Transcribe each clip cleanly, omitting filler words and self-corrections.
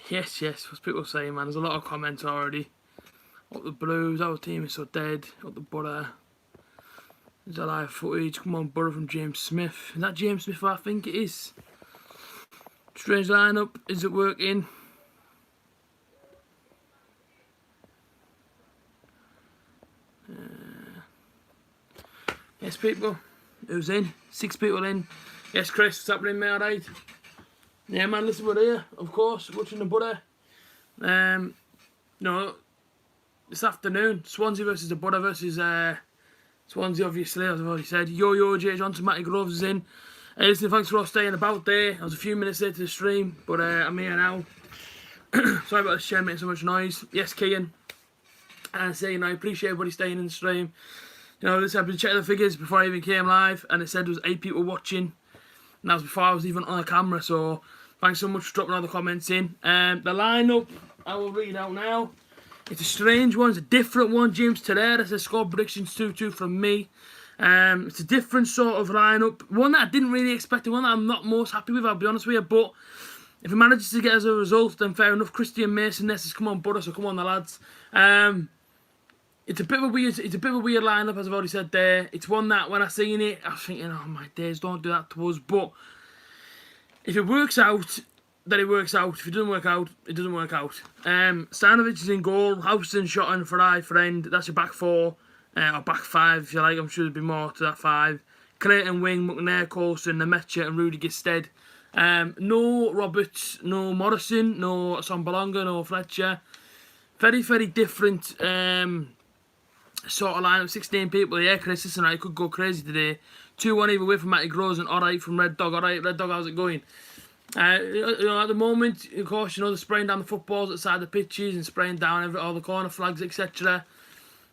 Yes, what's people saying, man? There's a lot of comments already. Up the Blues, our team is so dead. Up the Borough. There's a live footage. Come on, Borough from James Smith. Is that James Smith? I think it is. Strange lineup. Is it working? Yes, people. Who's in? 6 people in. Yes, Chris. What's happening, mate? Alright? Yeah, man. Listen, we're here, of course, watching the Borough. No, this afternoon, Swansea versus the Borough versus Swansea, obviously, as I've already said. J.T. Johnson, Matty Groves is in. Listen, thanks for all staying about there. I was a few minutes late to the stream, but I'm here now. Sorry about the share making so much noise. Yes, Kean. And I say, I appreciate everybody staying in the stream. Listen, I've been checking the figures before I even came live, and it said there was 8 people watching. And that was before I was even on the camera, so thanks so much for dropping all the comments in. The lineup, I will read out now. It's a strange one, it's a different one. James Terrera says score predictions 2-2 from me. It's a different sort of lineup. One that I didn't really expect, one that I'm not most happy with, I'll be honest with you. But if he manages to get as a result, then fair enough. Christian Mason says, come on, Borough, so come on, the lads. It's a bit of a weird lineup, as I've already said there. It's one that when I seen it, I was thinking, oh my days, don't do that to us. But if it works out, then it works out. If it doesn't work out, it doesn't work out. Stanovic is in goal. Houston, Shotton, Farai, Friend. That's your back 4. Or back 5, if you like. I'm sure there'll be more to that 5. Clayton, Wing, McNair, Coulson, Nemecha, and Rudy Gestead. No Roberts, no Morrison, no Sombalonga, no Fletcher. Very, very different sort of lineup. 16 people here. Chris, listen, I could go crazy today. 2-1 either way from Matty Groves and alright from Red Dog. Alright, Red Dog, how's it going? At the moment, of course, they're spraying down the footballs outside the pitches and spraying down all the corner flags, etc.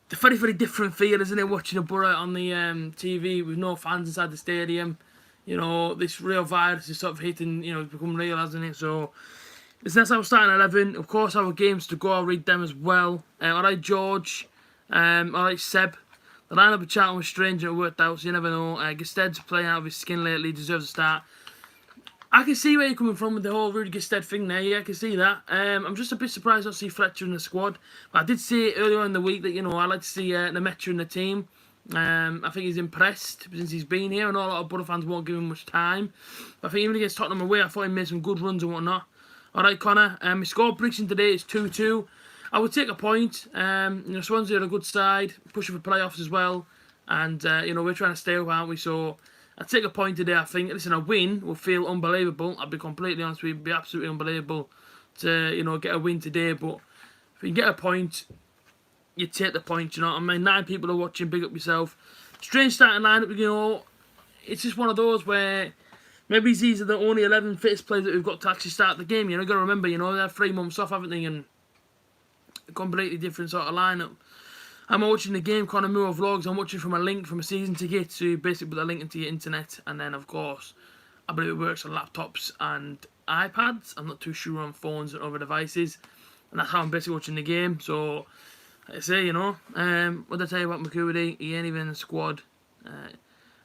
It's a very, very different feel, isn't it, watching a Borough on the TV with no fans inside the stadium. This real virus is sort of hitting, it's become real, hasn't it? So, that's our starting 11. Of course, our games to go, I'll read them as well. Alright, George. Alright, Seb. The lineup of Charlton was strange and it worked out, so you never know. Gested's playing out of his skin lately, deserves a start. I can see where you're coming from with the whole Rudy Gestead thing there. Yeah, I can see that. I'm just a bit surprised not to see Fletcher in the squad. But I did say earlier in the week that, I like to see Nemecha in the team. I think he's impressed since he's been here. I know a lot of Borough fans won't give him much time. But I think even against Tottenham away, I thought he made some good runs and whatnot. Alright, Connor. His score prediction today is 2-2. I would take a point. Swansea are a good side, pushing for playoffs as well. And, we're trying to stay up, aren't we? So I'd take a point today, I think. Listen, a win would feel unbelievable. I'll be completely honest with you. It'd be absolutely unbelievable to, get a win today. But if you get a point, you take the point, you know what I mean? 9 people are watching, big up yourself. Strange starting lineup, it's just one of those where maybe these are the only 11 fittest players that we've got to actually start the game. You've got to remember, they have 3 months off, haven't they? And a completely different sort of lineup. I'm watching the game, Conor Moore vlogs. I'm watching from a link from a season ticket, so you basically put the link into your internet, and then of course, I believe it works on laptops and iPads. I'm not too sure on phones and other devices, and that's how I'm basically watching the game. So, like I say, what did I tell you about McCurdy? He ain't even in the squad.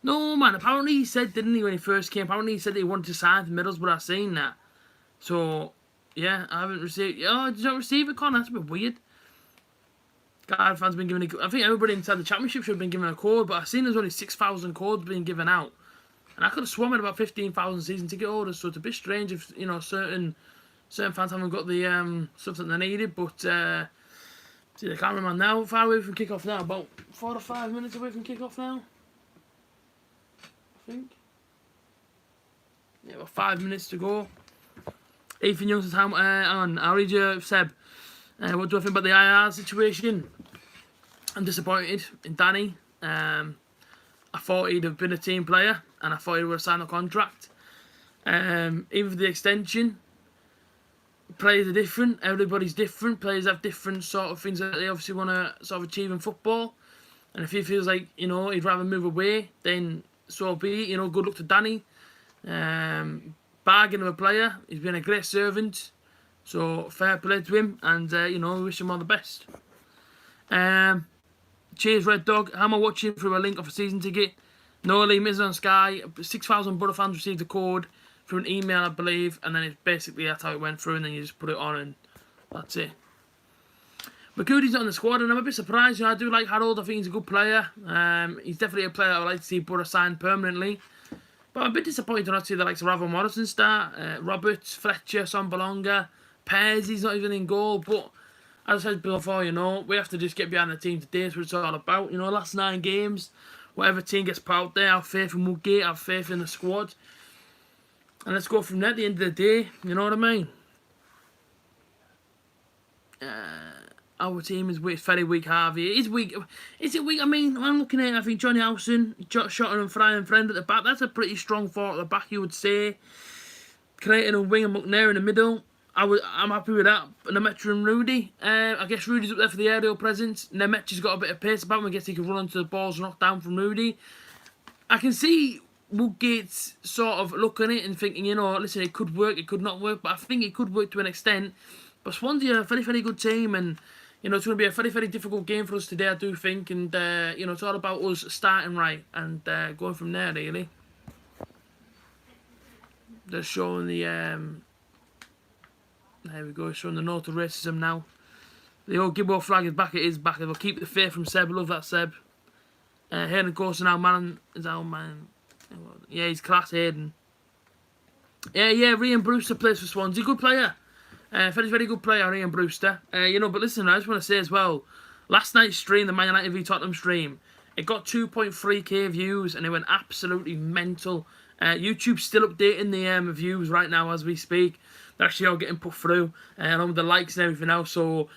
No, man. Apparently he said, didn't he, when he first came? Apparently he said that he wanted to sign for Middlesbrough. I've seen that. So, yeah, I haven't received. Oh, did you not receive it, Connor? That's a bit weird. Guard fans been given. I think everybody inside the championship should have been given a code, but I've seen there's only 6,000 codes being given out, and I could have sworn at about 15,000 season ticket orders. So it's a bit strange if certain fans haven't got the stuff that they needed. But see the cameraman now. How far away from kickoff now? About 4 or 5 minutes away from kickoff now. I think. Yeah, about 5 minutes to go. Ethan Young says, hang on, I'll read you, Seb. What do I think about the IR situation? I'm disappointed in Danny. I thought he'd have been a team player, and I thought he would have signed a contract. Even for the extension, players are different. Everybody's different. Players have different sort of things that they obviously want to sort of achieve in football. And if he feels like, he'd rather move away, then so be it. Good luck to Danny. Bargain of a player. He's been a great servant. So, fair play to him. And, we wish him all the best. Cheers, Red Dog. How am I watching through a link of a season ticket? No, Lee Miz on Sky. 6,000 Borough fans received the code. through an email, I believe, and then it's basically that's how it went through, and then you just put it on, and that's it. McCurdy's not on the squad, and I'm a bit surprised. You know, I do like Harold. I think he's a good player. He's definitely a player I would like to see Borough sign permanently. But I'm a bit disappointed not to see the likes of Ravel Morrison start. Roberts, Fletcher, Sombalonga, Pears, he's not even in goal. But as I said before, you know, we have to just get behind the team today. That's what it's all about. You know, last 9 games, whatever team gets put out there, have faith in Woodgate, have faith in the squad. And let's go from there at the end of the day. You know what I mean? Our team is weak, very weak, Harvey. It is weak. Is it weak? I mean, I'm looking at it, I think Johnny Howson, Shotton and Fry and Friend at the back. That's a pretty strong four at the back, you would say. Creighton and Wing and McNair in the middle. I'm happy with that. Nemetra and Rudy. I guess Rudy's up there for the aerial presence. Nemetra's got a bit of pace about him. I guess he can run onto the balls and knock down from Rudy. I can see Woodgate's sort of looking at it and thinking, you know, listen, it could work, it could not work. But I think it could work to an extent. But Swansea are a very, very good team, and you know, it's going to be a very, very difficult game for us today, I do think. And, you know, it's all about us starting right and going from there, really. They're showing the, there we go, showing the note of racism now. The old Gibbo flag is back, it is back. They'll keep the faith from Seb, I love that Seb. Hayden Corson, our man, is our man. Yeah, he's class, Hayden. Yeah, Rian Brewster plays for Swansea, good player. Very, very good player, Ian Brewster. You know, but listen, I just want to say as well, last night's stream, the Man United v Tottenham stream, it got 2.3k views and it went absolutely mental. YouTube's still updating the views right now as we speak. They're actually all getting put through, along with the likes and everything else. So,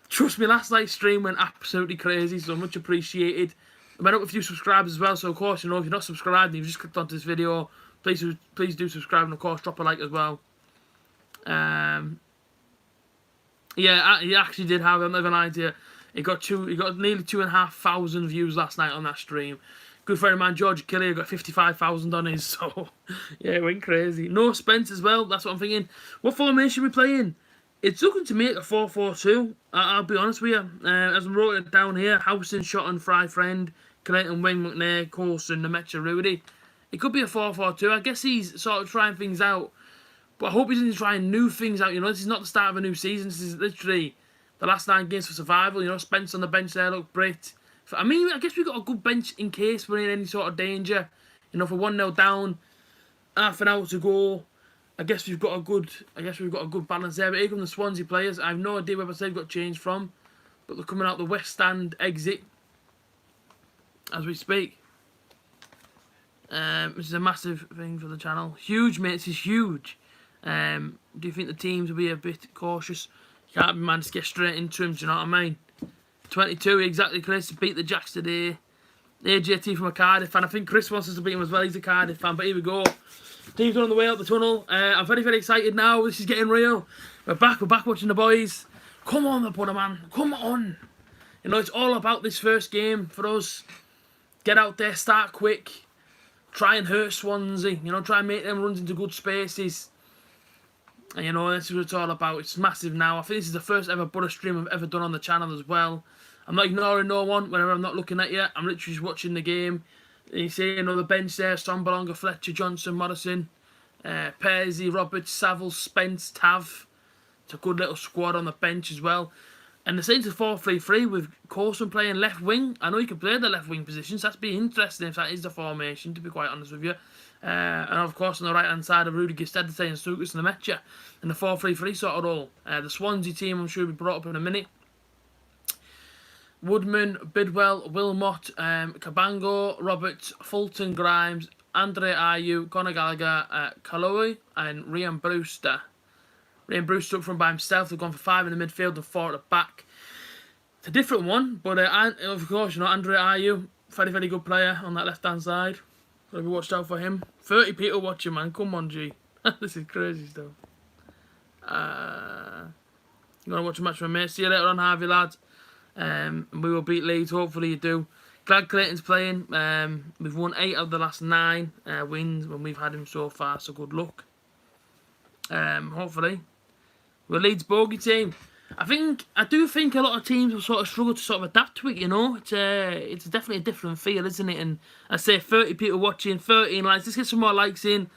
trust me, last night's stream went absolutely crazy, so much appreciated. I went up with a few subscribers as well, so of course, you know, if you're not subscribed and you've just clicked onto this video, please do subscribe and of course drop a like as well. Yeah, he actually did have, I'm not even lying to you, he got nearly 2,500 views last night on that stream. Good friend of mine, George Killier, got 55,000 on his, so yeah, it went crazy. No Spence as well, that's what I'm thinking. What formation are we playing? It's looking to me like a 4-4-2, I'll be honest with you. As I wrote it down here, Howson, Shotton, Fry, Friend, Clayton, Wing, McNair, Coulson, Nemetra, Rudy. It could be a 4-4-2, I guess he's sort of trying things out. But I hope he's trying new things out, you know. This is not the start of a new season. This is literally the last 9 games for survival, you know. Spence on the bench there, look, Britt. I mean, I guess we've got a good bench in case we're in any sort of danger. You know, if we're 1-0 down, half an hour to go, I guess we've got a good balance there. But here come the Swansea players. I have no idea where they've got changed from, but they're coming out the West Stand exit as we speak. This is a massive thing for the channel. Huge, mate. This is huge. Do you think the teams will be a bit cautious? You can't be man to get straight into them, do you know what I mean? 22, exactly, Chris. Beat the Jacks today. A.J.T from a Cardiff fan. I think Chris wants us to beat him as well. He's a Cardiff fan, but here we go. Team's on the way out the tunnel. I'm very, very excited now. This is getting real. We're back watching the boys. Come on, the Butter man. Come on. You know, it's all about this first game for us. Get out there, start quick. Try and hurt Swansea. You know, try and make them runs into good spaces. And you know, this is what it's all about. It's massive now. I think this is the first ever Butter stream I've ever done on the channel as well. I'm not ignoring no one whenever I'm not looking at you. I'm literally just watching the game. And you see, you know, the bench there, Sombalonga, Fletcher, Johnson, Morrison, Pearsy, Roberts, Saville, Spence, Tav. It's a good little squad on the bench as well. And the Saints are 4-3-3 with Coulson playing left wing. I know he can play the left wing positions. That's be interesting if that is the formation, to be quite honest with you. And of course on the right hand side of Rudy Gestede saying Sukas and Nemetra in the 4-3-3 sort of role. The Swansea team I'm sure will be brought up in a minute. Woodman, Bidwell, Wilmot, Cabango, Roberts, Fulton, Grimes, Andre Ayew, Conor Gallagher, Kaloui and Rian Brewster. Rian Brewster up front by himself. They've gone for 5 in the midfield and 4 at the back. It's a different one, but of course, you know, Andre Ayew, very, very good player on that left hand side. Gotta be watched out for him. 30 people watching, man. Come on, G. This is crazy stuff. I'm gonna watch a match with me. See you later on, Harvey, lads. We will beat Leeds. Hopefully you do. Glad Clayton's playing. We've won 8 of the last 9 wins when we've had him so far, so good luck. Hopefully. We're Leeds bogey team. I do think a lot of teams will sort of struggle to sort of adapt to it, you know. It's definitely a different feel, isn't it? And I say 30 people watching, 13 likes. Let's get some more likes in.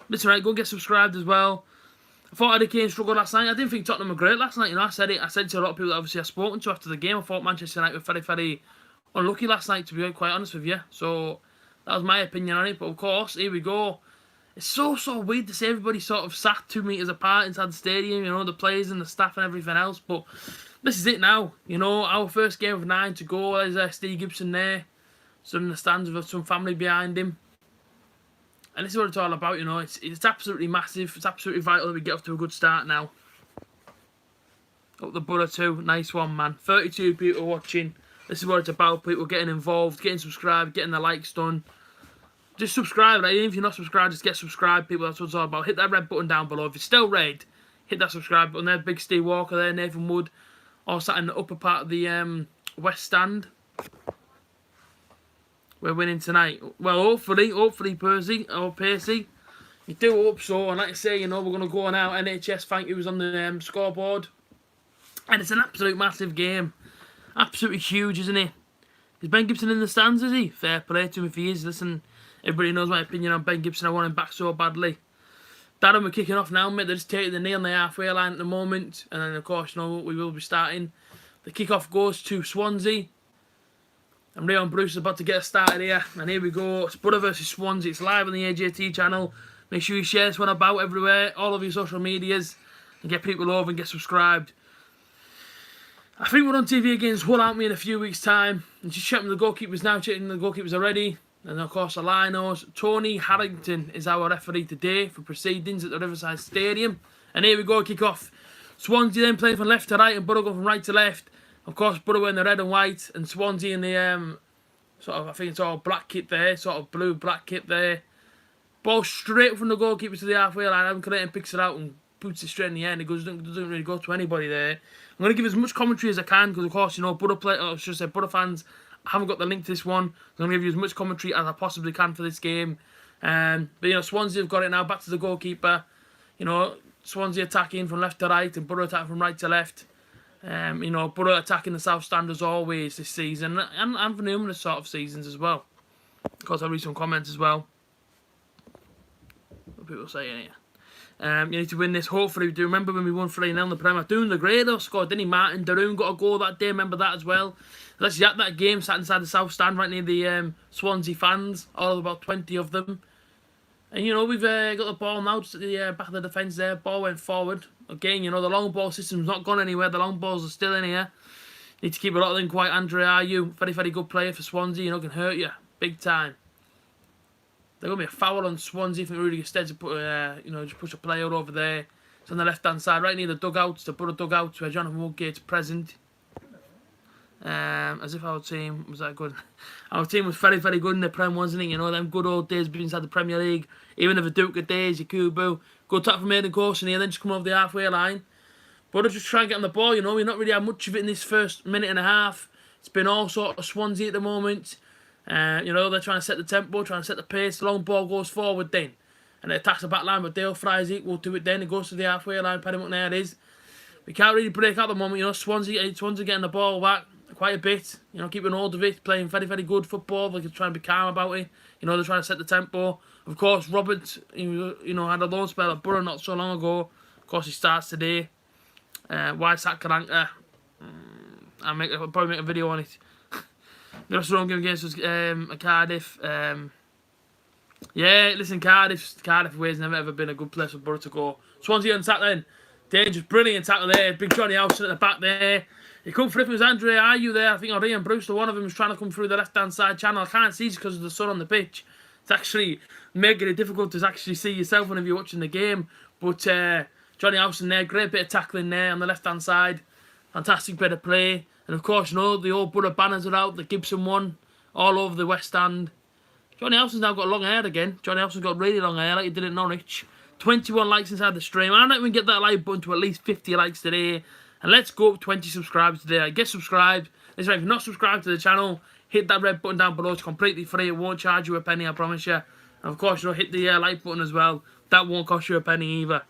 Listen, right, go and get subscribed as well. I thought Eddie Kane struggled last night. I didn't think Tottenham were great last night. You know, I said it. I said to a lot of people that obviously I've spoken to after the game. I thought Manchester United were very, very unlucky last night, to be quite honest with you. So that was my opinion on it. But of course, here we go. It's so weird to see everybody sort of sat 2 meters apart inside the stadium. You know, the players and the staff and everything else. But this is it now. You know, our first game of 9 to go. There's Steve Gibson there, stood in the stands with some family behind him. And this is what it's all about, you know. It's absolutely massive. It's absolutely vital that we get off to a good start now. Up the Borough too. Nice one, man. 32 people watching. This is what it's about. People getting involved, getting subscribed, getting the likes done. Just subscribe. Like, even if you're not subscribed, just get subscribed, people. That's what it's all about. Hit that red button down below. If it's still red, hit that subscribe button. There's Big Steve Walker there, Nathan Wood. All sat in the upper part of the West Stand. We're winning tonight. Well, hopefully, Percy or Pacey. You do hope so. And like I say, you know, we're going to go now. NHS, thank you, was on the scoreboard. And it's an absolute massive game. Absolutely huge, isn't it? Is Ben Gibson in the stands, is he? Fair play to him if he is. Listen, everybody knows my opinion on Ben Gibson. I want him back so badly. Darren, we're kicking off now, mate. They're just taking the knee on the halfway line at the moment. And then, of course, you know, we will be starting. The kickoff goes to Swansea. And Rio and Bruce is about to get us started here. And here we go. It's Borough versus Swansea. It's live on the A.J.T channel. Make sure you share this one about everywhere. All of your social medias. And get people over and get subscribed. I think we're on TV against Hull, aren't we, in a few weeks' time. And just checking the goalkeepers now. Checking the goalkeepers already. And of course the linos. Tony Harrington is our referee today for proceedings at the Riverside Stadium. And here we go, kick off. Swansea then playing from left to right and Borough going from right to left. Of course, Borough in the red and white, and Swansea in the sort of, I think it's all black kit there, sort of blue black kit there. Ball straight from the goalkeeper to the halfway line. Adam Clayton picks it out and puts it straight in the end. It doesn't really go to anybody there. I'm going to give as much commentary as I can because, of course, you know, Borough fans haven't got the link to this one. So I'm going to give you as much commentary as I possibly can for this game. But you know, Swansea have got it now. Back to the goalkeeper. You know, Swansea attacking from left to right and Borough attacking from right to left. You know, Borough attacking the South Stand as always this season, and for numerous sort of seasons as well. Of course, I'll read some comments as well. What people saying here. You need to win this. Hopefully, we do. Remember when we won 3-0 in the Premier? Doing the great though, scored, didn't he? Martin Daroon got a goal that day. Remember that as well. Let's at that game, sat inside the South Stand, right near the Swansea fans. All of about 20 of them. And you know, we've got the ball now, just at the back of the defence there. Ball went forward. Again, you know, the long ball system's not gone anywhere. The long balls are still in here. Need to keep a lot of them quiet. Andre Ayew, very good player for Swansea. You know, can hurt you big time. There's going to be a foul on Swansea. I think Rudy Gestead to put, you know, just push a player over there. It's on the left-hand side, right near the dugouts, the Borough dugouts, where Jonathan Woodgate's present. As if our team was that good. Our team was very good in the Prem, wasn't it? You know, them good old days being inside the Premier League. Even the Viduka days, Yakubu. Good tap from Aidan Coulson here, then just come over the halfway line. But just try and get on the ball, you know. We've not really had much of it in this first minute and a half. It's been all sort of Swansea at the moment. You know, they're trying to set the tempo, trying to set the pace. The long ball goes forward then. And it attacks the back line, but Dale Fry's equal to it then. It goes to the halfway line, Pennymuck there it is. We can't really break out at the moment, you know. Swansea getting the ball back quite a bit. You know, keeping hold of it, playing very good football. They're trying to be calm about it. You know, they're trying to set the tempo. Of course, Robert, you know, had a loan spell at Borough not so long ago. Of course, he starts today. Why sack Karanka? I'll probably make a video on it. The rest of the wrong game against us, Cardiff. Yeah, listen, Cardiff away's never ever been a good place for Borough to go. Swansea on attack then. Dangerous, brilliant tackle there. Big Johnny Howson at the back there. He come through, it was Andre Ayew there. I think, or Ian Brewster, one of them was trying to come through the left-hand side channel. I can't see it because of the sun on the pitch. It's actually making it difficult to actually see yourself whenever you're watching the game. But Johnny Howson there, great bit of tackling there on the left-hand side. Fantastic bit of play. And of course, you know, the old Borough banners are out. The Gibson one, all over the West Stand. Johnny Howson's now got long hair again. Johnny Howson's got really long hair like he did at Norwich. 21 likes inside the stream. I don't even get that like button to at least 50 likes today. And let's go up 20 subscribers today. Get subscribed. Listen, if you're not subscribed to the channel, hit that red button down below. It's completely free. It won't charge you a penny, I promise you. And of course, you know, hit the like button as well. That won't cost you a penny either.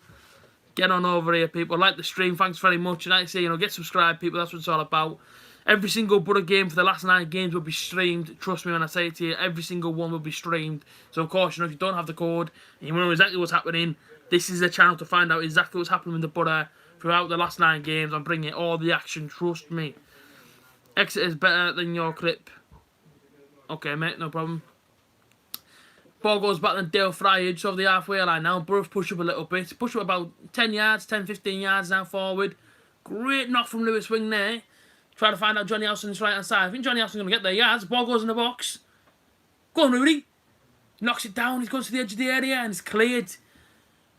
Get on over here, people. Like the stream. Thanks very much. And like I say, you know, get subscribed, people. That's what it's all about. Every single Borough game for the last 9 games will be streamed. Trust me when I say it to you, every single one will be streamed. So of course, you know, if you don't have the code and you want to know exactly what's happening, this is the channel to find out exactly what's happening with the Borough throughout the last 9 games. I'm bringing all the action, trust me. Exeter's better than your clip. Okay, mate, no problem. Ball goes back to Dale Fryage over the halfway line now. Borough push up a little bit. Push up about 10 yards, 10, 15 yards now forward. Great knock from Lewis Wing there. Try to find out Johnny Alston's right hand side. I think Johnny Alston's going to get there. Yards. Ball goes in the box. Go on, Rudy. Knocks it down. He's going to the edge of the area and it's cleared.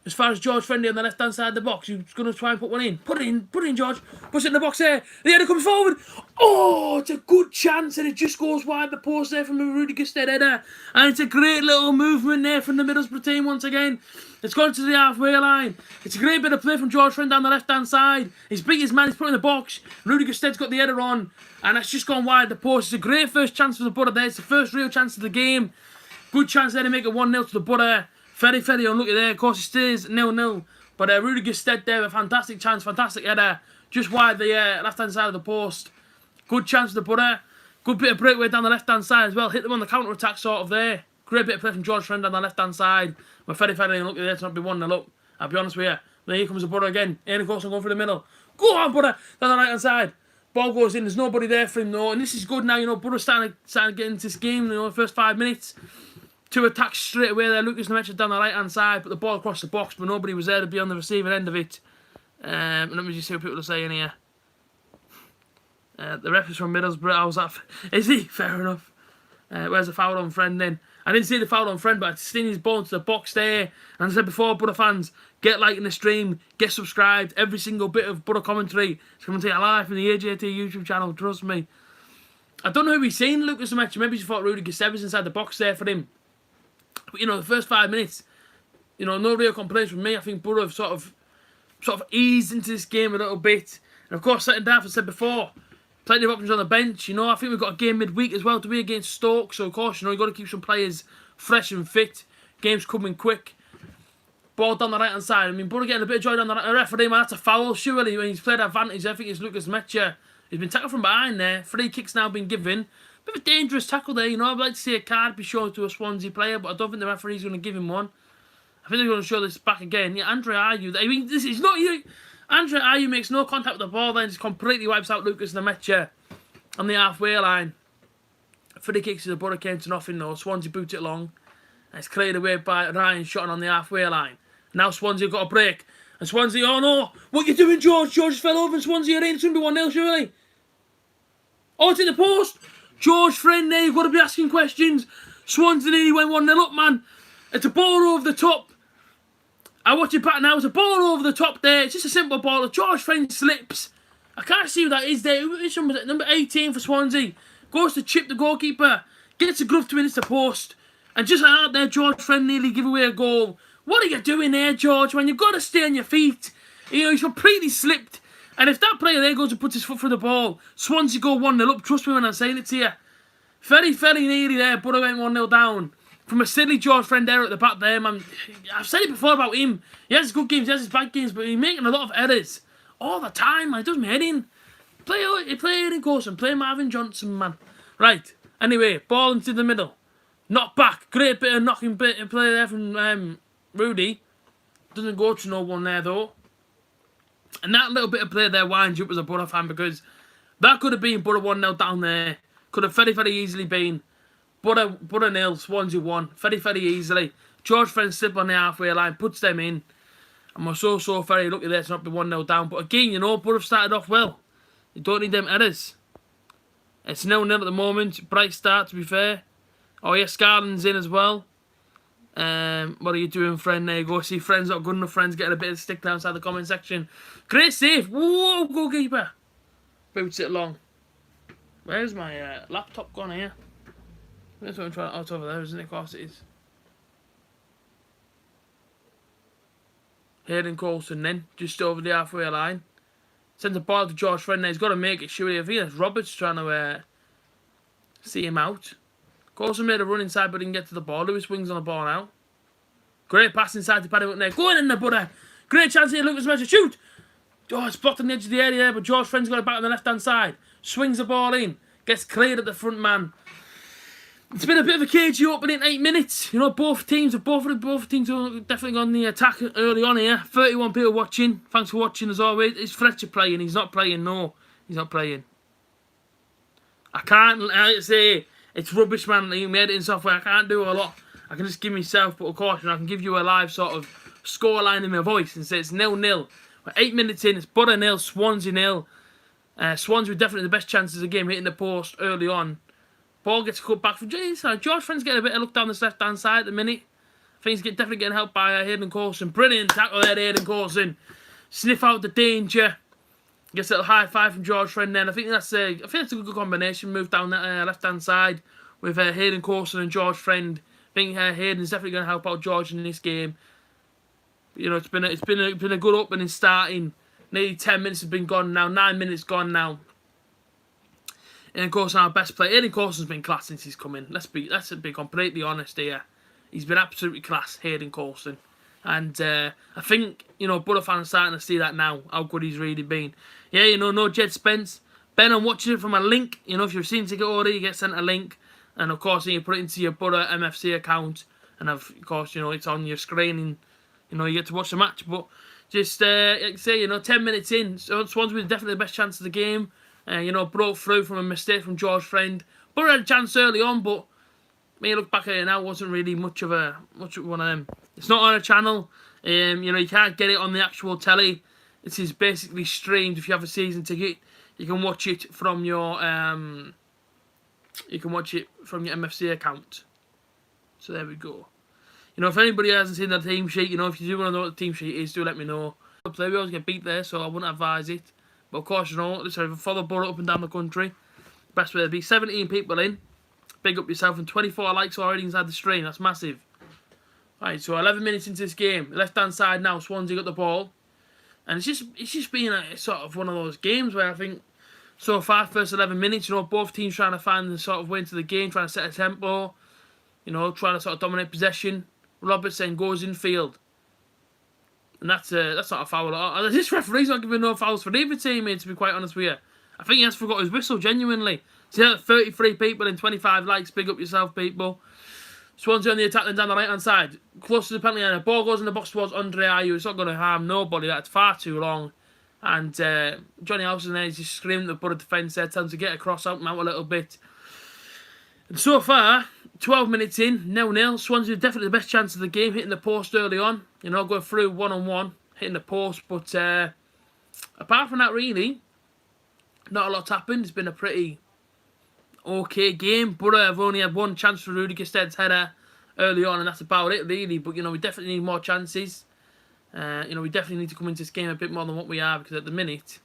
As far as George Friendly on the left hand side of the box, he's going to try and put one in. Put it in, George. Puts it in the box there. The header comes forward. Oh, it's a good chance and it just goes wide the post there from a Rudy Gusted header. And it's a great little movement there from the Middlesbrough team once again. It's gone to the halfway line. It's a great bit of play from George Friend down the left hand side. He's beat his man, he's put in the box. Rudy Gusted's got the header on. And it's just gone wide the post. It's a great first chance for the Borough there. It's the first real chance of the game. Good chance there to make it 1-0 to the Borough. Very, very unlucky there. Of course, it stays 0-0. But Rudy Gusted there, a fantastic chance, fantastic header. Just wide the left-hand side of the post. Good chance for the Borough. Good bit of breakaway down the left-hand side as well. Hit them on the counter-attack sort of there. Great bit of play from George Friend on the left-hand side. But very, very unlucky there to not be 1-0 up. I'll be honest with you. Then here comes the Borough again. Aidan Coulson going for the middle. Go on, Borough. Down the right-hand side. Ball goes in. There's nobody there for him, though. And this is good now. You know, Borough starting to get into this game, you know, the first 5 minutes. 2 attacks straight away there. Lucas Nemecha down the right-hand side. Put the ball across the box, but nobody was there to be on the receiving end of it. Let me just see what people are saying here. The ref is from Middlesbrough. How's that? Is he? Fair enough. Where's the foul on Friend then? I didn't see the foul on Friend, but I'd seen his ball into the box there. And I said before, Borough fans, get liking the stream, get subscribed. Every single bit of Borough commentary is coming to you live from the A.J.T YouTube channel, trust me. I don't know who he's seen, Lucas Nemecha. Maybe he thought Rudy Gusted was inside the box there for him. But, you know, the first 5 minutes, you know, no real complaints from me. I think Borough have sort of eased into this game a little bit. And, of course, second half, I said before, plenty of options on the bench. You know, I think we've got a game midweek as well to be against Stoke. So, of course, you know, you've got to keep some players fresh and fit. Game's coming quick. Ball down the right-hand side. I mean, Borough getting a bit of joy down the right. Referee, man, that's a foul, surely, when he's played advantage. I think it's Lucas Nemecha. He's been tackled from behind there. Free kick's now been given. Bit of a dangerous tackle there, you know. I'd like to see a card be shown to a Swansea player, but I don't think the referee's going to give him one. I think they're going to show this back again. Yeah, Andre Ayew. I mean, this is not you. Andre Ayew makes no contact with the ball, then just completely wipes out Lucas Nemecha on the halfway line. Free kicks to the Borough came to nothing though. Swansea boot it long. And it's cleared away by Ryan Shotton on the halfway line. Now Swansea got a break. And Swansea, oh no! What you doing, George? George fell over and Swansea are in. It's going to be 1-0, surely. Oh, it's in the post! George Friend there, you've got to be asking questions. Swansea nearly went 1-0 up, man. It's a ball over the top. I watch it back now. It's a ball over the top there. It's just a simple ball. George Friend slips. I can't see who that is there. Which one was it? Number 18 for Swansea. Goes to chip the goalkeeper. Gets a glove to win. It's the post. And just out there, George Friend nearly give away a goal. What are you doing there, George? Man, you've got to stay on your feet. You know, he's completely slipped. And if that player there goes and puts his foot through the ball, Swansea go 1-0 up. Trust me when I'm saying it to you. Very, very nearly there. Borough went 1-0 down. From a silly George Friend there at the back there, man. I've said it before about him. He has his good games, he has his bad games, but he's making a lot of errors. All the time, man. He does me head in. Play Aidan Coulson. Play Marvin Johnson, man. Right. Anyway, ball into the middle. Knock back. Great bit of knocking bit of play there from Rudy. Doesn't go to no one there, though. And that little bit of play there winds you up as a Borough fan because that could have been Borough 1-0 down there. Could have very, very easily been Borough 0, Swansea 1. Very, very easily. George Friend slip on the halfway line, puts them in. And we're so very lucky there to not be 1-0 down. But again, you know, Borough started off well. You don't need them errors. It's 0-0 at the moment. Bright start, to be fair. Oh, yeah, Scarlin's in as well. What are you doing, Friend? There you go. See, Friend's not good enough. Friend's getting a bit of stick down inside the comment section. Great save. Whoa, goalkeeper. Boots it long. Where's my laptop gone here? That's what I'm trying out over there, isn't it? Of course it is. Aidan Coulson then, just over the halfway line. Sends the ball to George Friend there. He's got to make it, surely. I think that's Roberts trying to see him out. Coulson made a run inside, but didn't get to the ball. Lewis Wing's on the ball now. Great pass inside to Paddy Whitney. Going in the Borough. Great chance here, Lucas Nemecha. Shoot! Oh, it's blocked on the edge of the area, but George Friend's got it back on the left-hand side. Swings the ball in. Gets cleared at the front man. It's been a bit of a cagey opening 8 minutes. You know, both teams have definitely on the attack early on here. 31 people watching. Thanks for watching as always. Is Fletcher playing? He's not playing. No, he's not playing. I can't say it's rubbish, man. My editing software, I can't do a lot. I can just give myself, but of course, I can give you a live sort of scoreline in my voice and say it's 0-0. We're 8 minutes in. It's Borough 0, Swansea 0. Swansea were definitely the best chances of the game, hitting the post early on. Ball gets cut back from George Friend's getting a bit of luck down this left-hand side at the minute. I think he's definitely getting helped by Hayden Coulson. Brilliant tackle there, Hayden Coulson. Sniff out the danger. Gets a little high five from George Friend then. I think that's a good combination. Move down that left-hand side with Hayden Coulson and George Friend. I think Hayden's definitely going to help out George in this game. You know, it's been a good opening starting. Nearly 10 minutes have been gone now. 9 minutes gone now. And of course, our best player, Hayden Coulson's been class since he's come in. Let's be completely honest here. He's been absolutely class, Hayden Coulson. And I think, you know, Borough fans are starting to see that now, how good he's really been. Yeah, you know, no Jed Spence. Ben, I'm watching it from a link. You know, if you've seen ticket order, you get sent a link. And of course, you put it into your Borough MFC account. And of course, you know, it's on your screen and, you know, you get to watch the match. But just, like I say, you know, 10 minutes in, Swansea was definitely the best chance of the game. You know, broke through from a mistake from George Friend. Borough had a chance early on, but when you look back at it now, it wasn't really much of one of them. It's not on a channel. You know, you can't get it on the actual telly. It is basically streamed. If you have a season ticket, you can watch it from your MFC account. So there we go. You know, if anybody hasn't seen the team sheet, you know, if you do want to know what the team sheet is, do let me know. We always get beat there, so I wouldn't advise it. But of course, you know, listen, follow Borough up and down the country. Best way to be. 17 people in. Big up yourself, and 24 likes already inside the stream. That's massive. Right, so 11 minutes into this game. Left hand side now, Swansea got the ball. And it's just been a sort of one of those games where I think so far, first 11 minutes, you know, both teams trying to find the sort of way into the game, trying to set a tempo, you know, trying to sort of dominate possession. Robertson goes in field. And that's not a foul at all. This referee's not giving no fouls for either team, mate, to be quite honest with you. I think he has forgot his whistle, genuinely. So 33 people and 25 likes. Big up yourself, people. Swansea on the attack then down the right-hand side. Close to the penalty area. Ball goes in the box towards Andre Ayew. It's not going to harm nobody. That's far too long. And Johnny Howson there is just screaming at the Borough defence there, telling him to get across, help him out a little bit. And so far, 12 minutes in, 0-0. Swansea definitely the best chance of the game, hitting the post early on. You know, going through one-on-one, hitting the post. But apart from that, really, not a lot's happened. It's been a pretty okay game. Borough have only had one chance for Rudy Gested's header early on, and that's about it, really. But, you know, we definitely need more chances. You know, we definitely need to come into this game a bit more than what we are, because at the minute,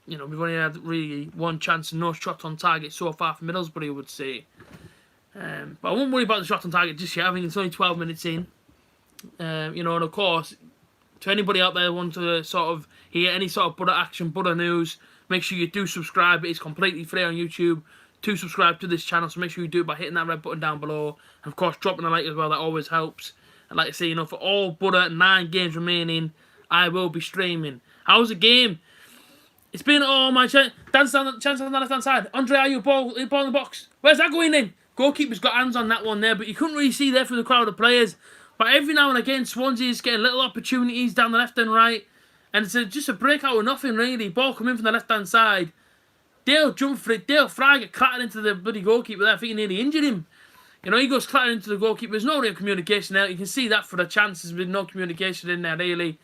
you know, we've only had really one chance and no shot on target so far from Middlesbrough, I would say. But I won't worry about the shot on target just yet. I think it's only 12 minutes in. You know, and of course, to anybody out there who wants to sort of hear any sort of Borough action, Borough news, make sure you do subscribe. It's completely free on YouTube to subscribe to this channel, so make sure you do it by hitting that red button down below. And of course, dropping a like as well, that always helps. And like I say, you know, for all Borough 9 games remaining, I will be streaming. How's the game? It's been, oh my, chance on the left-hand side. Andre Ayew, ball in the box. Where's that going in? Goalkeeper's got hands on that one there, but you couldn't really see there through the crowd of players. But every now and again, Swansea is getting little opportunities down the left and right. And it's just a breakout of nothing, really. Ball coming from the left-hand side. Dale jumped for it. Dale Fry got clattered into the bloody goalkeeper there. I think he nearly injured him. You know, he goes clattering into the goalkeeper. There's no real communication there. You can see that for the chance. There's been no communication in there, really.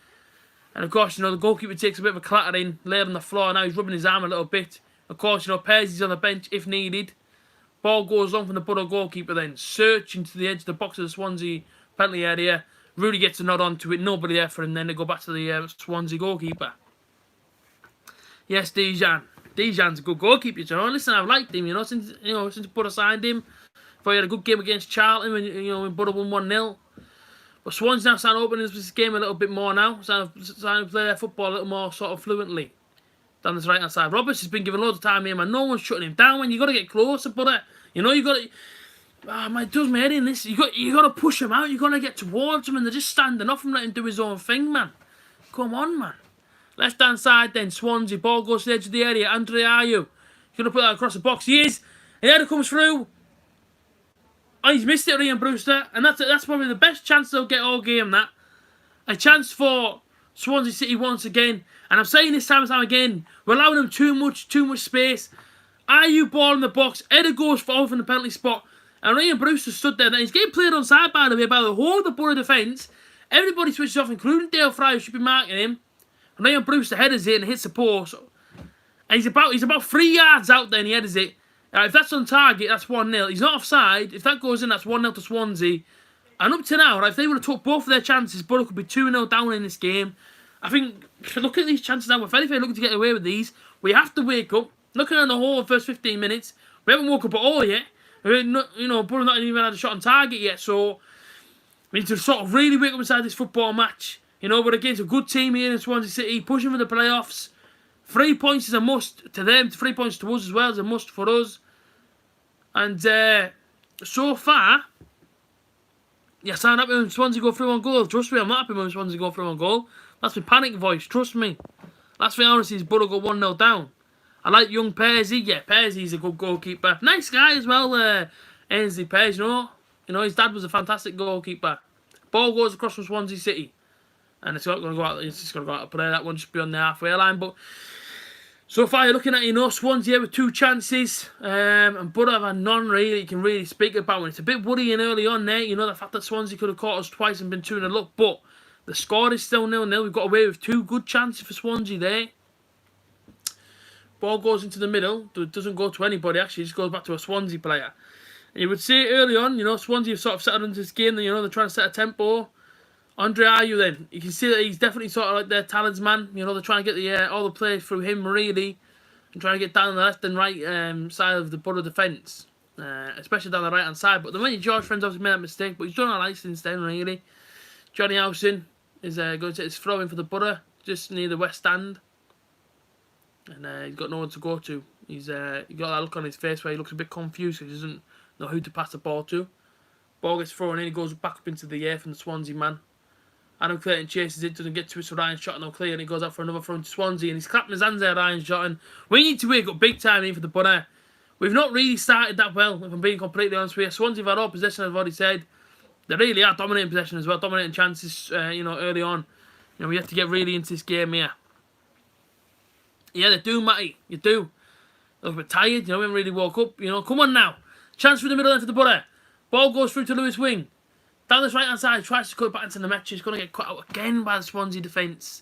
And of course, you know, the goalkeeper takes a bit of a clattering, laid on the floor. Now he's rubbing his arm a little bit. Of course, you know, Pearsy's on the bench if needed. Ball goes on from the Borough goalkeeper then, searching to the edge of the box of the Swansea penalty area. Rudy gets a nod onto it, nobody there for him. Then they go back to the Swansea goalkeeper. Yes, Dejan. Dejan's a good goalkeeper, you know. Listen, I've liked him, you know, since Borough signed him. Thought he had a good game against Charlton when Borough won 1-0. But Swansea now starting to open this game a little bit more now. Starting to play their football a little more sort of fluently. Down this right hand side. Roberts has been given loads of time here, man. No one's shutting him down, man. You got to get closer, Borough. You know, you got to. Oh, man, it does my head in this. You got to push him out. You got to get towards him, and they're just standing off and letting him do his own thing, man. Come on, man. Left hand side then, Swansea. Ball goes to the edge of the area. Andre Ayew. He's going to put that across the box. He is. And the header comes through. Oh, he's missed it, Ryan Brewster. And that's probably the best chance they'll get all game, that. A chance for Swansea City once again. And I'm saying this time and time again, we're allowing them too much space. Ayew ball in the box. Header goes forward from the penalty spot. And Ryan Brewster stood there. And he's getting played on side, by the way, by the whole of the Borough defence. Everybody switches off, including Dale Fry, who should be marking him. And Ryan Brewster headers it and hits the post. And he's about 3 yards out there and he headers it. If that's on target, that's 1-0. He's not offside. If that goes in, that's 1-0 to Swansea. And up to now, if they would have took both of their chances, Borough could be 2-0 down in this game. I think, look at these chances now. We're very, very looking to get away with these. We have to wake up. Looking at the whole of the first 15 minutes, we haven't woke up at all yet. Borough not even had a shot on target yet. So, we need to sort of really wake up inside this football match. But against a good team here in Swansea City, pushing for the playoffs. 3 points is a must to them. 3 points to us as well is a must for us. And so far, yes, I'm happy when Swansea go through on goal. Trust me, I'm not happy when Swansea go through on goal. That's my panic voice, trust me. Last thing I want to see is Borough go 1-0 down. I like young Pearsy. Yeah, Pearsy's a good goalkeeper. Nice guy as well, Ainsley Pears, his dad was a fantastic goalkeeper. Ball goes across from Swansea City. And it's not going to go out. It's just going to go out to play. That one just beyond the halfway line. But so far, you're looking at Swansea with 2 chances, and Borough have had none really. You can really speak about it. It's a bit worrying early on there. The fact that Swansea could have caught us twice and been 2-0 up, but the score is still 0-0. We've got away with 2 good chances for Swansea there. Ball goes into the middle. It doesn't go to anybody. Actually, it just goes back to a Swansea player. And you would say early on, Swansea have sort of settled into this game. They're trying to set a tempo. Andre Ayew then, you can see that he's definitely sort of like their talisman. They're trying to get all the play through him really, and trying to get down the left and right side of the Borough defence, especially down the right hand side. But the minute George Friends obviously made that mistake, but he's done alright since then really. Johnny Howson is going to take his throw in for the Borough, just near the West Stand, and he's got no one to go to. He's got that look on his face where he looks a bit confused because he doesn't know who to pass the ball to. Ball gets thrown in, he goes back up into the air from the Swansea man. Adam Clayton chases it, doesn't get to it, so Ryan shot no clear, and he goes out for another throw to Swansea, and he's clapping his hands there, Ryan shot, and we need to wake up big time here for the Borough. We've not really started that well, if I'm being completely honest with you. Swansea have had all possession, as I've already said. They really are dominating possession as well, dominating chances, early on. We have to get really into this game here. Yeah, they do, Matty, you do. They look a bit tired, we haven't really woke up, come on now. Chance through the middle end for the Borough. Ball goes through to Lewis Wing. Down this right hand side, tries to cut it back into the match. He's going to get cut out again by the Swansea defence.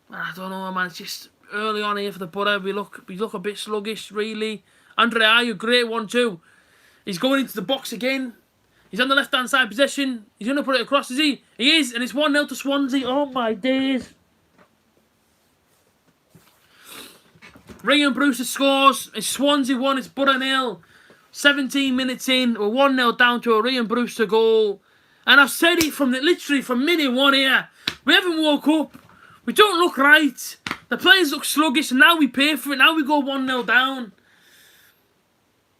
I don't know, man. It's just early on here for the Borough. We look a bit sluggish, really. Andre Ayew, great 1-2. He's going into the box again. He's on the left hand side possession. He's going to put it across, is he? He is, and it's 1-0 to Swansea. Oh my days. Ryan Brewster scores. It's Swansea 1, it's Borough 0. 17 minutes in, we're 1-0 down to a Ryan Brewster goal. And I've said it literally from minute 1 here. We haven't woke up. We don't look right. The players look sluggish, and now we pay for it. Now we go 1-0 down.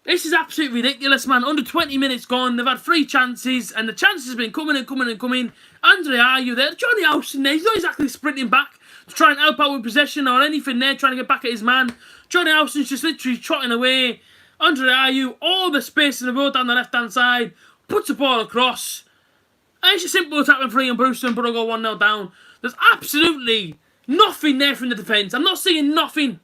This is absolutely ridiculous, man. Under 20 minutes gone. They've had 3 chances, and the chances have been coming and coming and coming. Andre Ayew there. Johnny Howson there. He's not exactly sprinting back to try and help out with possession or anything there, trying to get back at his man. Johnny Howson's just literally trotting away. Andre Ayew, all the space in the world down the left-hand side, puts the ball across. And it's a simple attack for Ryan Brewster and Borough go 1-0 down. There's absolutely nothing there from the defence. I'm not seeing nothing.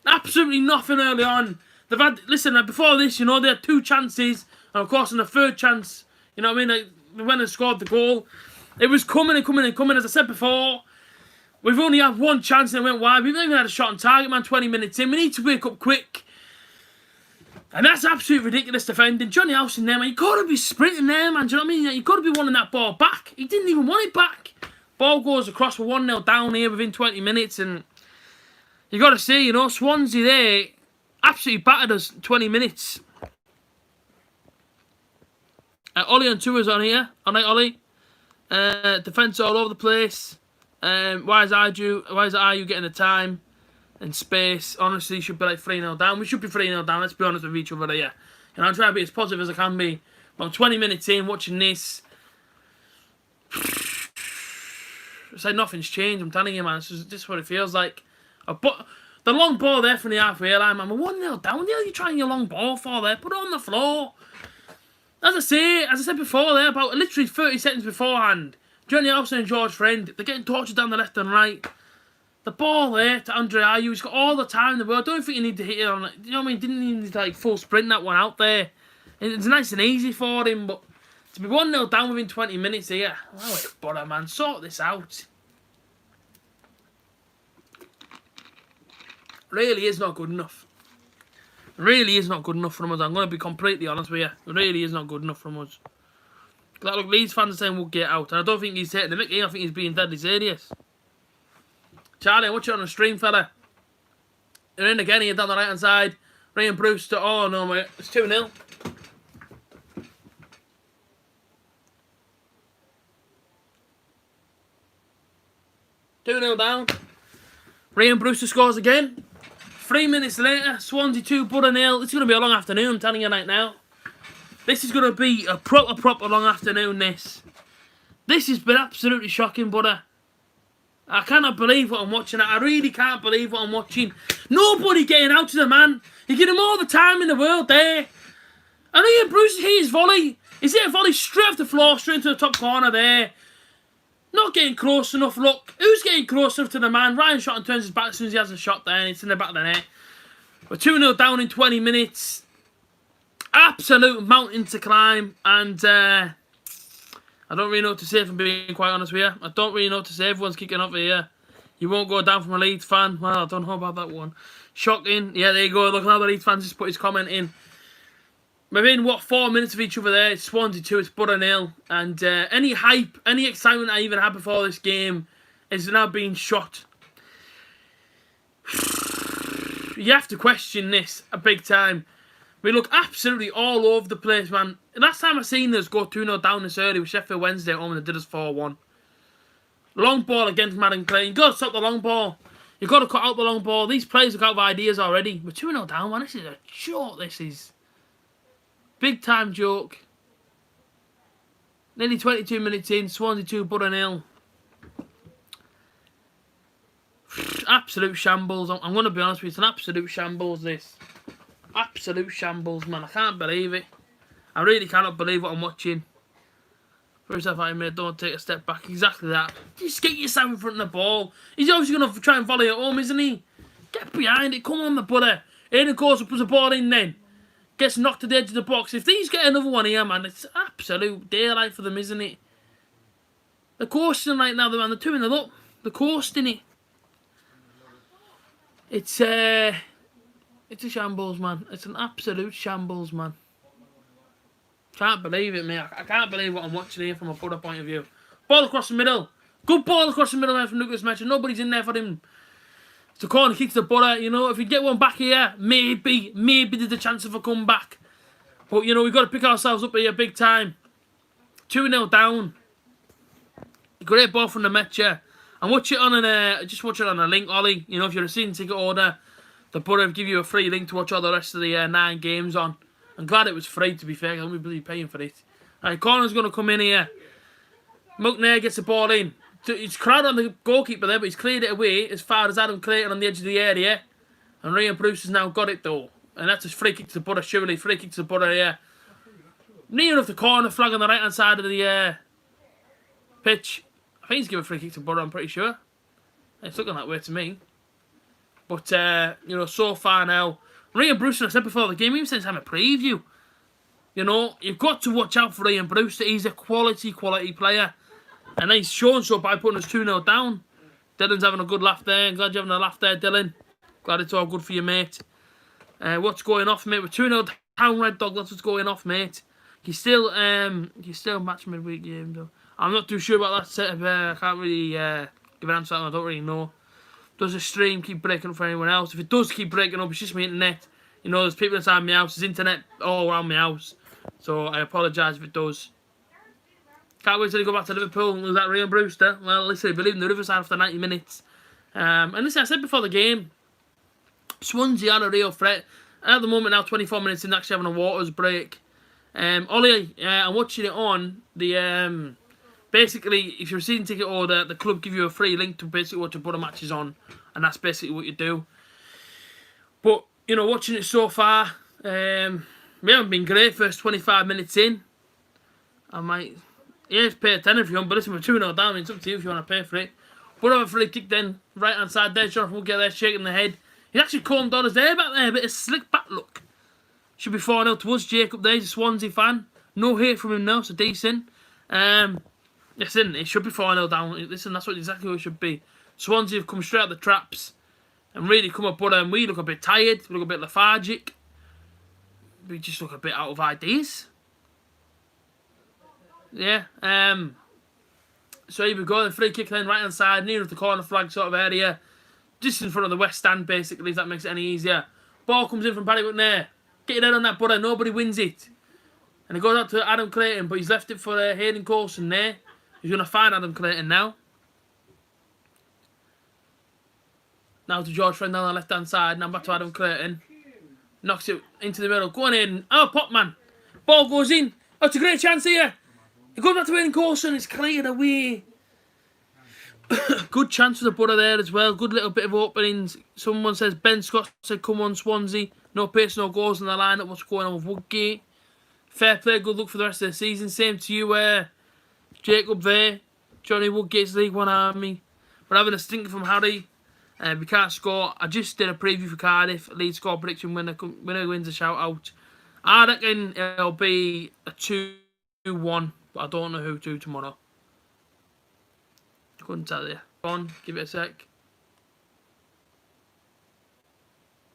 Absolutely nothing early on. They've had, before this, they had 2 chances. And of course, on the 3rd chance, they went and scored the goal. It was coming and coming and coming, as I said before. We've only had 1 chance and it went wide. We've not even had a shot on target, man, 20 minutes in. We need to wake up quick. And that's absolutely ridiculous defending. Johnny Howson there, man. You got to be sprinting there, man. Do you know what I mean? You got to be wanting that ball back. He didn't even want it back. Ball goes across for 1-0 down here within 20 minutes. And you got to say, Swansea there absolutely battered us 20 minutes. Ollie on tours on here. All right, Ollie. Defence all over the place. Why is Ayew getting the time and space? Honestly, should be like 3-0 down. We should be 3-0 down. Let's be honest with each other here. I'm trying to be as positive as I can be. But I'm 20 minutes in watching this. It's like nothing's changed, I'm telling you, man. It's just what it feels like. But the long ball there from the halfway line, man. We're 1-0 down. What the hell are you trying your long ball for there? Put it on the floor. As I said before there, about literally 30 seconds beforehand, Johnny Elson and George Friend, they're getting tortured down the left and right. The ball there to Andre Ayew, he's got all the time in the world. I don't think you need to hit it on it. You know what I mean? Didn't need to like full sprint that one out there. It's nice and easy for him, but to be 1-0 down within 20 minutes here, oh, Borough, man, sort this out. Really is not good enough. Really is not good enough from us. I'm going to be completely honest with you. It really is not good enough from us. Look, Leeds fans are saying we'll get out, and I don't think he's taking the mickey. I think he's being deadly serious. Charlie, watch it on the stream, fella. You're in again here down the right hand side. Ryan Brewster. Oh no, mate. It's 2-0. Down. Ryan Brewster scores again. 3 minutes later, Swansea 2, Borough 0. It's going to be a long afternoon, I'm telling you right now. This is going to be a proper long afternoon, this. This has been absolutely shocking, Borough. I cannot believe what I'm watching. I really can't believe what I'm watching. Nobody getting out to the man. You get him all the time in the world there. And Ryan Brewster hit his volley. He's hit a volley straight off the floor, straight into the top corner there. Not getting close enough. Look, who's getting close enough to the man? Ryan shot and turns his back as soon as he has a shot there, and it's in the back of the net. We're 2-0 down in 20 minutes. Absolute mountain to climb, and I don't really know what to say, if I'm being quite honest with you. I don't really know what to say. Everyone's kicking off here. You won't go down from a Leeds fan. Well, I don't know about that one. Shocking. Yeah, there you go. Look how the Leeds fans just put his comment in. Within, 4 minutes of each other there, it's Swansea 2, it's Borough 0. And any hype, any excitement I even had before this game is now being shot. You have to question this a big time. We look absolutely all over the place, man. Last time I seen us go 2-0 down this early was Sheffield Wednesday at home and they did us 4-1. Long ball against Madden Clay. You've got to stop the long ball. You've got to cut out the long ball. These players have got ideas already. We're 2-0 down, man. This is a joke, this is. Big time joke. Nearly 22 minutes in. Swansea 2, Borough 0. Absolute shambles. I'm going to be honest with you. It's an absolute shambles, this. Absolute shambles, man. I can't believe it. I really cannot believe what I'm watching. First half, I made, don't take a step back. Exactly that. Just get yourself in front of the ball. He's obviously going to try and volley it home, isn't he? Get behind it. Come on, the Borough. In the course, puts the ball in then. Gets knocked to the edge of the box. If these get another one here, man, it's absolute daylight for them, isn't it? They're coasting right now, man. They're 2-0 up. They're coasting it. It's a shambles, man. It's an absolute shambles, man. Can't believe it, mate. I can't believe what I'm watching here from a Borough point of view. Ball across the middle. Good ball across the middle there from Lucas Metcher. Nobody's in there for him. It's a corner kick to Borough. You know, if we get one back here, maybe there's a chance of a comeback. But, you know, we've got to pick ourselves up here big time. 2-0 down. Great ball from the Metcher. And watch it on just watch it on a link, Ollie. You know, if you're a season ticket holder, the Borough give you a free link to watch all the rest of the 9 games on. I'm glad it was free, to be fair. I won't be paying for it. Right, corner's going to come in here. Mulkner gets the ball in. It's crowded on the goalkeeper there, but he's cleared it away as far as Adam Clayton on the edge of the area. And Ryan Bruce has now got it, though. And that's a free kick to the Borough, surely. Free kick to the Borough here. Near enough the corner flag on the right-hand side of the pitch. I think he's given a free kick to Borough, I'm pretty sure. It's looking that way to me. But, you know, so far now, Ryan Brewster, I said before the game, even since I'm a preview, you know, you've got to watch out for Ryan Brewster. He's a quality player. And he's shown so by putting us 2-0 down. Dylan's having a good laugh there. Glad you're having a laugh there, Dylan. Glad it's all good for you, mate. What's going off, mate? We're 2-0 down, Red Dog. That's what's going off, mate. He's still match midweek game, though. I'm not too sure about that setup. I can't really give an answer. I don't really know. Does the stream keep breaking up for anyone else? If it does keep breaking up, it's just my internet. You know, there's people inside my house. There's internet all around my house. So I apologise if it does. Can't wait till they go back to Liverpool and lose that Ryan Brewster. Well, listen, I believe in the Riverside after 90 minutes. And listen, I said before the game, Swansea are a real threat. At the moment now, 24 minutes in, actually having a waters break. Ollie, I'm watching it on the Basically, if you're a season ticket holder, the club give you a free link to basically watch a Borough matches on, and that's basically what you do. But, you know, watching it so far, we haven't been great first 25 minutes in. I might, it's pay a tenner if you want, but listen, we're 2-0 down, it's up to you if you want to pay for it. Borough have a free kick then, right hand side there, Jonathan will get there, shaking the head. He actually combed on his hair back there, a bit of slick back look. Should be 4-0 to us, Jacob there, he's a Swansea fan. No hate from him now, so decent. Listen, it should be 4-0 down. Listen, that's exactly what it should be. Swansea have come straight out the traps and really come up, but we look a bit tired, we look a bit lethargic. We just look a bit out of ideas. Yeah, so here we go, the free kick then, right hand side, near the corner flag sort of area. Just in front of the West Stand, basically, if that makes it any easier. Ball comes in from Paddy McNair. Get your head on that, Borough, nobody wins it. And it goes out to Adam Clayton, but he's left it for Hayden Coulson there. He's going to find Adam Clayton now. Now to George Friend down the left-hand side. Now back to Adam Clayton. Knocks it into the middle. Go on, Hayden. Oh, pop, man. Ball goes in. Oh, it's a great chance here. It goes back to Hayden Coulson. It's cleared away. Good chance for the Borough there as well. Good little bit of openings. Someone says, Ben Scott said, come on, Swansea. No pace, no goals in the lineup. What's going on with Woodgate? Fair play, good luck for the rest of the season. Same to you, Jacob there. Johnny Woodgate's League One Army. We're having a stinker from Harry. We can't score. I just did a preview for Cardiff. Lead score prediction winner wins a shout out. I reckon it'll be a 2-1, but I don't know who to tomorrow. Couldn't tell you. Go on, give it a sec.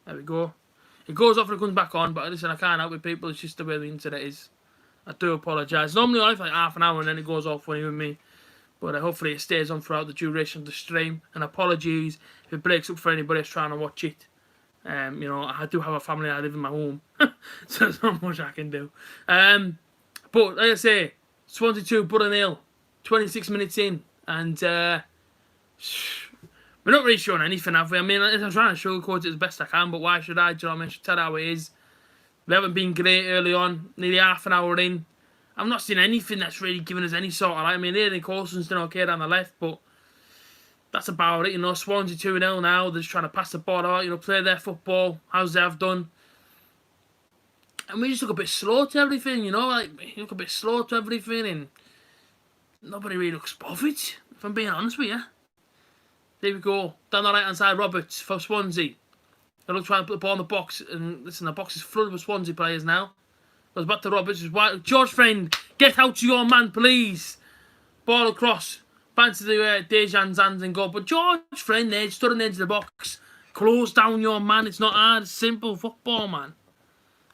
There we go. It goes off and it comes back on, but listen, I can't help with people. It's just the way the internet is. I do apologise. Normally I have like half an hour and then it goes off when with me. But hopefully it stays on throughout the duration of the stream. And apologies if it breaks up for anybody that's trying to watch it. You know, I do have a family. I live in my home. So there's not much I can do. But like I say, Swansea 2, Borough 0. 26 minutes in. And we're not really showing anything, have we? I mean, I'm trying to sugarcoat it as best I can, but why should I? Do you know what I mean? I should tell how it is. We haven't been great early on. Nearly half an hour in. I've not seen anything that's really given us any sort of... I mean, Aidan Coulson's done okay down the left, but that's about it, you know. Swansea 2-0 now. They're just trying to pass the ball out, you know, play their football, as they have done. And we just look a bit slow to everything, you know. Like, we look a bit slow to everything, and nobody really looks bothered, if I'm being honest with you. There we go. Down the right-hand side, Roberts for Swansea. They look trying to put the ball in the box, and listen, the box is flooded with Swansea players now. Goes back to Roberts. George Friend, get out to your man, please. Ball across. Back to the Dejan's hands and go. But George Friend there, stood on the edge of the box. Close down your man. It's not hard. It's simple football, man.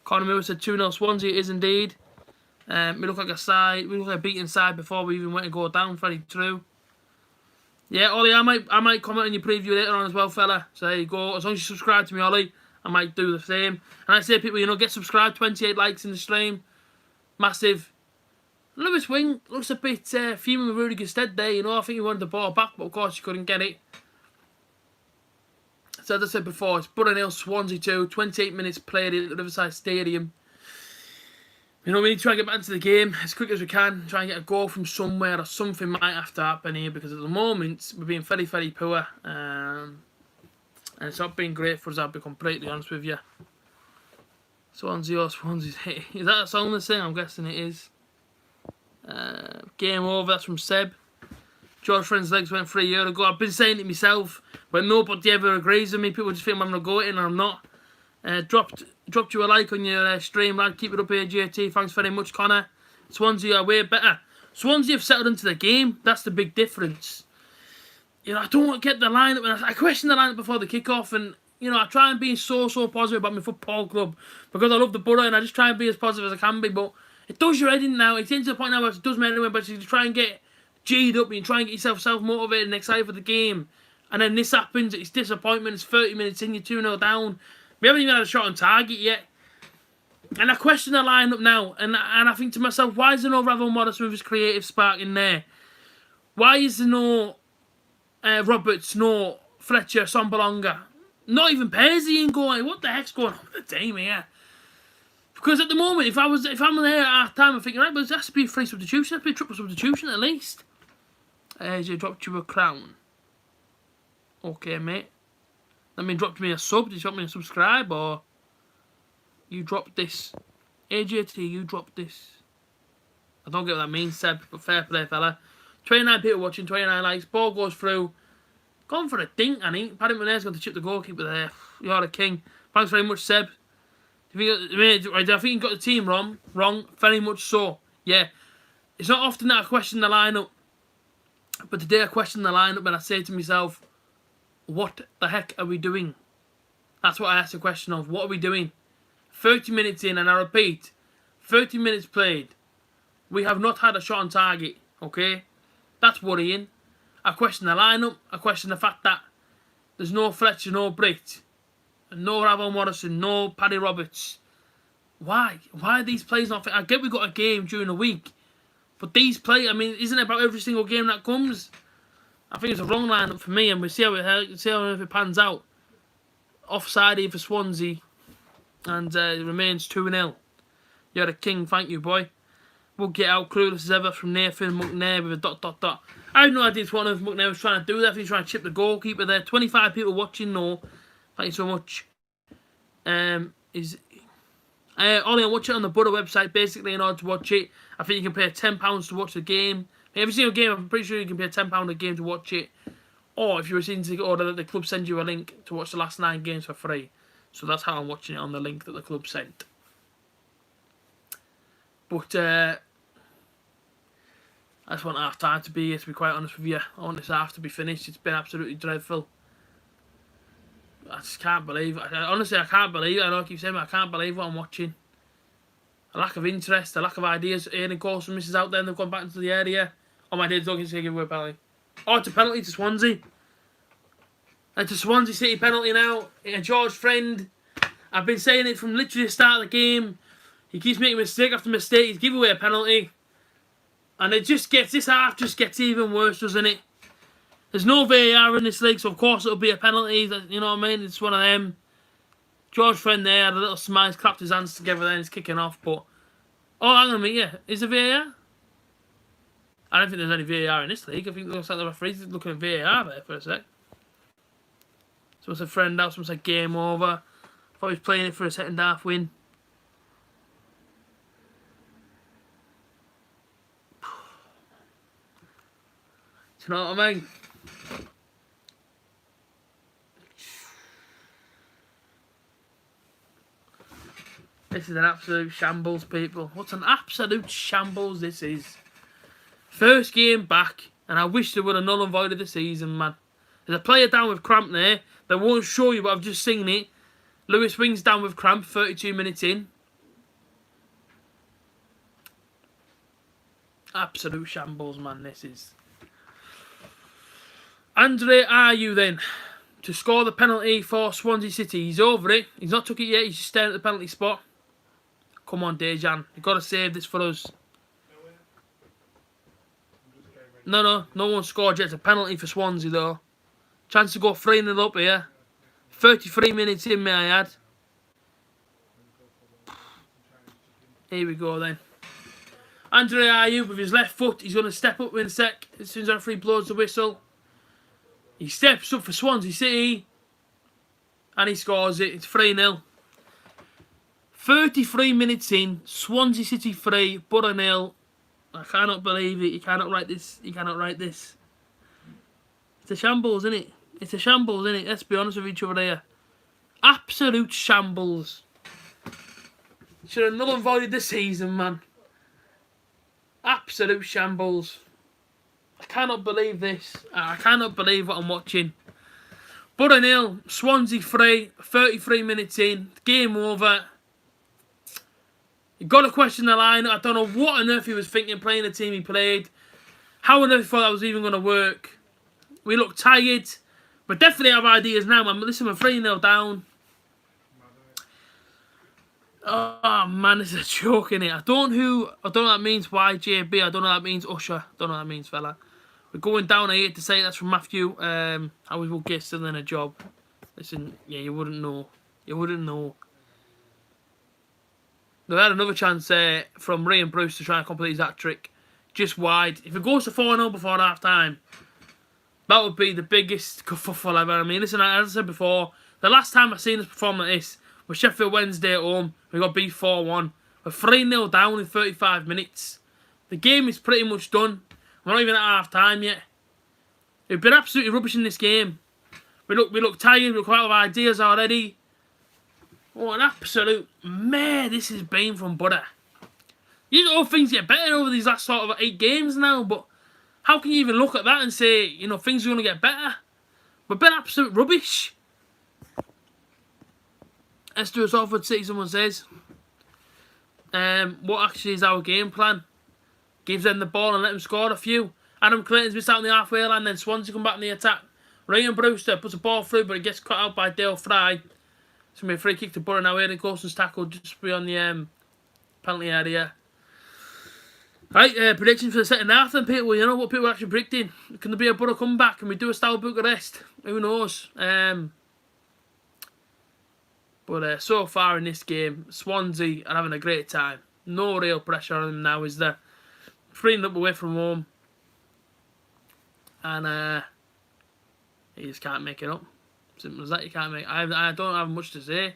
Conor Miller said 2-0 Swansea. It is indeed. We look like a side. We look like a beaten side before we even went to go down. Very true. Yeah, Ollie, I might comment on your preview later on as well, fella. So there you go. As long as you subscribe to me, Ollie, I might do the same. And I say, people, you know, get subscribed. 28 likes in the stream. Massive. Lewis Wing looks a bit fuming with Rudiger's stead there. You know, I think he wanted the ball back, but of course he couldn't get it. So as I said before, it's Borough 0, Swansea 2. 28 minutes played at the Riverside Stadium. You know, we need to try and get back into the game as quick as we can. Try and get a goal from somewhere, or something might have to happen here, because at the moment we're being very, very poor. And it's not been great for us, I'll be completely honest with you. Swansea or Swansea's hit. Is that a song they sing? I'm guessing it is. Game over, that's from Seb. George Friend's legs went 3 years ago. I've been saying it myself, but nobody ever agrees with me. People just think I'm going to go at it and I'm not. Dropped you a like on your stream, lad. Keep it up, A.J.T. Thanks very much, Connor. Swansea are way better. Swansea have settled into the game. That's the big difference. You know, I don't get the lineup. And I question the lineup before the kickoff, and you know, I try and be so positive about my football club because I love the Borough, and I just try and be as positive as I can be. But it does your head in now. It's into the point now where it does me anyway. But you try and get G'd up, and you try and get yourself self-motivated and excited for the game, and then this happens. It's disappointment. It's 30 minutes in. You're 2-0 down. We haven't even had a shot on target yet. And I question the lineup now. And I think to myself, why is there no Ravel Morrison with his creative spark in there? Why is there no Roberts, no Fletcher, Sombalonga? Not even Paisley in going. What the heck's going on with the team here? Because at the moment, if I'm there at half time, I'm thinking, right, but it has to be a free substitution. It has to be a triple substitution at least. AJ dropped you a crown. Okay, mate. That means dropped me a sub. Did you drop me a subscribe or you dropped this? A.J.T, you dropped this. I don't get what that means, Seb, but fair play, fella. 29 people watching, 29 likes. Ball goes through. Gone for a dink, Annie. Paddy Monair's going to chip the goalkeeper there. You're a king. Thanks very much, Seb. Do I think you got the team wrong? Wrong. Very much so. Yeah. It's not often that I question the lineup. But today I question the lineup and I say to myself, what the heck are we doing? That's what I asked the question of. What are we doing? 30 minutes in, and I repeat, 30 minutes played. We have not had a shot on target, okay? That's worrying. I question the lineup. I question the fact that there's no Fletcher, no Britt, no Ravon Morrison, no Paddy Roberts. Why? Why are these players not fit? I get we got a game during the week, but these players, I mean, isn't it about every single game that comes? I think it's a wrong lineup for me, and we'll see how it pans out. Offside here for Swansea, and it remains 2-0. You're a king, thank you, boy. We'll get out clueless as ever from Nathan McNair with a ... I have no idea what McNair was trying to do there. I think he's trying to chip the goalkeeper there. 25 people watching, no. Thank you so much. Ollie, I watch it on the Butter website, basically, in order to watch it. I think you can pay £10 to watch the game. Every single game, I'm pretty sure you can pay £10 a game to watch it. Or if you're a season ticket order, the club sends you a link to watch the last 9 games for free. So that's how I'm watching it, on the link that the club sent. But I just want half time to be here, to be quite honest with you. I want this half to be finished. It's been absolutely dreadful. I just can't believe it. Honestly, I can't believe it. I know I keep saying it, I can't believe what I'm watching. A lack of interest, a lack of ideas. Aidan Coulson misses out there and they've gone back into the area. Oh my days, don't give away a penalty. Oh, it's a penalty to Swansea. It's a Swansea City penalty now. George Friend. I've been saying it from literally the start of the game. He keeps making mistake after mistake. He's given away a penalty. And it just gets, this half just gets even worse, doesn't it? There's no VAR in this league, so of course it'll be a penalty. You know what I mean? It's one of them. George Friend there had a little smile, he's clapped his hands together there and he's kicking off, but... Oh, hang on a minute, yeah. Is there VAR? I don't think there's any VAR in this league. I think it looks like the referee's looking at VAR there for a sec. Someone said friend out, someone said game over. Thought he was playing it for a second half win. Do you know what I mean? This is an absolute shambles, people. What's an absolute shambles this is? First game back, and I wish they would have null and voided the season, man. There's a player down with cramp there. They won't show you, but I've just seen it. Lewis Wing's down with cramp, 32 minutes in. Absolute shambles, man, this is. Andre Ayew then, to score the penalty for Swansea City. He's over it. He's not took it yet. He's just staring at the penalty spot. Come on, Dejan. You've got to save this for us. No one scored yet. It's a penalty for Swansea, though. Chance to go 3-0 up here. 33 minutes in, may I add. Here we go, then. Andre Ayew with his left foot. He's going to step up in a sec as soon as the referee blows the whistle. He steps up for Swansea City. And he scores it. It's 3-0. 33 minutes in. Swansea City 3, Borough 0. I cannot believe it. You cannot write this. You cannot write this. It's a shambles, isn't it? It's a shambles, isn't it? Let's be honest with each other here. Absolute shambles. Should have null and voided the season, man. Absolute shambles. I cannot believe this. I cannot believe what I'm watching. Borough 0, Swansea 3, 33 minutes in. Game over. You've got to question the lineup. I don't know what on earth he was thinking playing the team he played. How on earth he thought that was even going to work. We look tired. But definitely have ideas now, man. Listen, we're 3-0 down. Oh, man, this is a joke, innit? I don't know what that means, YJB. I don't know what that means, Usher. I don't know what that means, fella. We're going down, I hate to say that's from Matthew. I will get still in a job. Listen, yeah, you wouldn't know. You wouldn't know. They had another chance from Ray and Bruce to try and complete his hat-trick. just wide. If it goes to 4-0 before half time, that would be the biggest kerfuffle ever. I mean, listen, as I said before, the last time I seen us perform like this was Sheffield Wednesday at home. We got beat 4-1. We're 3-0 down in 35 minutes. The game is pretty much done. We're not even at half time yet. We've been absolutely rubbish in this game. We look tired. We look out of ideas already. Oh, an absolute mare this has been from Butter. You know things get better over these last sort of 8 games now, but how can you even look at that and say, you know, things are going to get better? We've been absolute rubbish. Let's do us off with see someone says. What actually is our game plan? Gives them the ball and let them score a few. Adam Clayton's missed out on the halfway line, then Swansea come back in the attack. Ryan Brewster puts a ball through, but it gets cut out by Dale Fry. It's going to be a free kick to Borough now. Aidan Coulson's tackle just beyond the penalty area. Right, predictions for the second half then, people. You know what people are actually predicting? Can there be a Borough comeback? Can we do a style Bucharest? Who knows? But so far in this game, Swansea are having a great time. No real pressure on them now, is there? 3-0 away from home. And you just can't make it up. Simple as that, you can't make it. I don't have much to say.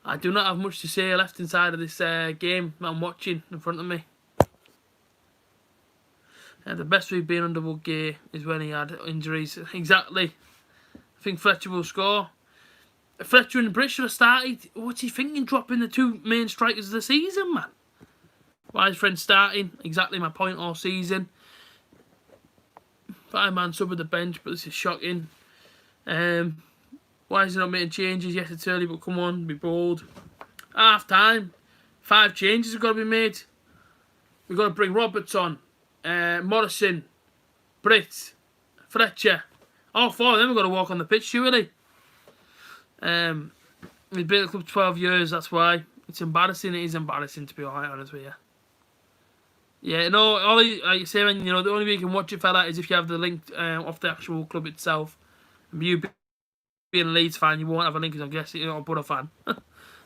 I do not have much to say left inside of this game that I'm watching in front of me. The best we've been under Woodgate is when he had injuries. Exactly. I think Fletcher will score. Fletcher and Britt should have started. What's he thinking, dropping the 2 main strikers of the season, man? Why is Fred starting? Exactly my point all season. 5-man sub at the bench, but this is shocking. Why is he not making changes? Yes, it's early, but come on, be bold. Half time. 5 changes have got to be made. We've got to bring Roberts on. Morrison. Britt. Fletcher. All 4 of them have got to walk on the pitch, surely. We've been at the club 12 years, that's why. It's embarrassing. It is embarrassing, to be alright honest with you. Yeah, no, like you say, you know, the only way you can watch it, fella, is if you have the link off the actual club itself. You being a Leeds fan, you won't have a link because I'm guessing you're not a Borough fan.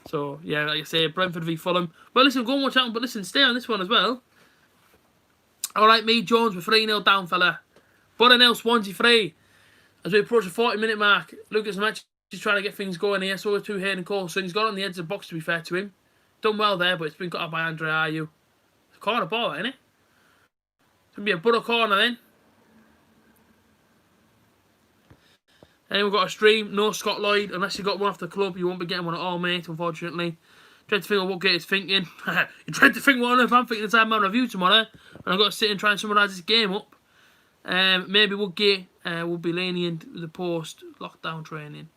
So, yeah, like I say, Brentford v Fulham. But listen, go and watch that one. But listen, stay on this one as well. Alright, me, Jones, we're 3-0 down, fella. Borough 0, Swansea 3. As we approach the 40-minute mark, Lucas Match is trying to get things going here. So we're 2 here in Coulson. He's got on the edge of the box, to be fair to him. Done well there, but it's been cut off by Andre Ayew. It's a corner ball, ain't it? It's going to be a Borough corner then. And then we've got a stream, no Scott Lloyd. Unless you got one off the club, you won't be getting one at all, mate, unfortunately. Tried to think of what Gate is thinking. You tried to think what on earth I'm thinking inside my review tomorrow. And I've got to sit and try and summarise this game up. Maybe Woodgate will be lenient with the post-lockdown training.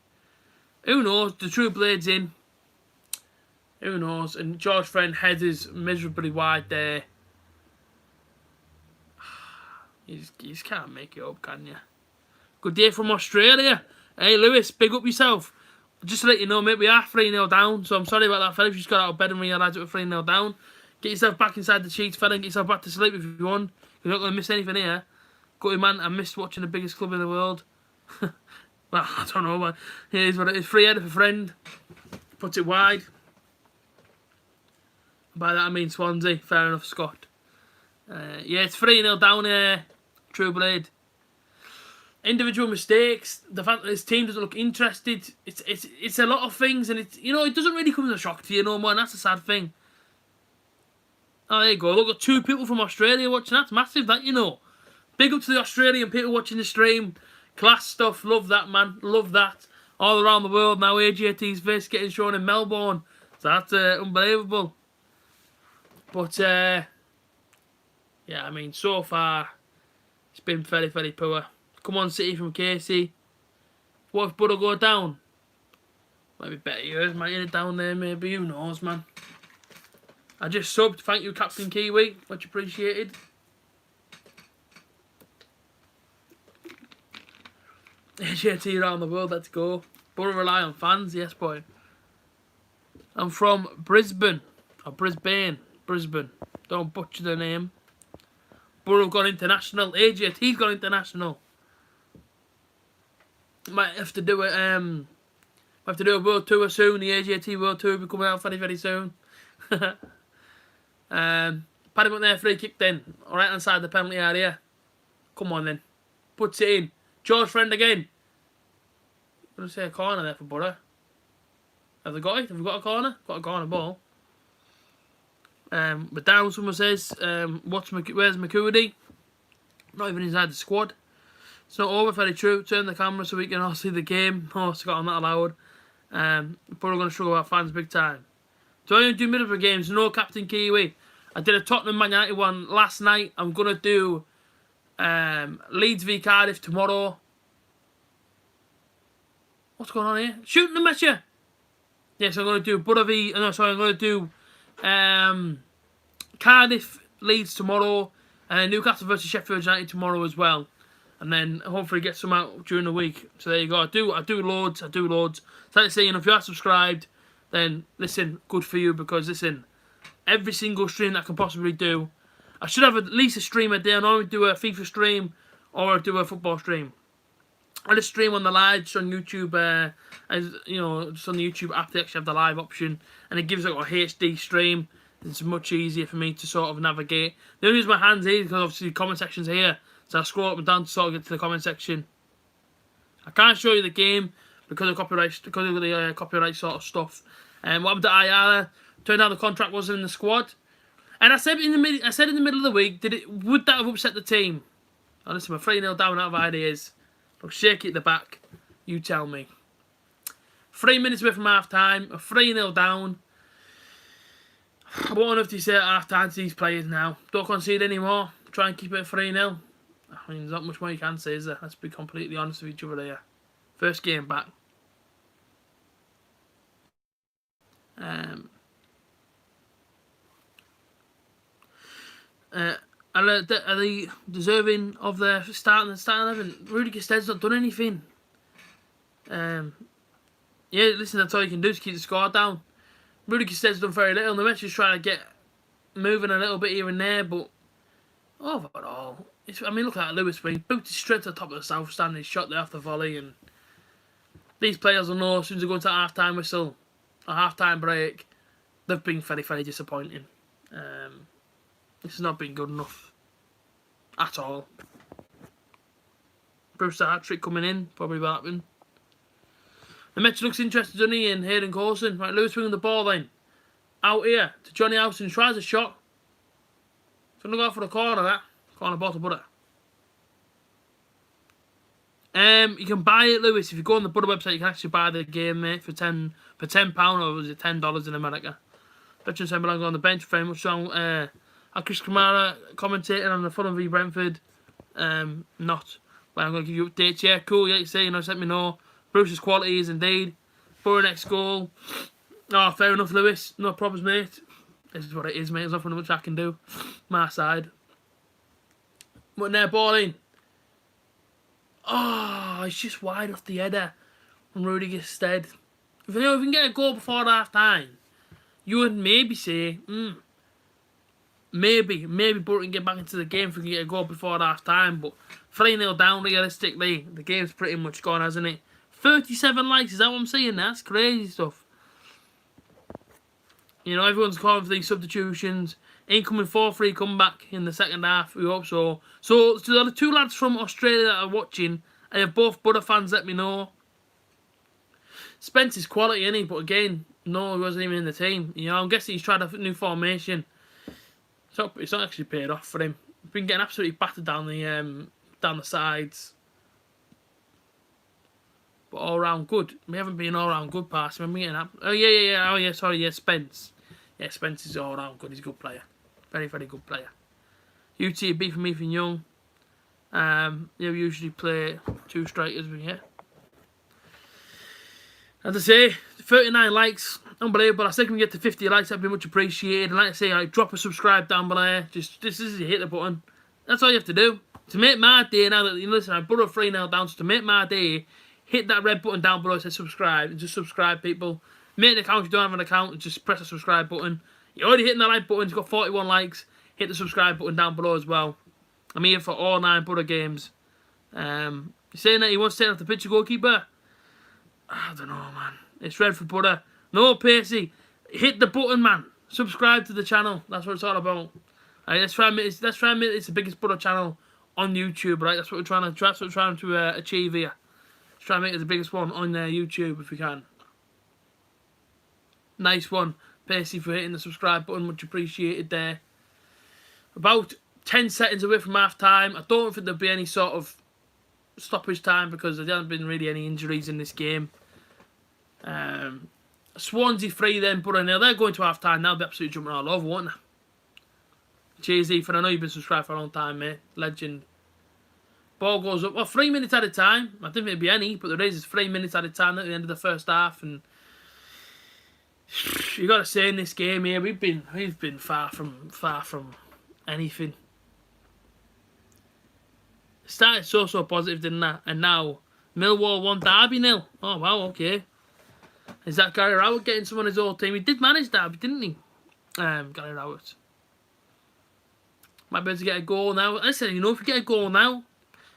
Who knows? The True Blade's in. Who knows? And George Friend headers miserably wide there. You just can't make it up, can you? Good day from Australia. Hey, Lewis, big up yourself. Just to let you know, mate, we are 3-0 down. So I'm sorry about that, fella. If you just got out of bed and realised that we're 3-0 down. Get yourself back inside the sheets, fella, and get yourself back to sleep if you want. You're not going to miss anything here. Gutty man, I missed watching the biggest club in the world. Well, I don't know, man. Here's what it is. Free header for Friend. Puts it wide. By that I mean Swansea. Fair enough, Scott. Yeah, it's 3-0 down here. True Blade. Individual mistakes. The fact that this team doesn't look interested. It's a lot of things, and it's, you know, it doesn't really come as a shock to you, no, man. That's a sad thing. Oh, there you go. Look, got 2 people from Australia watching. That's massive, that, you know. Big up to the Australian people watching the stream. Class stuff. Love that, man. Love that. All around the world now. A.J.T's face getting shown in Melbourne. So that's unbelievable. But, yeah, I mean, so far, it's been very, very poor. Come on, City from Casey. What if Borough go down? Might be better years, might get it down there, maybe. Who knows, man. I just subbed. Thank you, Captain Kiwi. Much appreciated. A.J.T around the world, let's go. Borough rely on fans, yes, boy. I'm from Brisbane. Or Brisbane. Brisbane. Don't butcher the name. Borough gone international. A.J.T's gone international. Might have to do it. Might have to do a world tour soon. The A.J.T world tour will be coming out very, very soon. But Paddy McNair free kicked in. Right hand side of the penalty area. Come on then. Puts it in. George Friend again. I'm going to say a corner there for Borough. Have they got it? Have we got a corner? Got a corner ball. But down, someone says, where's McCurdy? Not even inside the squad. It's not over, very true. Turn the camera so we can all see the game. Oh, Scott, I'm not allowed. Probably going to struggle with our fans big time. Do I only do Middlesbrough games? No Captain Kiwi. I did a Tottenham Man United one last night. I'm going to do Leeds v Cardiff tomorrow. What's going on here? Shooting them at you. Yes, I'm going to do Borough v... No, sorry, I'm going to do Cardiff, Leeds tomorrow. And Newcastle versus Sheffield United tomorrow as well. And then hopefully get some out during the week. So there you go. I do loads. So like I say, you know, if you are subscribed, then listen, good for you. Because listen, every single stream that I can possibly do, I should have at least a stream a day. I normally do a FIFA stream or do a football stream. I just stream on the live, just on YouTube, as you know, just on the YouTube app. They actually have the live option, and it gives like a HD stream. It's much easier for me to sort of navigate. The only reason my hands here because obviously the comment section's here, so I scroll up and down to sort of get to the comment section. I can't show you the game because of copyright, copyright sort of stuff. And what happened to Ayala? Turned out the contract wasn't in the squad. And I said in the middle of the week, would that have upset the team? Oh, listen, we're 3-0 down out of ideas. I'll shake it at the back. You tell me. 3 minutes away from half time. 3-0 down. What on earth do you say at half time to these players now? Don't concede anymore. Try and keep it 3-0. I mean, there's not much more you can say, is there? Let's be completely honest with each other here. First game back. Are they deserving of their starting 11? Rudy Gested's not done anything. Yeah, listen, that's all you can do to keep the score down. Rudy Gested's done very little. The match is trying to get moving a little bit here and there, but overall, I mean, look at Lewis. He booted straight to the top of the south stand. He shot there off the volley, and these players will know as soon as they go into half-time whistle, a half-time break, they've been very, very disappointing. This has not been good enough at all. Brewster hat-trick coming in, probably will happen. The match looks interested, doesn't he, in Hayden Coulson. Right, Lewis swinging the ball then. Out here to Johnny Howson, tries a shot. It's going to go for the corner, that. Corner bottle, Butter. You can buy it, Lewis. If you go on the Butter website, you can actually buy the game, mate, for £10, or was it $10 in America. Veteran Sembelang on the bench, very much so. Chris Kamara commentating on the Fulham v Brentford. Not. But I'm going to give you updates. Yeah, cool. Yeah, you say, just let me know. Bruce's quality is indeed. Borough next goal. Oh, fair enough, Lewis. No problems, mate. This is what it is, mate. There's nothing much I can do. My side. But now, ball in. Oh, it's just wide off the header from Rudy Gested. If you can get a goal before half time, you would maybe say, maybe Borough can get back into the game if we can get a goal before half time. But 3-0 down, realistically, the game's pretty much gone, hasn't it? 37 likes, is that what I'm saying? That's crazy stuff. You know, everyone's calling for these substitutions. Incoming 4-3 comeback in the second half. We hope so. So the two lads from Australia that are watching, I have both Borough fans, let me know. Spence is quality, isn't he? But again, no, he wasn't even in the team. You know, I'm guessing he's tried a new formation. So it's not actually paid off for him. He's been getting absolutely battered down the sides. But all round good. We haven't been all round good pass. Remember getting up? Oh yeah. Oh yeah. Sorry, yeah. Spence. Yeah, Spence is all round good. He's a good player. Very, very good player. UTB from Ethan Young. Yeah, we usually play two strikers, but yeah. As I say, 39 likes, unbelievable. I think we can get to 50 likes. That'd be much appreciated. And like I say, drop a subscribe down below. Just this is hit the button. That's all you have to do to make my day. Now that you listen, I Borough 3-0 down. So to make my day, hit that red button down below that says subscribe. And just subscribe, people. Make an account if you don't have an account. And just press the subscribe button. You're already hitting the like button. It's got 41 likes. Hit the subscribe button down below as well. I'm here for all 9 Borough games. You're saying that he wants to take off the picture goalkeeper? I don't know, man. It's red for Borough. No, Pacey. Hit the button, man. Subscribe to the channel. That's what it's all about. Right, let's try and make it's the biggest Borough channel on YouTube, right? That's what we're trying to achieve here. Let's try and make it the biggest one on YouTube if we can. Nice one, Pacey, for hitting the subscribe button. Much appreciated there. About 10 seconds away from half time. I don't think there'll be any sort of stoppage time because there hasn't been really any injuries in this game. Swansea 3 then, Borough 0. They're going to half time now. They'll be absolutely jumping all over, won't they? Cheers, Ethan. I know you've been subscribed for a long time, mate. Legend. Ball goes up. Well, 3 minutes at a time. I didn't think there'd be any, but there is 3 minutes at a time at the end of the first half. And you got to say, in this game here, we've been far from anything. It started so positive, didn't it? And now Millwall 1, Derby 0. Oh wow, okay. Is that Gary Rowett getting some on his old team? He did manage Derby, didn't he? Gary Rowett. Might be able to get a goal now. Listen, you know, if you get a goal now,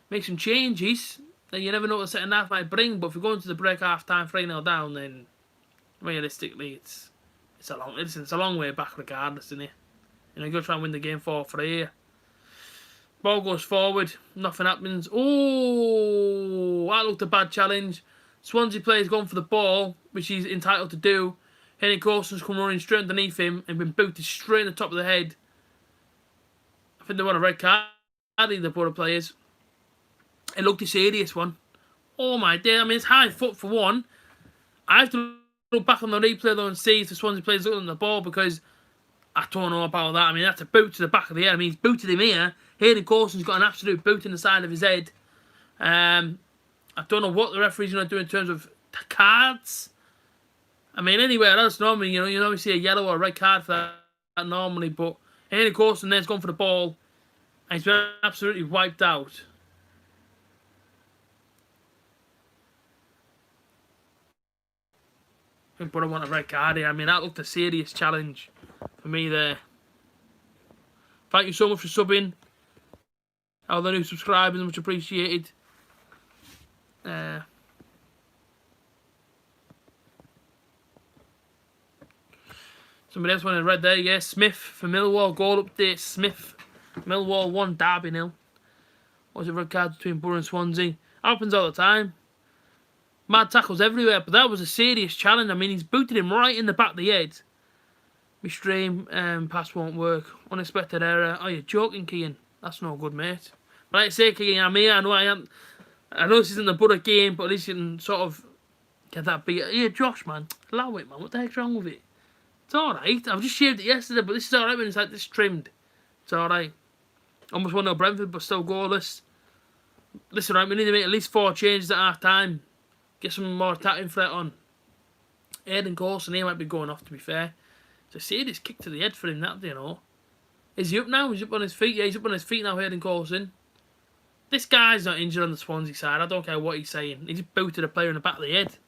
make some changes, then you never know what the second half might bring. But if we're going to the break half time 3-0 down, then realistically it's a long way back regardless, isn't it? You know, you got to try and win the game 4-3 here. Ball goes forward, nothing happens. Oh, that looked a bad challenge. Swansea player's gone for the ball, which he's entitled to do. Henry Coulson's come running straight underneath him and been booted straight in the top of the head. I think they want a red card, the Borough players. It looked a serious one. Oh my dear, I mean, it's high foot for one. I have to look back on the replay though and see if the Swansea players looking at the ball, because I don't know about that. I mean, that's a boot to the back of the head. I mean, he's booted him here. Hayden Coulson's got an absolute boot in the side of his head. I don't know what the referee's going to do in terms of cards. I mean, anywhere else normally, you normally see a yellow or a red card for that normally, but Hayden Coulson there's gone for the ball, and he's been absolutely wiped out. I think Borough want a red card here. I mean, that looked a serious challenge for me there. Thank you so much for subbing. All the new subscribers, much appreciated. Somebody else wanted red there. Yeah, Smith for Millwall. Goal update. Smith. Millwall 1, Derby 0. Was it red card between Borough and Swansea? Happens all the time. Mad tackles everywhere, but that was a serious challenge. I mean, he's booted him right in the back of the head. My stream pass won't work. Unexpected error. Oh, you're joking, Kean. That's no good, mate. But like I say, Kean, I'm here. I know this isn't the Borough game, but at least you can sort of get that beat. Here, Josh, man. Allow it, man. What the heck's wrong with it? It's alright. I've just shaved it yesterday, but this is alright when it's like this trimmed. It's alright. Almost 1-0 Brentford, but still goalless. Listen, right, we need to make at least 4 changes at half time. Get some more attacking threat on. Hayden Coulson, he might be going off, to be fair. It's a serious kick to the head for him, that, you know. Is he up now? He's up on his feet. Yeah, he's up on his feet now, Hayden Coulson. This guy's not injured on the Swansea side. I don't care what he's saying. He just booted a player in the back of the head.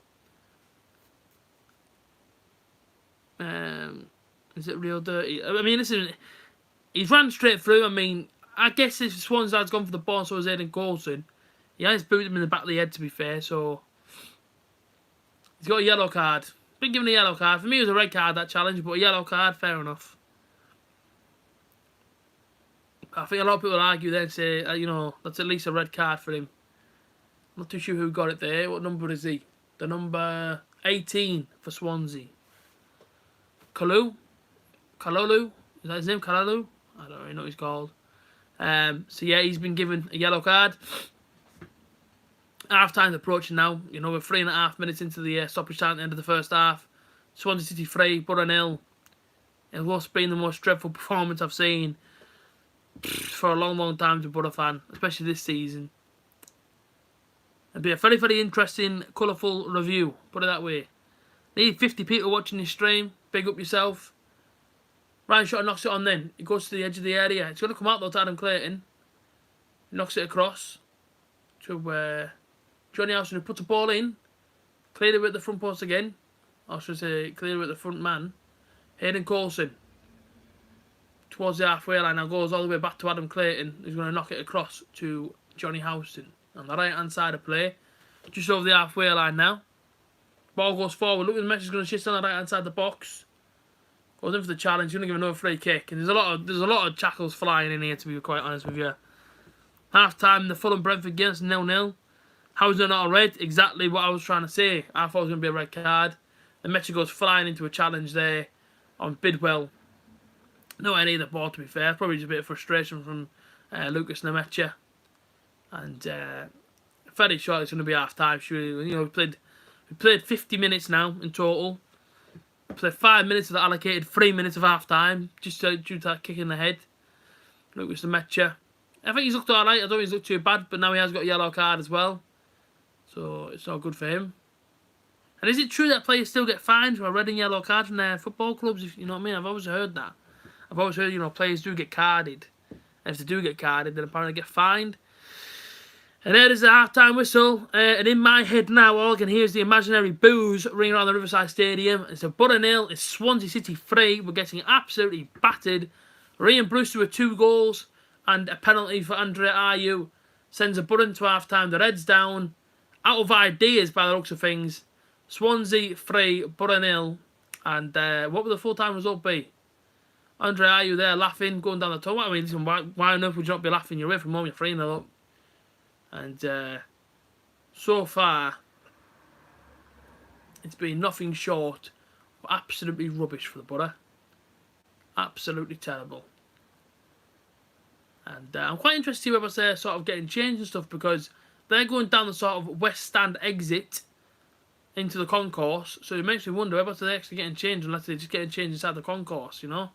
Is it real dirty? I mean, listen, he's ran straight through. I mean, I guess if Swansea side's gone for the ball, so has Hayden Coulson. He has booted him in the back of the head, to be fair, so he's got a yellow card. Been given a yellow card. For me, it was a red card, that challenge, but a yellow card, fair enough. I think a lot of people argue there and say, you know, that's at least a red card for him. I'm not too sure who got it there. What number is he? The number 18 for Swansea. Kalulu? Is that his name? Kalulu? I don't really know what he's called. So yeah, he's been given a yellow card. Half time's approaching now. You know, we're 3.5 minutes into the stoppage time at the end of the first half. Swansea City 3, Borough 0. It was been the most dreadful performance I've seen for a long time as a Borough fan, especially this season. It'll be a very, very interesting, colourful review, put it that way. Need 50 people watching this stream. Big up yourself. Ryan Shot knocks it on then. It goes to the edge of the area. It's going to come out though to Adam Clayton. He knocks it across to Johnny Howson, who puts the ball in. Cleared it with the front post again. I should say cleared it with the front man. Hayden Coulson. Towards the halfway line. Now goes all the way back to Adam Clayton. He's going to knock it across to Johnny Howson. On the right hand side of play. Just over the halfway line now. Ball goes forward. Look at the message. He's going to shift on the right hand side of the box. Goes in for the challenge. He's going to give another free kick. And there's a lot of shackles flying in here, to be quite honest with you. Half time, the Fulham Brentford game, 0-0. How is there not a red? Exactly what I was trying to say. I thought it was going to be a red card. And Metcha goes flying into a challenge there on Bidwell. No, I need the ball, to be fair. Probably just a bit of frustration from Lucas Nemecha. And very short, it's going to be half time. You know, we played 50 minutes now in total. We played 5 minutes of the allocated 3 minutes of half time, just due to that kick in the head. Lucas Nemecha. I think he's looked alright. I don't think he's looked too bad, but now he has got a yellow card as well. So it's not good for him. And is it true that players still get fined for a red and yellow card from their football clubs? If you know what I mean? I've always heard that. I've always heard, you know, players do get carded. And if they do get carded, then apparently get fined. And there is the half-time whistle. And in my head now, all I can hear is the imaginary boos ringing around the Riverside Stadium. It's a Borough 0, it's Swansea City 3. We're getting absolutely battered. Ryan Brewster with 2 goals and a penalty for Andrea Ayew. Sends a Borough into half-time. The Reds down. Out of ideas by the looks of things. Swansea 3, Borough 0. And what would the full-time result be? Andrea Ayew there laughing, going down the tunnel. I mean, listen, why on earth would you not be laughing? You're away from home, you're 3-0 up. And so far, it's been nothing short of absolutely rubbish for the Borough. Absolutely terrible. And I'm quite interested to see whether they're sort of getting changed and stuff, because they're going down the sort of West Stand exit into the concourse. So it makes me wonder whether they're actually getting changed, unless they're just getting changed inside the concourse, you know?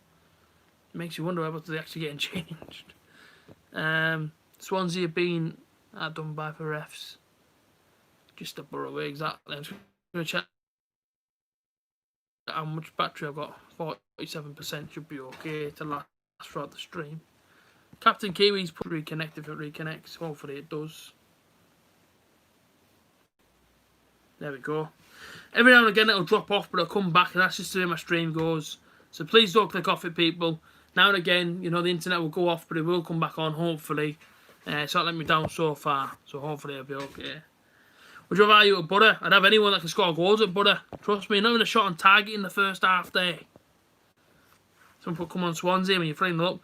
It makes you wonder whether they're actually getting changed. Swansea have been done by for refs. Just a Borough way, exactly. I'm just going to check how much battery I've got. 47% should be okay to last throughout the stream. Captain Kiwi's put reconnect if it reconnects. Hopefully it does. There we go. Every now and again it'll drop off, but it'll come back, and that's just the way my stream goes. So please don't click off it, people. Now and again, you know, the internet will go off, but it will come back on, hopefully. It's not let me down so far, so hopefully it'll be okay. Would you have Ayew at Borough? I'd have anyone that can score goals at Borough. Trust me, not even a shot on target in the first half there. Someone put, come on Swansea when you're 3-0 up.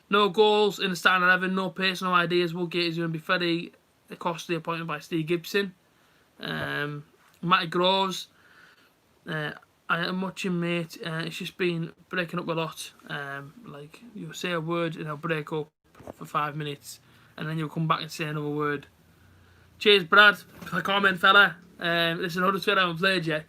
No goals in the starting 11, no pace, no ideas. Woodgate is going to be very costly appointment by Steve Gibson. Matty Groves, I am watching, mate. It's just been breaking up a lot. Like, you'll say a word and I'll break up for 5 minutes, and then you'll come back and say another word. Cheers, Brad, for the comment, fella. Listen, Huddersfield haven't played yet.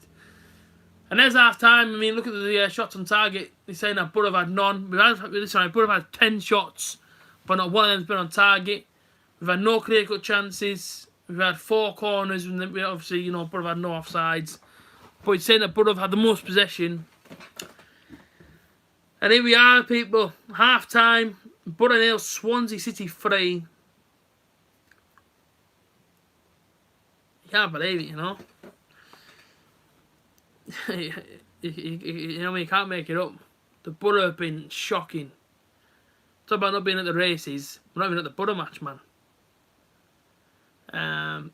And there's half time. I mean, look at the shots on target. They're saying that Borough have had none. Borough have had 10 shots, but not one of them's been on target. We've had no clear-cut chances. We've had 4 corners, and we obviously, you know, Borough have had no offsides. But it's saying that Borough have had the most possession. And here we are, people. Half time. Borough 0, Swansea City 3. You can't believe it, you know. You know, you can't make it up. The Borough have been shocking. Talk about not being at the races. We're not even at the Borough match, man.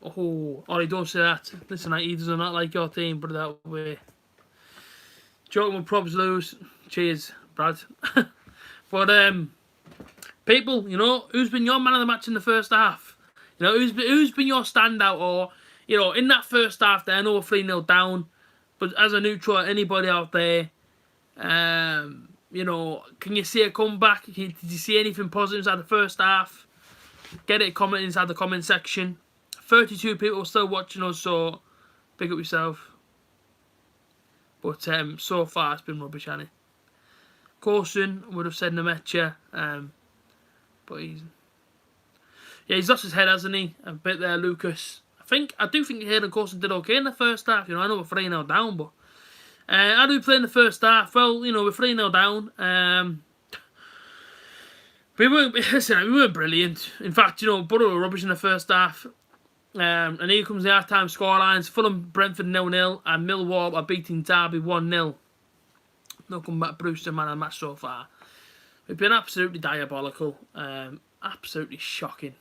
Ollie, don't say that. Listen, he does not like your team, but that way. Joking when probs lose. Cheers, Brad. But people, you know, who's been your man of the match in the first half? You know, who's been your standout? Or, you know, in that first half there, I know we're 3-0 down, but as a neutral, anybody out there, you know, can you see a comeback? Did you see anything positive inside the first half? Get it, comment inside the comment section. 32 people still watching us, so pick up yourself. But so far it's been rubbish, hasn't it? Coulson would have said Nemecha, but he's lost his head, hasn't he? A bit there, Lucas. I do think Hayden Coulson did okay in the first half. You know, I know we're 3-0 down, but how do we play in the first half? Well, you know, we're 3-0 down. We weren't brilliant. In fact, you know, Borough were rubbish in the first half. And here comes the half-time scorelines. Fulham, Brentford 0-0, and Millwall are beating Derby 1-0. No comeback, Brewster, man of the match so far. We've been absolutely diabolical. Absolutely shocking.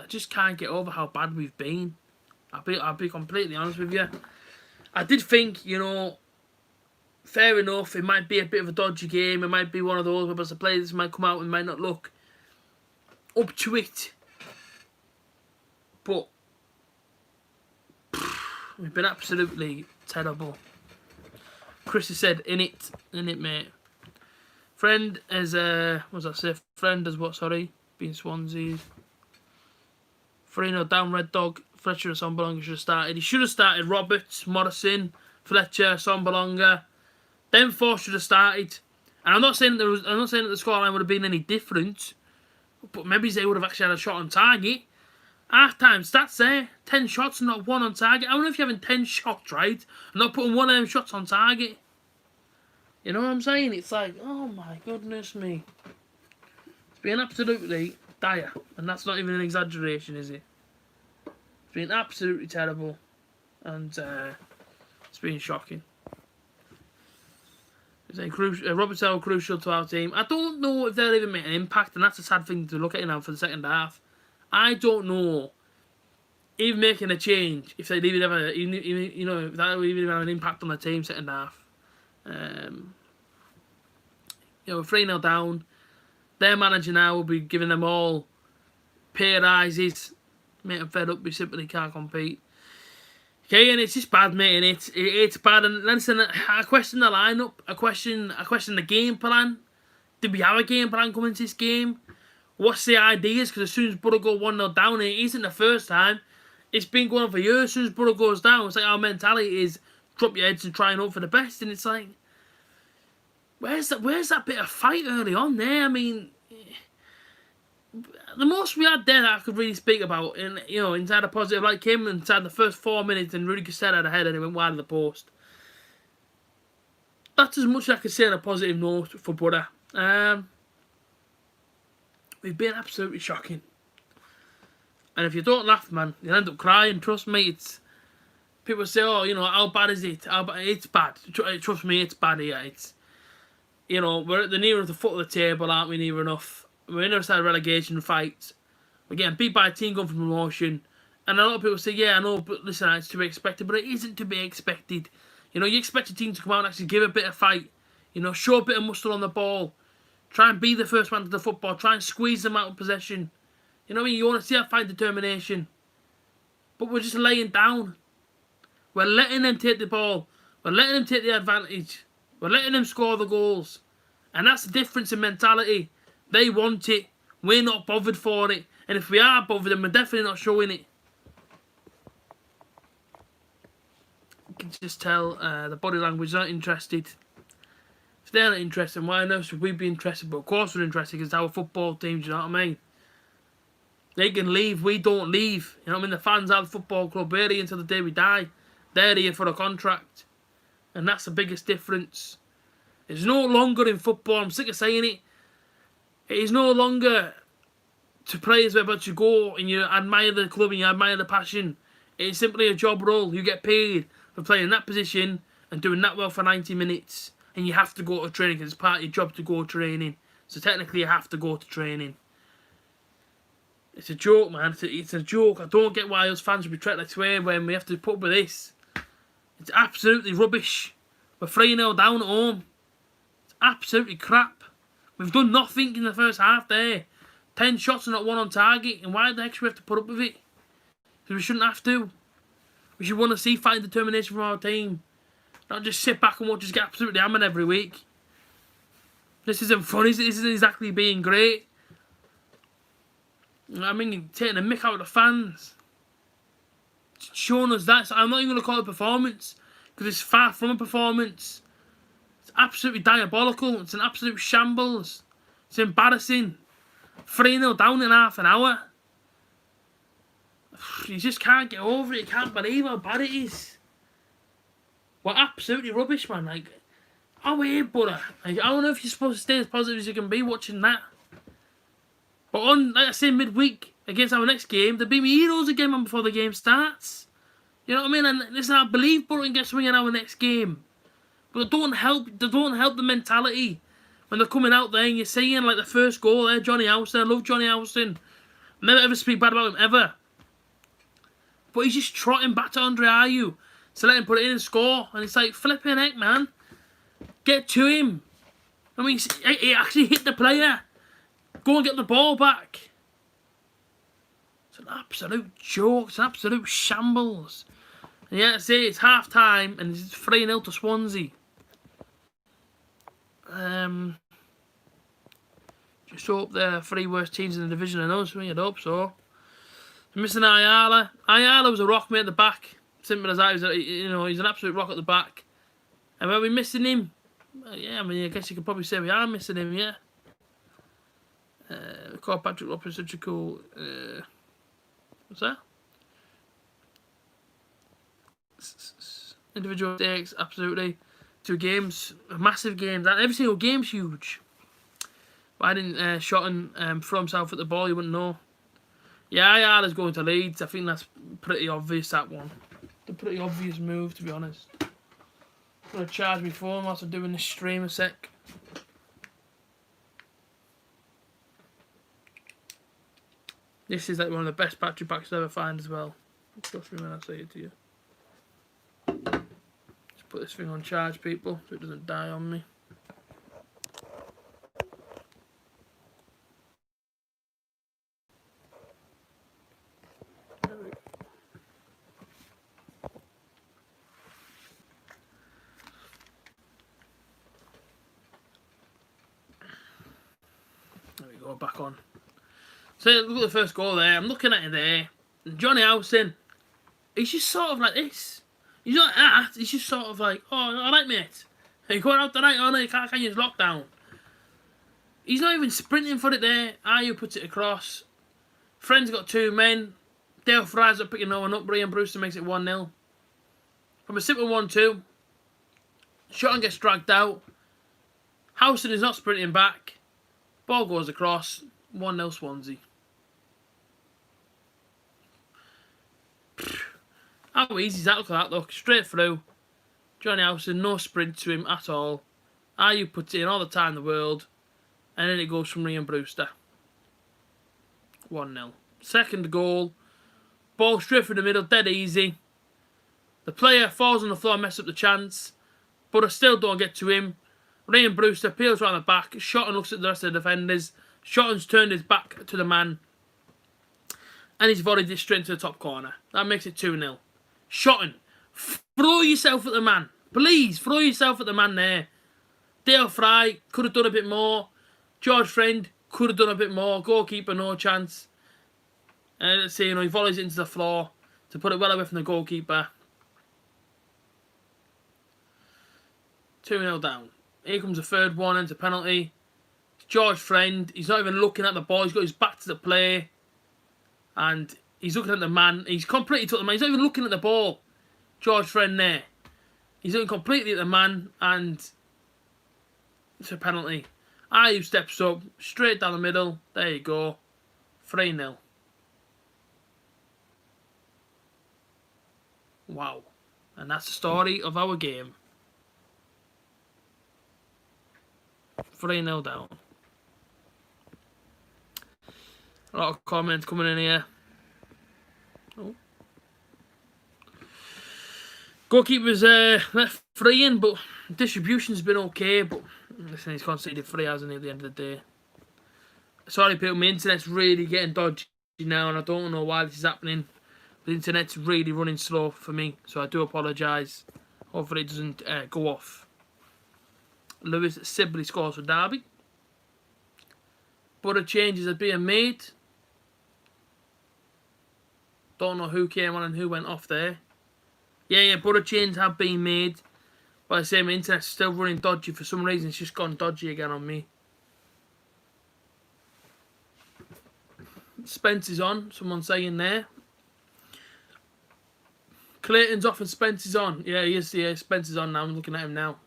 I just can't get over how bad we've been. I'll be completely honest with you. I did think, you know, fair enough, it might be a bit of a dodgy game. It might be one of those where the players might come out and might not look up to it. But we've been absolutely terrible. Chris has said, in it, mate. Friend as friend as what, sorry? Being Swansea. 3-0 down, Red Dog. Fletcher and Sombalonga should have started. He should have started Roberts, Morrison, Fletcher, Sombalonga. Them four should have started. And I'm not saying that the scoreline would have been any different, but maybe they would have actually had a shot on target. Half-time stats there. 10 shots and not one on target. I wonder if you're having 10 shots, right? And not putting one of them shots on target. You know what I'm saying? It's like, oh my goodness me. It's been absolutely dire. And that's not even an exaggeration, is it? It's been absolutely terrible. And it's been shocking. Roberts are crucial to our team. I don't know if they'll even make an impact, and that's a sad thing to look at now for the second half. I don't know, even making a change, if they'd even have if that would even have an impact on the team second half. 3-0 down. Their manager now will be giving them all pay rises. Mate, I'm fed up. We simply can't compete. Okay, and it's just bad, mate, and it's bad. And listen, I question the lineup. I question the game plan. Did we have a game plan coming into this game? What's the ideas? Because as soon as Borough go 1-0 down, and it isn't the first time. It's been going on for years. As soon as Borough goes down, it's like our mentality is drop your heads and try and hope for the best. And it's like, where's that bit of fight early on there? I mean, the most we had there that I could really speak about, and inside a positive light came inside the first 4 minutes, and Rudy Cassell had a header and it went wide of the post. That's as much as I could say on a positive note for Borough. We've been absolutely shocking. And if you don't laugh, man, you'll end up crying. Trust me, it's... People say, oh, how bad is it? It's bad. Trust me, it's bad here. It's... we're at the near of the foot of the table, aren't we, near enough? We're in our side relegation fight. We're getting beat by a team going for promotion. And a lot of people say, yeah, I know, but listen, it's to be expected. But it isn't to be expected. You expect a team to come out and actually give a bit of fight. Show a bit of muscle on the ball. Try and be the first man to the football. Try and squeeze them out of possession. You know what I mean? You want to see that fight determination. But we're just laying down. We're letting them take the ball. We're letting them take the advantage. We're letting them score the goals. And that's the difference in mentality. They want it. We're not bothered for it. And if we are bothered, then we're definitely not showing it. You can just tell the body language is not interested. If they're not interested, why on earth should we be interested? But of course we're interested because it's our football team, do you know what I mean? They can leave, we don't leave. You know what I mean? The fans are the football club. We're here until the day we die. They're here for a contract. And that's the biggest difference. It's no longer in football, I'm sick of saying it. It is no longer to players where but you go and you admire the club and you admire the passion. It's simply a job role. You get paid for playing in that position and doing that well for 90 minutes. And you have to go to training because it's part of your job to go training. So technically you have to go to training. It's a joke, man. It's a joke. I don't get why us fans should be treated this way when we have to put up with this. It's absolutely rubbish. We're 3-0 down at home. It's absolutely crap. We've done nothing in the first half there. 10 shots and not one on target. And why the heck should we have to put up with it? Because we shouldn't have to. We should want to see fighting determination from our team. Not just sit back and watch us get absolutely hammered every week. This isn't fun. This isn't exactly being great. I mean, you're taking a mick out of the fans. It's showing us that. So I'm not even going to call it a performance. Because it's far from a performance. It's absolutely diabolical. It's an absolute shambles. It's embarrassing. 3-0 down in half an hour. You just can't get over it. You can't believe how bad it is. We're absolutely rubbish, man. Like, how weird, Borough. Like, I don't know if you're supposed to stay as positive as you can be watching that. But on, like I say, midweek against our next game, they'll be my heroes again, man, before the game starts. You know what I mean? And listen, I believe Borough can get something in our next game. But they don't help the mentality when they're coming out there and you're seeing like the first goal there, Johnny Houston. I love Johnny Houston. Never ever speak bad about him, ever. But he's just trotting back to Andre Ayew. So let him put it in and score. And it's like, flipping heck, man. Get to him. I mean, he actually hit the player. Go and get the ball back. It's an absolute joke. It's an absolute shambles. And yeah, say it's half time and it's 3-0 to Swansea. Just hope they're 3 worst teams in the division. I know, so you'd hope so. Missing Ayala. Ayala was a rock mate at the back. Simple as that. He's an absolute rock at the back. And are we missing him? Yeah, I mean, I guess you could probably say we are missing him, yeah. Call Patrick Lopez such a cool... what's that? Individual mistakes, absolutely. 2 games, massive games. Every single game's huge. Why didn't Shotton throw himself at the ball? You wouldn't know. Yeah, Ayala's going to Leeds. I think that's pretty obvious, that one. A pretty obvious move, to be honest. Going to charge me phone whilst I'm doing this stream a sec. This is like one of the best battery packs I'll ever find as well. Trust me when I say it to you. Just put this thing on charge, people, so it doesn't die on me. There we go, back on. So look at the first goal there. I'm looking at it there. And Johnny Howson, he's just sort of like this. He's not that. He's just sort of like, oh, all right, mate. Are you going out tonight? Oh, no, you can't use lockdown. He's not even sprinting for it there. Ayew puts it across. Friend's got 2 men. Dale Fry's up picking no one up. Brian Brewster makes it 1-0. From a simple 1-2. Shotton gets dragged out. Howson is not sprinting back. Ball goes across. 1-0 Swansea. How easy is that? Look at that, look. Straight through. Johnny Howson, no sprint to him at all. Ayew puts it in all the time in the world. And then it goes from Ryan Brewster. 1-0. Second goal. Ball straight through the middle, dead easy. The player falls on the floor and messes up the chance. But I still don't get to him. Ryan Brewster peels around the back. Shotton looks at the rest of the defenders. Shotton's turned his back to the man. And he's volleyed it straight into the top corner. That makes it 2-0. Shotton, throw yourself at the man. Please, throw yourself at the man there. Dale Fry could have done a bit more. George Friend could have done a bit more. Goalkeeper, no chance. And let's see, he volleys it into the floor to put it well away from the goalkeeper. 2-0 down. Here comes the third one, into penalty. George Friend, he's not even looking at the ball. He's got his back to the play. And he's looking at the man. He's completely took the man. He's not even looking at the ball. George Friend there. He's looking completely at the man. And it's a penalty. Ayew steps up. Straight down the middle. There you go. 3-0. Wow. And that's the story of our game. 3-0 down. A lot of comments coming in here. Oh. Goalkeeper's left 3 in, but distribution's been okay. But listen, he's conceded 3, hasn't he, at the end of the day? Sorry, people, my internet's really getting dodgy now, and I don't know why this is happening. The internet's really running slow for me, so I do apologise. Hopefully it doesn't go off. Lewis Sibley scores for Derby. But changes are being made. Don't know who came on and who went off there. Yeah, but changes have been made. But I say my internet's still running dodgy. For some reason, it's just gone dodgy again on me. Spence is on. Someone saying there. Clayton's off and Spence is on. Yeah, he is. Yeah, Spence is on now. I'm looking at him now.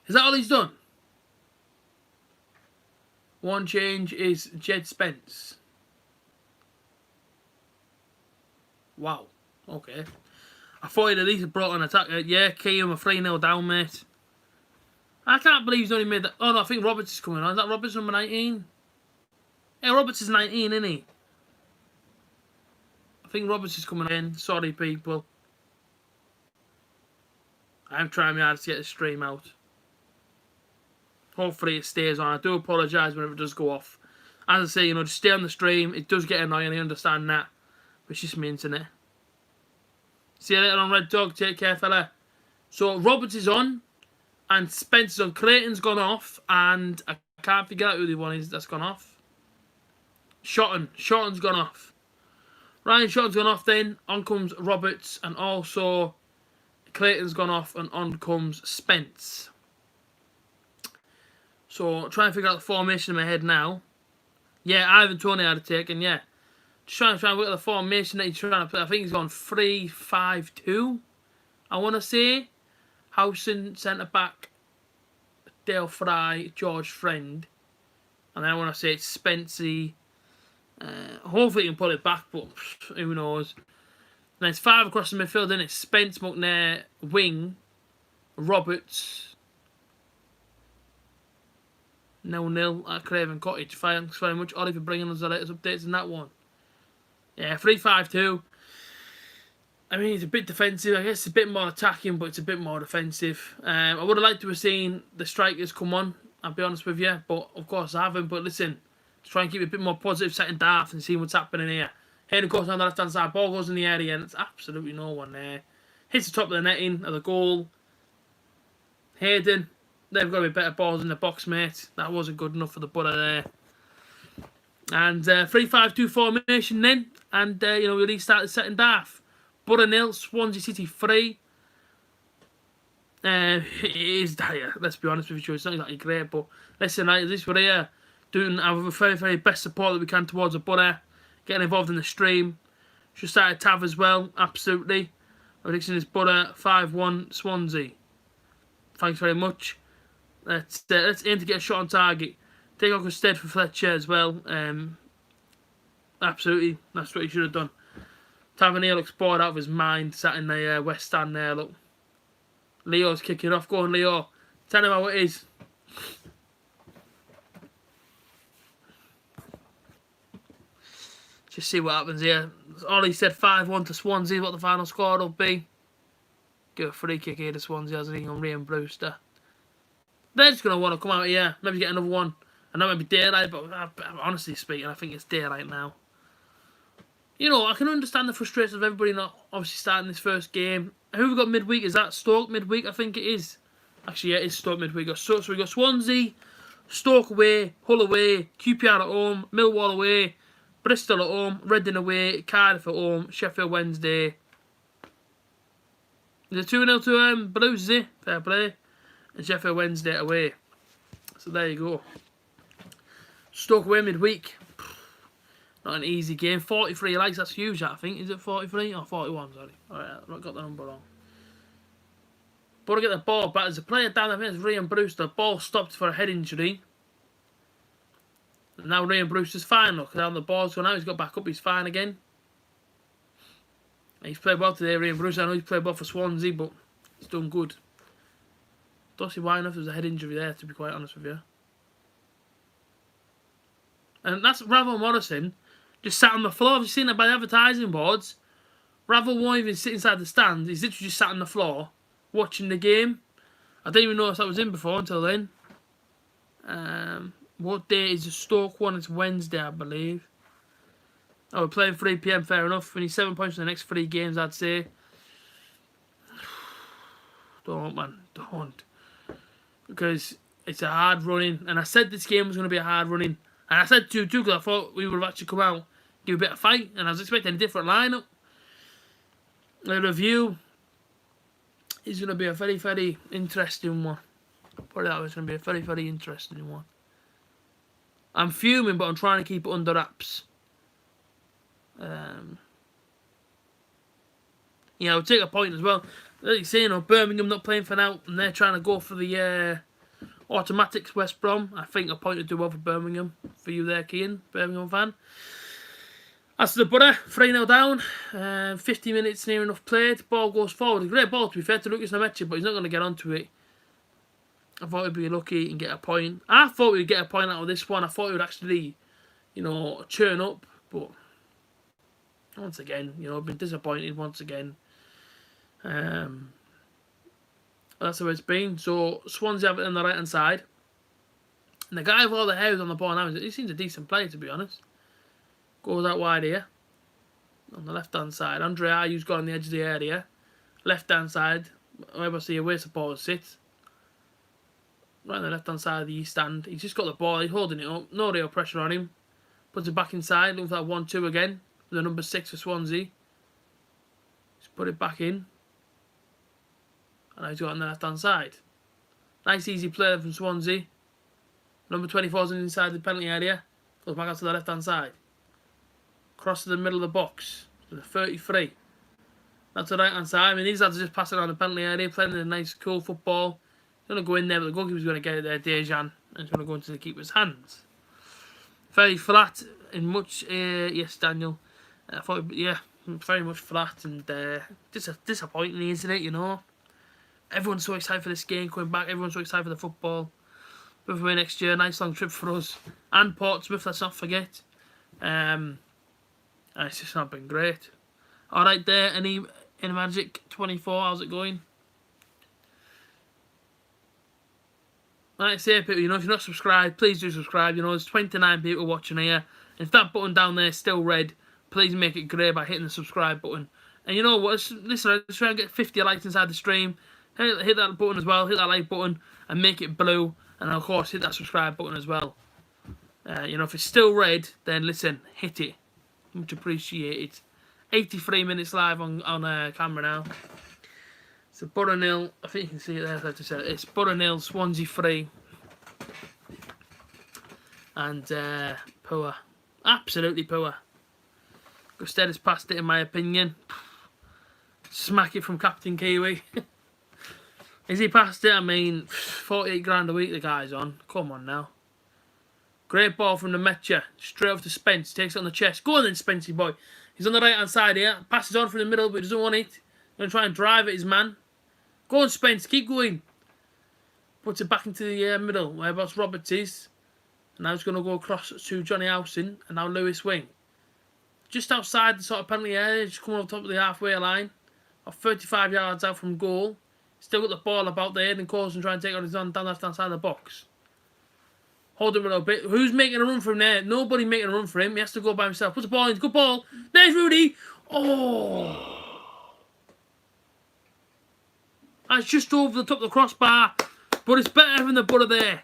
Is that all he's done? One change is Jed Spence. Wow. Okay. I thought he'd at least brought an attack. Yeah, Keam a 3-0 down, mate. I can't believe he's only made that. Oh no, I think Roberts is coming on. Is that Roberts number 19? Yeah, Roberts is 19, isn't he? I think Roberts is coming in. Sorry, people. I'm trying my hardest to get the stream out. Hopefully it stays on. I do apologise whenever it does go off. As I say, you know, just stay on the stream. It does get annoying, I understand that. But it's just my internet. See you later on, Red Dog. Take care, fella. So, Roberts is on. And Spencer's on. Clayton's gone off. And I can't figure out who the one is that's gone off. Shotton's gone off. Ryan Shotton's gone off then. On comes Roberts. And also Clayton's gone off. And on comes Spence. So, trying to figure out the formation in my head now. Yeah, Ivan Toney had a take, and yeah. Just trying to work out the formation that he's trying to put. I think he's gone 3-5-2. I want to say. Howson, centre-back. Dale Fry, George Friend. And then I want to say it's Spency. Hopefully he can pull it back, but who knows. And then it's 5 across the midfield, then it's Spence, McNair, Wing, Roberts. 0-0 at Craven Cottage. Thanks very much, Ollie, for bringing us the latest updates in that one. Yeah, 3-5-2. I mean, it's a bit defensive. I guess it's a bit more attacking, but it's a bit more defensive. I would have liked to have seen the strikers come on, I'll be honest with you. But, of course, I haven't. But, listen, let's try and keep it a bit more positive, second half, and see what's happening here. Hayden goes on the left-hand side. Ball goes in the area, and it's absolutely no one there. Hits the top of the netting of the goal. Hayden. They've got to be better balls in the box, mate. That wasn't good enough for the butter there. And 3-5-2 formation then. And, you know, we restart the second half. Butter 0, Swansea City 3. It is dire, let's be honest with you. It's not exactly great, but listen, at least we're here doing our very, very best support that we can towards the butter. Getting involved in the stream. Should start a Tav as well, absolutely. Prediction is butter 5-1 Swansea. Thanks very much. Let's aim to get a shot on target. Take off instead for Fletcher as well. Absolutely, that's what he should have done. Tavernier looks bored out of his mind, sat in the West Stand there. Look, Leo's kicking off. Go on, Leo. Tell him how it is. Just see what happens here. Ollie said 5-1 to Swansea. What the final score will be? Give a free kick here to Swansea, hasn't he, on Ryan Brewster. They're just going to want to come out here, maybe get another one. I know it might be daylight, but honestly speaking, I think it's daylight now. You know, I can understand the frustration of everybody not obviously starting this first game. Who have we got midweek? Is that Stoke midweek? I think it is. Actually, yeah, it is Stoke midweek. So we got Swansea, Stoke away, Hull away, QPR at home, Millwall away, Bristol at home, Reading away, Cardiff at home, Sheffield Wednesday. Is it 2-0 to Blues, is it? Fair play. And Sheffield Wednesday away. So there you go. Stoke away midweek. Not an easy game. 43 likes, that's huge, I think. Is it 43? Or 41, sorry. Alright, I've got the number wrong. But to get the ball back, there's a player down, I think it's Ryan Brewster. Ball stopped for a head injury. And now Ryan Brewster's fine, look. Down the ball's gone out, he's got back up, he's fine again. He's played well today, Ryan Brewster. I know he's played well for Swansea, but he's done good. Don't see why enough there's a head injury there, to be quite honest with you. And that's Ravel Morrison, just sat on the floor. Have you seen that by the advertising boards? Ravel won't even sit inside the stand. He's literally just sat on the floor, watching the game. I didn't even notice that was in before until then. What day is the Stoke one? It's Wednesday, I believe. Oh, we're playing 3 PM, fair enough. We need 7 points in the next 3 games, I'd say. Don't, man. Don't. Because it's a hard running. And I said this game was going to be a hard running. And I said 2-2 because I thought we would have actually come out, give a bit of fight. And I was expecting a different lineup. The review is going to be a very, very interesting one. Put it that way, it's going to be a very, very interesting one. I'm fuming, but I'm trying to keep it under wraps. Yeah, I'll take a point as well. Like you say, you know, Birmingham not playing for now, and they're trying to go for the automatics West Brom. I think a point to do well for Birmingham. For you there, Kean, Birmingham fan. As to the butter, 3-0 down. 50 minutes near enough played. Ball goes forward. A great ball, to be fair, to Lucas Nemecha, but he's not going to get onto it. I thought we'd be lucky and get a point. I thought we'd get a point out of this one. I thought it would actually, you know, churn up. But once again, you know, I've been disappointed once again. That's how it's been. So Swansea have it on the right hand side. And the guy with all the hairs on the ball now, he seems a decent player, to be honest. Goes out wide here. On the left hand side. Andre Ayew's got on the edge of the area. Left hand side. Where I see away supporters sit. Right on the left hand side of the east stand. He's just got the ball. He's holding it up. No real pressure on him. Puts it back inside. Looking for that 1-2 again. With the number 6 for Swansea. Just put it back in. And now he's got it on the left hand side. Nice easy play from Swansea. Number 24 is inside the penalty area. Goes back out to the left hand side. Cross to the middle of the box. To the 33. Now to the right hand side. I mean, these lads are just passing around the penalty area. Playing a nice cool football. He's going to go in there, but the goalkeeper's going to get it there, Dejan. And it's going to go into the keeper's hands. Very flat in much. Yes, Daniel. I thought, yeah, very much flat and disappointing, isn't it? You know, everyone's so excited for this game coming back. Everyone's so excited for the football. But for me next year, nice long trip for us and Portsmouth. Let's not forget. And it's just not been great. All right, there. Any Magic 24? How's it going? Like I say, people, you know, if you're not subscribed, please do subscribe. You know, there's 29 people watching here. If that button down there is still red, please make it grey by hitting the subscribe button. And you know what? Listen, I'm just trying to get 50 likes inside the stream. Hit that button as well. Hit that like button and make it blue. And of course, hit that subscribe button as well. You know, if it's still red, then listen, hit it. Much appreciated. 83 minutes live on camera now. So Borough 0. I think you can see it there. It's Borough 0, Swansea 3. And poor. Absolutely poor. Gusted has passed it, in my opinion. Smack it from Captain Kiwi. Is he past it? I mean, 48 grand a week the guy's on. Come on now. Great ball from the Metcha. Straight off to Spence. Takes it on the chest. Go on then, Spencey boy. He's on the right hand side here. Passes on from the middle, but he doesn't want it. Going to try and drive at his man. Go on, Spence. Keep going. Puts it back into the middle, whereabouts Roberts is. And now he's going to go across to Johnny Howson. And now Lewis Wing. Just outside the sort of penalty area. Just coming off top of the halfway line. Or 35 yards out from goal. Still got the ball about the head and course and trying to take on his down the left hand side of the box. Hold him a little bit. Who's making a run for him there? Nobody making a run for him. He has to go by himself. Puts the ball in. Good ball. There's Rudy. Oh. That's just over the top of the crossbar. But it's better having the Borough there.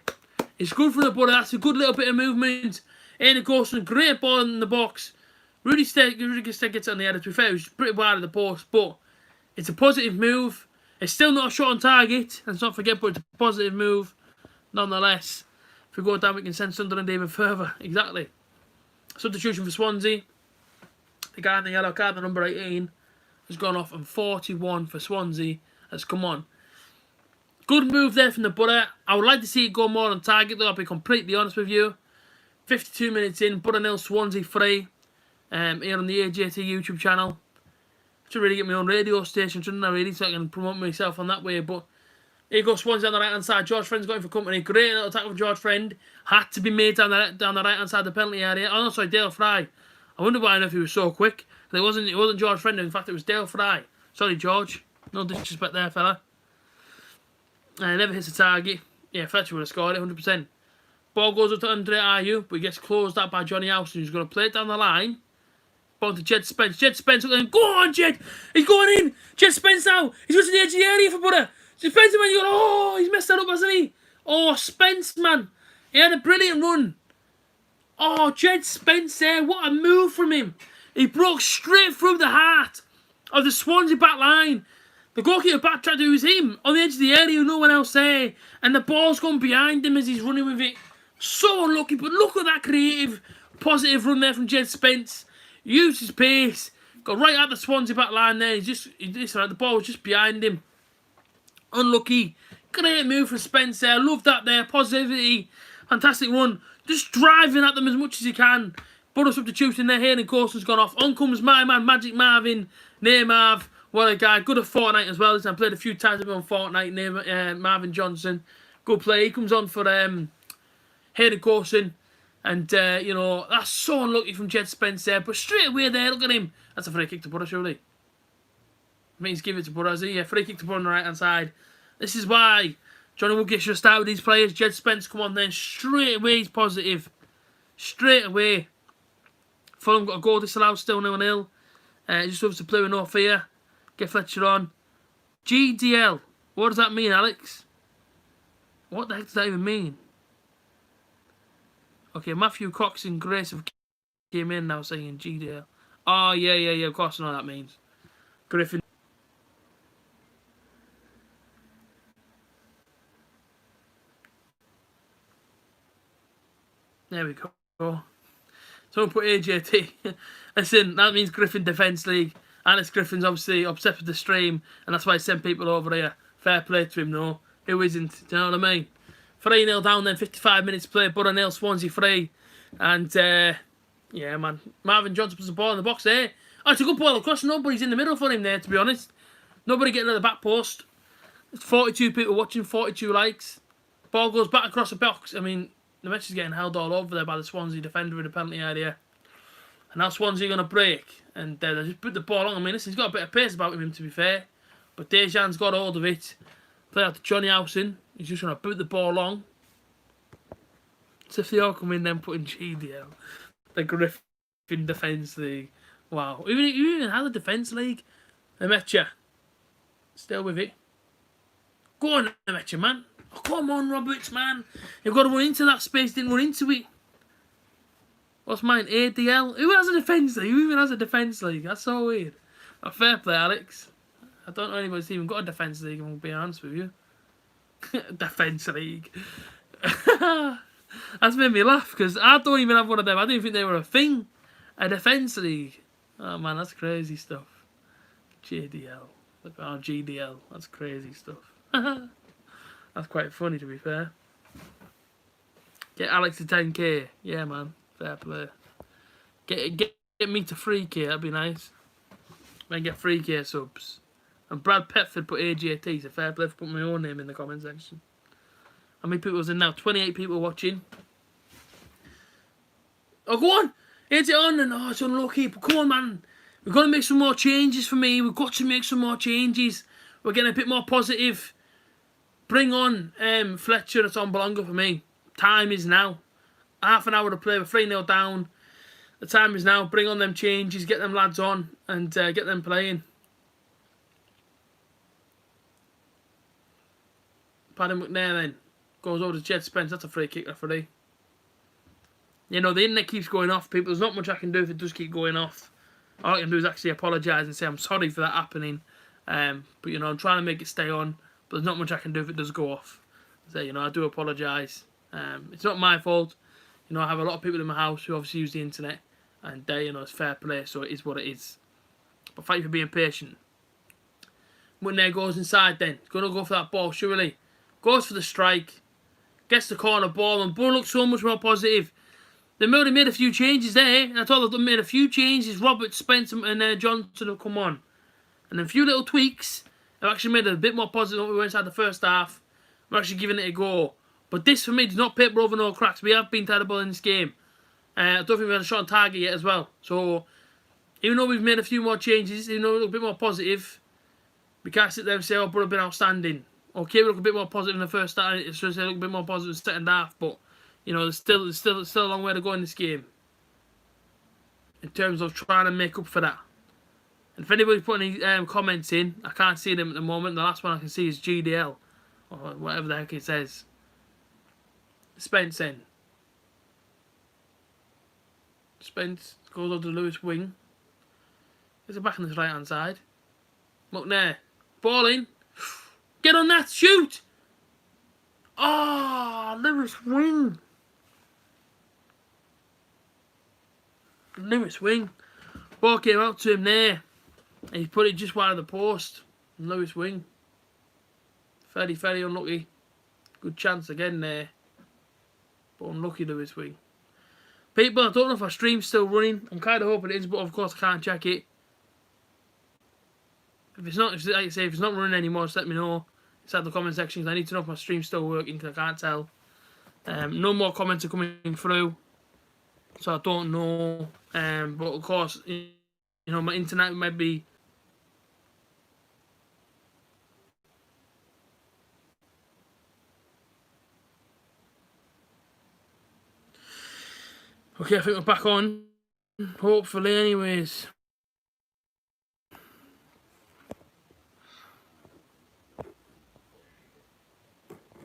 It's good for the Borough. That's a good little bit of movement. And of course, a great ball in the box. Rudy Gusted gets it on the head. To be fair, it was pretty wide of the post. But it's a positive move. It's still not a shot on target. Let's not forget, but it's a positive move. Nonetheless, if we go down, we can send Sunderland even further. Exactly. Substitution for Swansea. The guy in the yellow card, the number 18, has gone off, and 41 for Swansea has come on. Good move there from the Borough. I would like to see it go more on target, though. I'll be completely honest with you. 52 minutes in, Borough 0, Swansea 3. Here on the A.J.T YouTube channel. I should really get my own radio station, shouldn't I, really, so I can promote myself on that way. But here goes Swansea on the right hand side. George Friend's got him for company. Great little tackle from George Friend. Had to be made down the right hand side of the penalty area. Oh no, sorry, Dale Fry. I wonder why if he was so quick. It wasn't George Friend. In fact, it was Dale Fry. Sorry, George. No disrespect there, fella. Never hits the target. Yeah, Fletcher would have scored it 100%. Ball goes up to Andre Ayew, but he gets closed out by Johnny Howson, who's going to play it down the line. Ball to Jed Spence. Jed Spence. Go on, Jed. He's going in. Jed Spence now. He's going to the edge of the area for Borough. Spence, man, you go, oh, he's messed that up, hasn't he? Oh, Spence, man. He had a brilliant run. Oh, Jed Spence there. What a move from him. He broke straight through the heart of the Swansea back line. The goalkeeper backtracked, it was him on the edge of the area, no one else there. And the ball's gone behind him as he's running with it. So unlucky, but look at that creative, positive run there from Jed Spence. Used his pace, got right at the Swansea back line there. The ball was just behind him. Unlucky. Great move from Spence there. Love that there. Positivity. Fantastic run. Just driving at them as much as he can. Borough substitution there. Hayden Coulson's gone off. On comes my man, Magic Marvin. Neymar. What a guy. Good at Fortnite as well. I've played a few times with him on Fortnite. Marvin Johnson. Good play. He comes on for Hayden Corson. And, you know, that's so unlucky from Jed Spence there. But straight away there, look at him. That's a free kick to Borough, surely. I mean, he's giving it to Borough, is he? Yeah, free kick to Borough on the right-hand side. This is why Johnny Woodgate should start with these players. Jed Spence come on then. Straight away he's positive. Straight away. Fulham got a goal disallowed, still 0-0. Just over to play with no fear. Get Fletcher on. GDL. What does that mean, Alex? What the heck does that even mean? Okay, Matthew Cox and Grace have came in now saying GDL. Oh, yeah, of course I know what that means. Griffin. There we go. Someone put A.J.T. Listen, that means Griffin Defence League. Alex Griffin's obviously obsessed with the stream, and that's why he sent people over here. Fair play to him, though. Who isn't? Do you know what I mean? 3-0 down then, 55 minutes play. Borough 0, Swansea 3. And, yeah, man. Marvin Johnson puts the ball in the box there. Oh, it's a good ball across. Nobody's in the middle for him there, to be honest. Nobody getting to the back post. There's 42 people watching, 42 likes. Ball goes back across the box. I mean, the match is getting held all over there by the Swansea defender in the penalty area. And now Swansea are going to break. And they just put the ball on. I mean, listen, he's got a bit of pace about him, to be fair. But Dejan's got hold of it. Play out to Johnny Howson. He's just going to boot the ball on. So if they all come in, then putting GDL. The Griffin Defence League. Wow. You even had a Defence League. I met you. Still with it. Go on, I met you, man. Oh, come on, Roberts, man. You've got to run into that space. Didn't run into it. What's mine? ADL? Who has a Defence League? Who even has a Defence League? That's so weird. A fair play, Alex. I don't know anybody's even got a Defence League, I'm going to be honest with you. Defence League. That's made me laugh, because I don't even have one of them. I didn't think they were a thing. A Defence League. Oh, man, that's crazy stuff. JDL. Oh, GDL. That's crazy stuff. That's quite funny, to be fair. Get Alex to 10k. Yeah, man. Fair play. Get me to 3k. That'd be nice. Then get 3k subs. And Brad Petford put A.J.T. So fair play for putting my own name in the comment section. How many people was in now? 28 people watching. Oh, go on! Here's it on, and oh, it's unlucky. But come on, man. We've got to make some more changes for me. We've got to make some more changes. We're getting a bit more positive. Bring on Fletcher and Tom Belonga for me. Time is now. Half an hour to play. We're 3-0 down. The time is now. Bring on them changes. Get them lads on and get them playing. Paddy McNair then goes over to Jed Spence. That's a free kick referee. You know, the internet keeps going off, people. There's not much I can do if it does keep going off. All I can do is actually apologise and say I'm sorry for that happening. But, you know, I'm trying to make it stay on. But there's not much I can do if it does go off. So, you know, I do apologise. It's not my fault. You know, I have a lot of people in my house who obviously use the internet. And, you know, it's fair play, so it is what it is. But thank you for being patient. McNair goes inside then. He's going to go for that ball, surely. Goes for the strike. Gets the corner ball. And Borough looks so much more positive. They've already made a few changes there. That's all they've made a few changes. Robert, Spencer and Johnson have come on. And a few little tweaks have actually made it a bit more positive than we were inside the first half. We're actually giving it a go. But this, for me, does not paper over no cracks. We have been terrible in this game. I don't think we had a shot on target yet as well. So, even though we've made a few more changes, even though we look a bit more positive, we can't sit there and say, oh, Borough have been outstanding. Okay, we look a bit more positive in the first half. It's just look a bit more positive in the second half. But, you know, there's still a long way to go in this game. In terms of trying to make up for that. And if anybody's putting any comments in, I can't see them at the moment. The last one I can see is GDL. Or whatever the heck it says. Spence in. Spence goes over to Lewis wing. Gets it back on his right hand side. Look there. Ball in. Get on that. Shoot. Oh, Lewis wing. Lewis wing. Ball came out to him there. And he put it just wide of the post. Lewis wing. Very, very unlucky. Good chance again there. But unlucky Lewis wing. People, I don't know if our stream's still running. I'm kind of hoping it is, but of course I can't check it. If it's not, like I say, if it's not running anymore, just let me know. inside the comment section, 'cause I need to know if my stream's still working, because I can't tell. No more comments are coming through, so I don't know. But of course, you know, my internet might be. Okay, I think we're back on. Hopefully, anyways.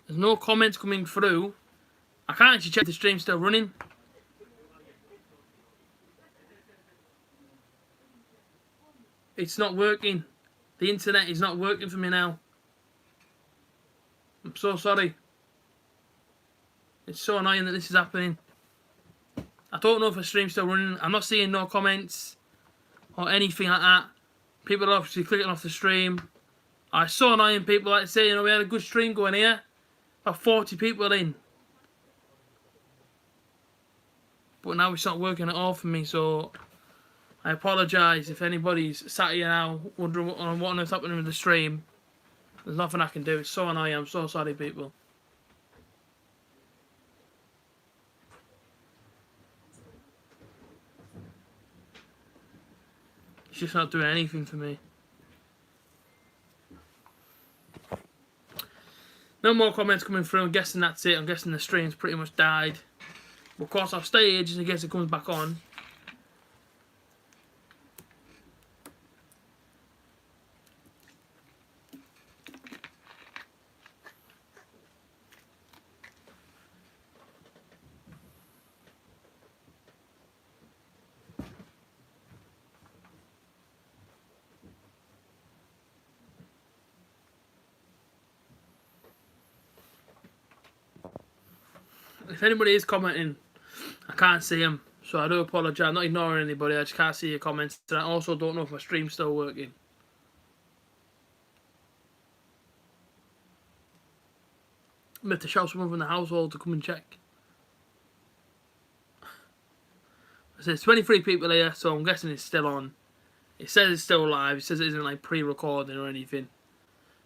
There's no comments coming through. I can't actually check the stream's still running. It's not working. The internet is not working for me now. I'm so sorry. It's so annoying that this is happening. I don't know if the stream's still running. I'm not seeing no comments or anything like that. People are obviously clicking off the stream. It's so annoying. People like to say, you know, we had a good stream going here. About 40 people in. But now it's not working at all for me, so I apologise if anybody's sat here now wondering what on earth's happening with the stream. There's nothing I can do. It's so annoying. I'm so sorry, people. It's just not doing anything for me. No more comments coming through. I'm guessing that's it. I'm guessing the stream's pretty much died. But of course, I'll stay here just in case it comes back on. If anybody is commenting, I can't see them, so I do apologise. I'm not ignoring anybody, I just can't see your comments. And I also don't know if my stream's still working. I'm going to have to shout someone from the household to come and check. There's 23 people here, so I'm guessing it's still on. It says it's still live. It says it isn't like pre-recording or anything.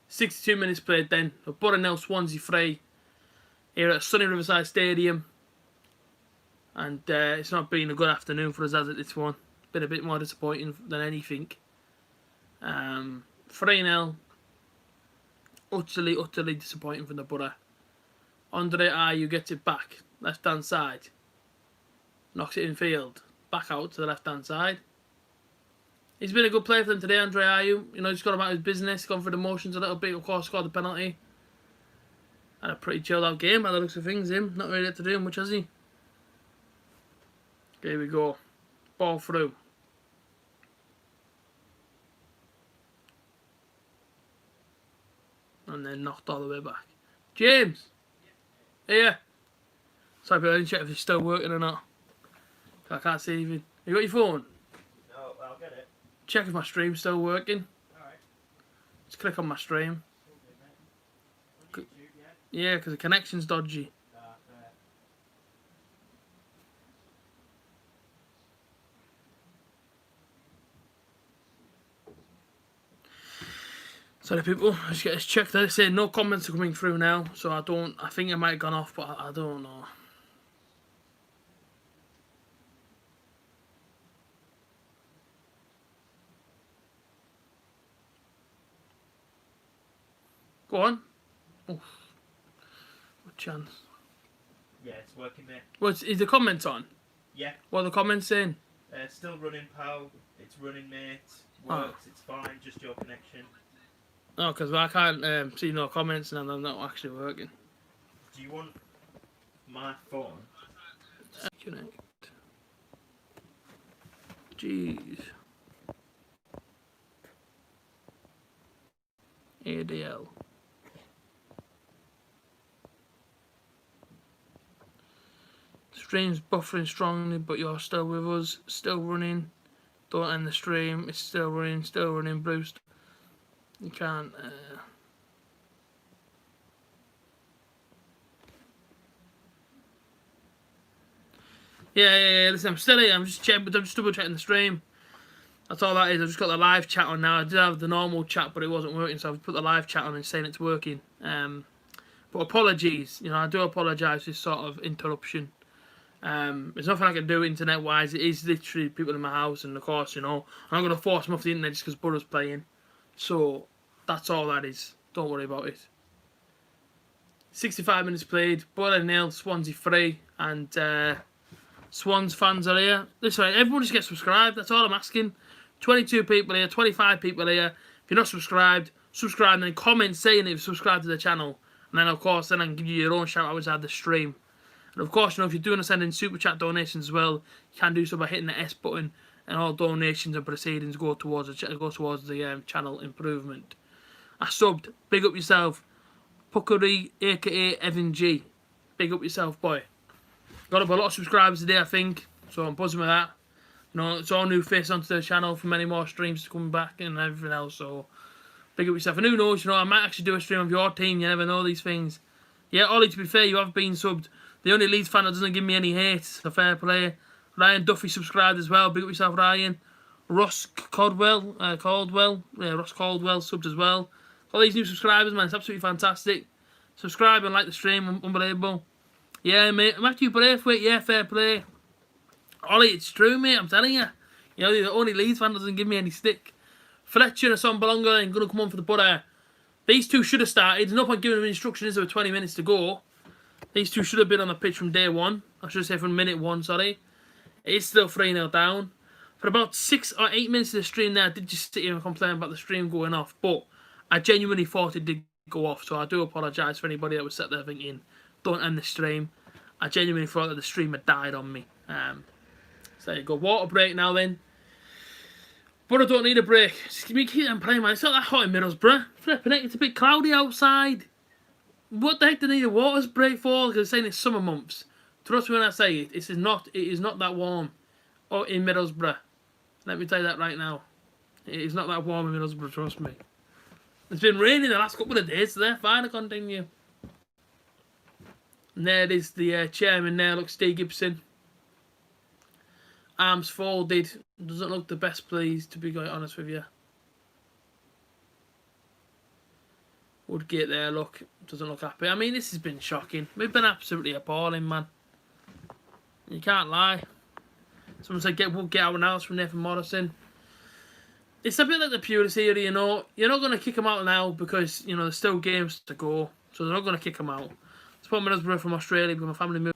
62 minutes played then. Borough 0, Swansea 3. Here at sunny Riverside Stadium. And it's not been a good afternoon for us, has it, this one? Been a bit more disappointing than anything. 3-0. Utterly disappointing from the Borough. Andre Ayew gets it back. Left hand side. Knocks it in field. Back out to the left hand side. He's been a good player for them today, Andre Ayew. You know, he's gone about his business, gone through the motions a little bit, of course, scored the penalty. Had a pretty chilled out game by the looks of things, him. Not really had to do much, has he? Here we go. Ball through. And then knocked all the way back. James! Here! Sorry, but I didn't check if it's still working or not. I can't see anything. You got your phone? No, I'll get it. Check if my stream's still working. Alright. Just click on my stream. Yeah, because the connection's dodgy. Sorry people, let's get this checked. They say no comments are coming through now, so I think it might have gone off, but I don't know. Go on. Oof. What chance? Yeah, it's working, mate. Is the comments on? Yeah. What are the comments saying? Still running, pal. It's running, mate. Works, It's fine, just your connection. Oh, because I can't see no comments and I'm not actually working. Do you want my phone? Connect. Jeez. ADL. Stream's buffering strongly, but you're still with us. Still running. Don't end the stream. It's still running, Bruce. You can't. Yeah. Listen, I'm still here. I'm just double checking the stream. That's all that is. I've just got the live chat on now. I did have the normal chat, but it wasn't working, so I've put the live chat on and saying it's working. But apologies, I do apologise for this sort of interruption. There's nothing I can do internet-wise. It is literally people in my house, and of course, I'm not going to force them off the internet just because Borough's playing. So that's all that is. Don't worry about it. 65 minutes played. Borough 0, Swansea 3, and Swans fans are here. Listen, everyone just get subscribed. That's all I'm asking. 22 people here, 25 people here. If you're not subscribed, subscribe and then comment saying that you've subscribed to the channel. And then, of course, then I can give you your own shout out outside the stream. And, of course, if you're doing sending super chat donations as well, you can do so by hitting the S button. And all donations and proceedings go towards the channel improvement. I subbed. Big up yourself. Puckery, a.k.a. Evan G. Big up yourself, boy. Got up a lot of subscribers today, I think. So I'm buzzing with that. It's all new face onto the channel for many more streams to come back and everything else. So big up yourself. And who knows, I might actually do a stream of your team. You never know these things. Yeah, Ollie, to be fair, you have been subbed. The only Leeds fan that doesn't give me any hate. So fair play. Ryan Duffy subscribed as well. Big up yourself, Ryan. Ross Caldwell. Yeah, Ross Caldwell subbed as well. All these new subscribers, man. It's absolutely fantastic. Subscribe and like the stream. Unbelievable. Yeah, mate. Matthew Braithwaite. Yeah, fair play. Ollie, it's true, mate. I'm telling you. The only Leeds fan that doesn't give me any stick. Fletcher and Son Bolonga ain't going to come on for the Borough. These two should have started. There's no point giving them instructions. There were 20 minutes to go. These two should have been on the pitch from day one. I should say from minute one, sorry. It is still 3-0 down. For about 6 or 8 minutes of the stream there, I did just sit here and complain about the stream going off. But I genuinely thought it did go off. So I do apologise for anybody that was sat there thinking, don't end the stream. I genuinely thought that the stream had died on me. So there you go. Water break now then. But I don't need a break. Just keep them playing, man. It's not that hot in Middlesbrough. Flipping it. It's a bit cloudy outside. What the heck do they need a water break for? Because they're saying it's summer months. Trust me when I say it. It is not that warm in Middlesbrough. Let me tell you that right now. It is not that warm in Middlesbrough, trust me. It's been raining the last couple of days, so they're fine to continue. And there is the chairman there. Look, Steve Gibson. Arms folded. Doesn't look the best pleased, to be quite honest with you. Woodgate there, look. Doesn't look happy. I mean, this has been shocking. We've been absolutely appalling, man. You can't lie. Someone said, get out now from Nathan Morrison. It's a bit like the Pulis here, You're not going to kick him out now because, there's still games to go. So they're not going to kick him out. I support Middlesbrough from Australia, but my family moved.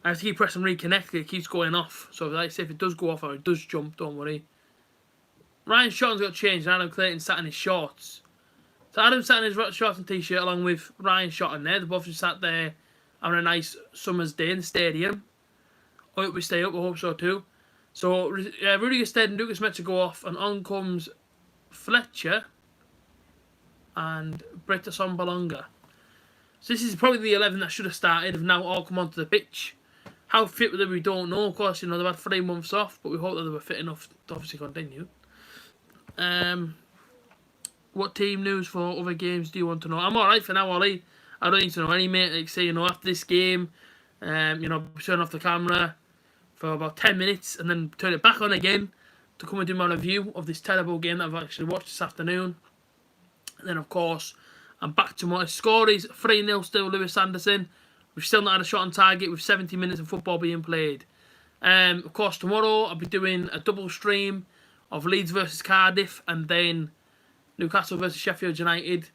I have to keep pressing reconnect. It keeps going off. So like I say, if it does go off or it does jump, don't worry. Ryan Shotton's got changed and Adam Clayton sat in his shorts. So Adam sat in his shorts and t-shirt along with Ryan Shotton there. They both just sat there having a nice summer's day in the stadium. I hope we stay up. I hope so too. So Rudiger Stead and Lucas meant to go off, and on comes Fletcher and Britta Sombalonga. So this is probably the 11 that should have started, have now all come onto the pitch. How fit were they, we don't know. Of course, they've had 3 months off, but we hope that they were fit enough to obviously continue. What team news for other games do you want to know? I'm alright for now, Ollie. I don't need to know any, mate. Like say, after this game, turn off the camera for about 10 minutes and then turn it back on again to come and do my review of this terrible game that I've actually watched this afternoon. And then, of course, I'm back tomorrow. Score is 3-0 still, Lewis Anderson. We've still not had a shot on target with 70 minutes of football being played. Of course, tomorrow I'll be doing a double stream of Leeds versus Cardiff and then Newcastle versus Sheffield United.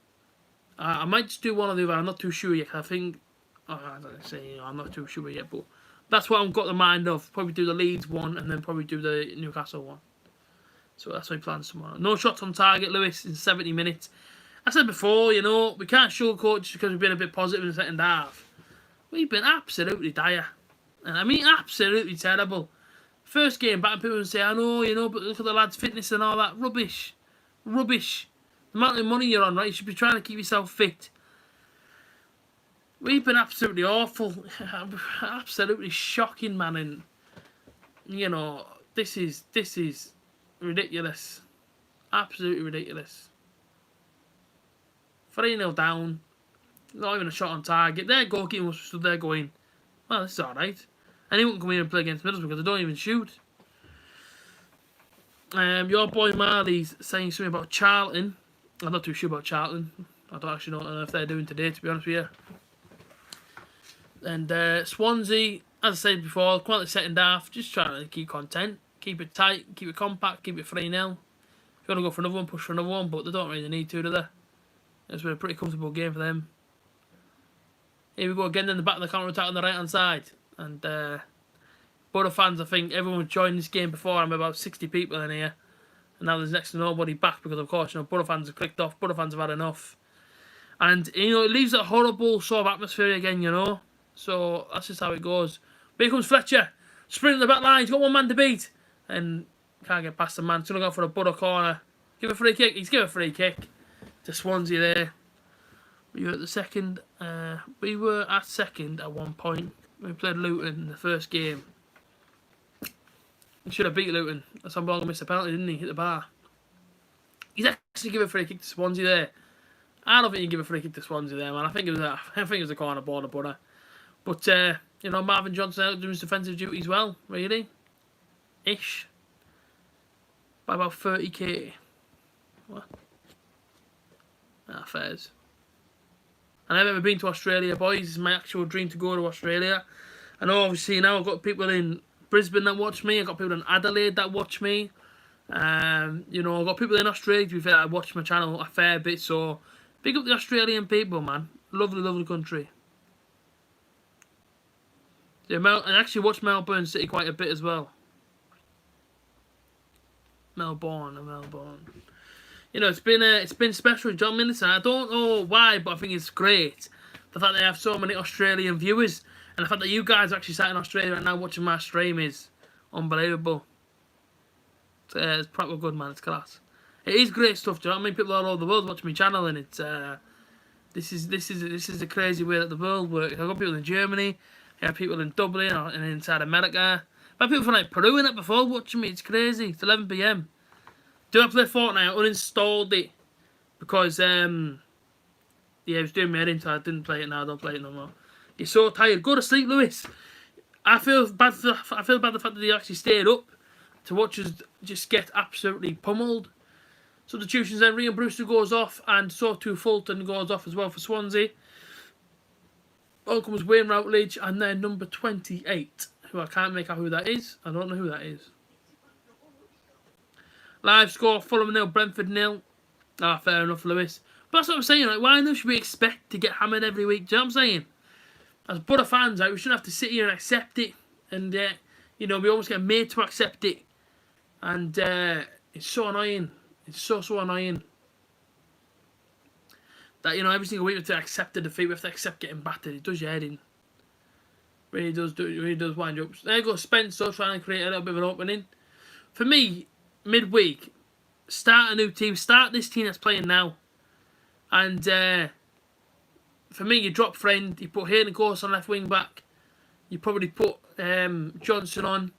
I might just do one or the other. I'm not too sure yet. I think... I'm not too sure yet, but that's what I've got the mind of. Probably do the Leeds one and then probably do the Newcastle one. So that's my plans tomorrow. No shots on target, Lewis, in 70 minutes. I said before, we can't showcoat just because we've been a bit positive in the second half. We've been absolutely dire. And I mean absolutely terrible. First game back, people would say, I know, but look at the lads' fitness and all that. Rubbish. Rubbish. The amount of money you're on, right? You should be trying to keep yourself fit. We've been absolutely awful. Absolutely shocking, man. And, this is ridiculous. Absolutely ridiculous. 3-0 down. Not even a shot on target. Their goalkeeper was stood there going, well, this is alright. Anyone can come in and play against Middlesbrough because they don't even shoot. Your boy Marley's saying something about Charlton. I'm not too sure about Charlton. I don't actually know if they're doing today, to be honest with you. And Swansea, as I said before, come out the second half, just trying to keep content, keep it tight, keep it compact, keep it 3-0. If you want to go for another one, push for another one, but they don't really need to, do they? It's been a pretty comfortable game for them. Here we go again in the back of the counter-attack on the right-hand side. And Borough fans, I think everyone joined this game before. I'm about 60 people in here. And now there's next to nobody back because, of course, Borough fans have clicked off. Borough fans have had enough. And, it leaves a horrible sort of atmosphere again, So that's just how it goes. But here comes Fletcher. Sprint in the back line. He's got one man to beat. And can't get past the man. He's going to go for a Borough corner. Give a free kick. He's given a free kick to Swansea there. We were at the second. We were at second at one point. We played Luton in the first game. He should have beat Luton. Sambonga missed a penalty, didn't he? Hit the bar. He's actually given a free kick to Swansea there. I don't think you give a free kick to Swansea there, man. I think it was a corner ball to Borough. But Marvin Johnson out doing his defensive duties well, really. Ish. By about 30k. What? Fairs. I've never been to Australia, boys. It's my actual dream to go to Australia. I know, obviously, now I've got people in Brisbane that watch me. I've got people in Adelaide that watch me. I've got people in Australia, to be fair, that watch my channel a fair bit. So, big up the Australian people, man. Lovely, lovely country. Yeah, I actually watch Melbourne City quite a bit as well. Melbourne. It's been special, John Minnesota. I don't know why, but I think it's great. The fact that they have so many Australian viewers, and the fact that you guys are actually sat in Australia right now watching my stream is unbelievable. It's proper good, man. It's class. It is great stuff. Do you know what I mean? People all over the world watching my channel, and it's this is the crazy way that the world works. I've got people in Germany, I have people in Dublin and inside America. I've had people from like Peru in it before watching me. It's crazy. It's 11 PM. Do I play Fortnite? I uninstalled it because it was doing me head in, so I didn't play it now. I don't play it no more. You're so tired. Go to sleep, Lewis. I feel bad for the fact that you actually stayed up to watch us just get absolutely pummeled. Substitutions then. Ryan Brewster goes off, and so too Fulton goes off as well for Swansea. On comes Wayne Routledge, and then number 28, who I can't make out who that is. I don't know who that is. Live score, Fulham 0, Brentford 0. Fair enough, Lewis. But that's what I'm saying, like, why should we expect to get hammered every week? Do you know what I'm saying? As Borough fans, we shouldn't have to sit here and accept it. And, we almost get made to accept it. And it's so annoying. It's so annoying. That, every single week we have to accept the defeat. We have to accept getting battered. It does your head in. Really does wind you up. There goes Spencer trying to create a little bit of an opening. For me, midweek, start a new team. Start this team that's playing now. And for me, you drop Friend. You put Hayden Course on left wing back. You probably put Johnson on.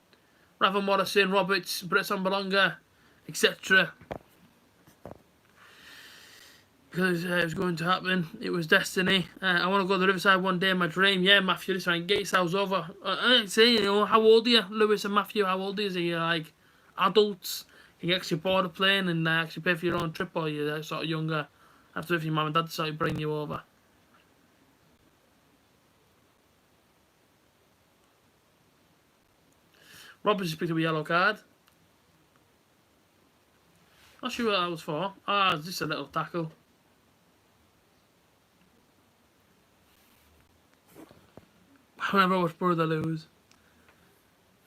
Ravan Morrison, Roberts, Brett Sambalonga, etc. Because it was going to happen. It was destiny. I want to go to the Riverside one day, my dream. Yeah, Matthew, listen, get yourselves over. I say, how old are you? Lewis and Matthew, how old is he? Like, adults? Can you actually board a plane and actually pay for your own trip, or you're sort of younger? After if your mum and dad decide to bring you over. Roberts just picked up a yellow card. Not sure what that was for. It's just a little tackle. Whenever I watch Brother lose.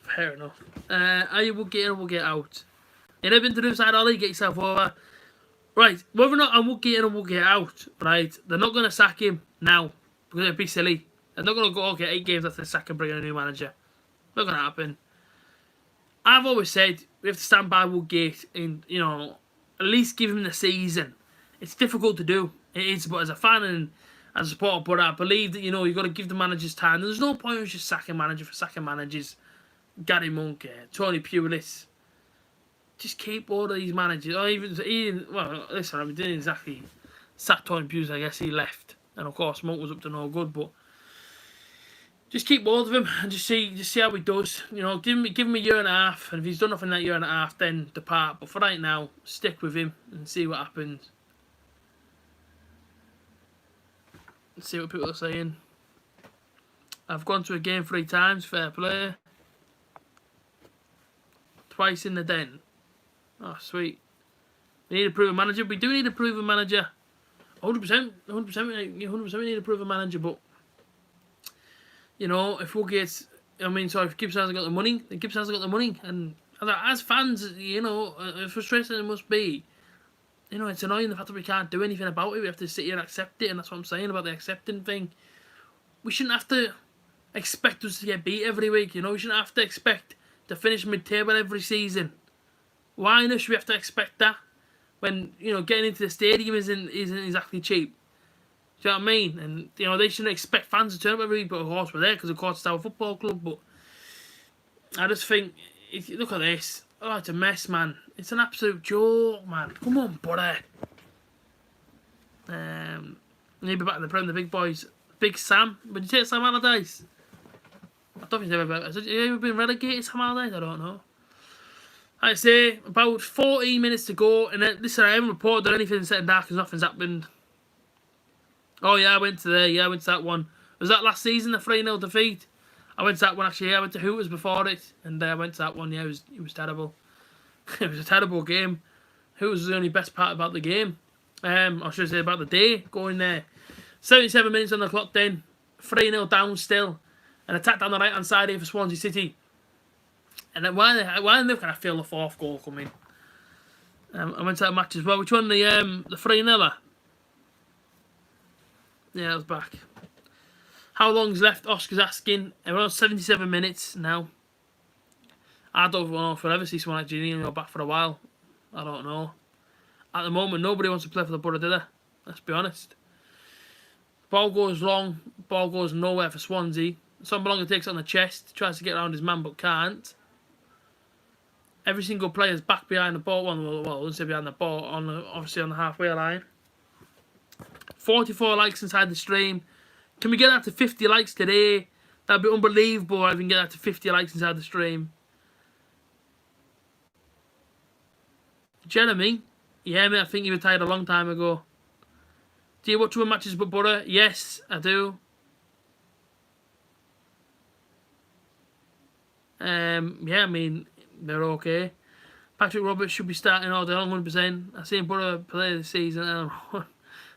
Fair enough. I will get in or will get out. You never been to the side, Ollie? Get yourself over. Right, whether or not I will get in or will get out, right, they're not going to sack him now. Because it'd be silly. They're not going to go, okay, 8 games after the sack and bring in a new manager. Not going to happen. I've always said we have to stand by Woodgate and, at least give him the season. It's difficult to do. It is, but as a fan and as a supporter, but I believe that, you've got to give the managers time. There's no point in just sacking manager for sacking managers. Gary Monk, Tony Pulis. Just keep all of these managers. Or even well, listen, I mean, didn't exactly sack Tony Pulis. I guess he left. And, of course, Monk was up to no good, but just keep hold of him and just see how he does. You know, give him a year and a half, and if he's done nothing that year and a half, then depart. But for right now, stick with him and see what happens. See what people are saying. I've gone to a game 3 times, fair play. Twice in the den. Oh, sweet. We need a proven manager. We do need a proven manager. 100%, 100% we need a proven manager, but you know, if Woodgate's, if Gibson hasn't got the money, then Gibson hasn't got the money. And as fans, you know, as frustrating as it must be, you know, it's annoying the fact that we can't do anything about it. We have to sit here and accept it, and that's what I'm saying about the accepting thing. We shouldn't have to expect us to get beat every week, you know. We shouldn't have to expect to finish mid-table every season. Why not should we have to expect that when, you know, getting into the stadium isn't exactly cheap? Do you know what I mean? And, you know, they shouldn't expect fans to turn up every week, but of course we're there because of course it's our football club. But I just think, look at this. Oh, it's a mess, man. It's an absolute joke, man. Come on, buddy. Maybe back in the Prem, the big boys. Big Sam. Would you take Sam Allardyce? I don't think he's ever been relegated, Sam Allardyce? I don't know. Like I say, about 14 minutes to go. And then, listen, I haven't reported anything set in dark because nothing's happened. Oh, yeah, I went to that one. Was that last season, the 3-0 defeat? I went to that one, actually. I went to Hooters before it. And I went to that one. Yeah, it was terrible. It was a terrible game. Hooters was the only best part about the game. I should say about the day going there. 77 minutes on the clock then. 3-0 down still. An attack down the right-hand side here for Swansea City. And then why can I feel the 4th goal coming? I went to that match as well. Which one? The 3-0? Yeah, I was back. How long's left? Oscar's asking. We're on 77 minutes now. I don't know if we'll ever see someone like Janino back for a while. I don't know. At the moment, nobody wants to play for the Borough, do they? Let's be honest. Ball goes long. Ball goes nowhere for Swansea. Sombalonga takes it on the chest. Tries to get around his man, but can't. Every single player's back behind the ball. Well, let's say behind the ball. Obviously on the halfway line. 44 likes inside the stream. Can we get that to 50 likes today? That'd be unbelievable if we can get that to 50 likes inside the stream. Jeremy? Yeah, mate, I think he retired a long time ago. Do you watch your matches with Borough? Yes, I do. Yeah, I mean, they're okay. Patrick Roberts should be starting all day long, 100%. I've seen Borough play this season.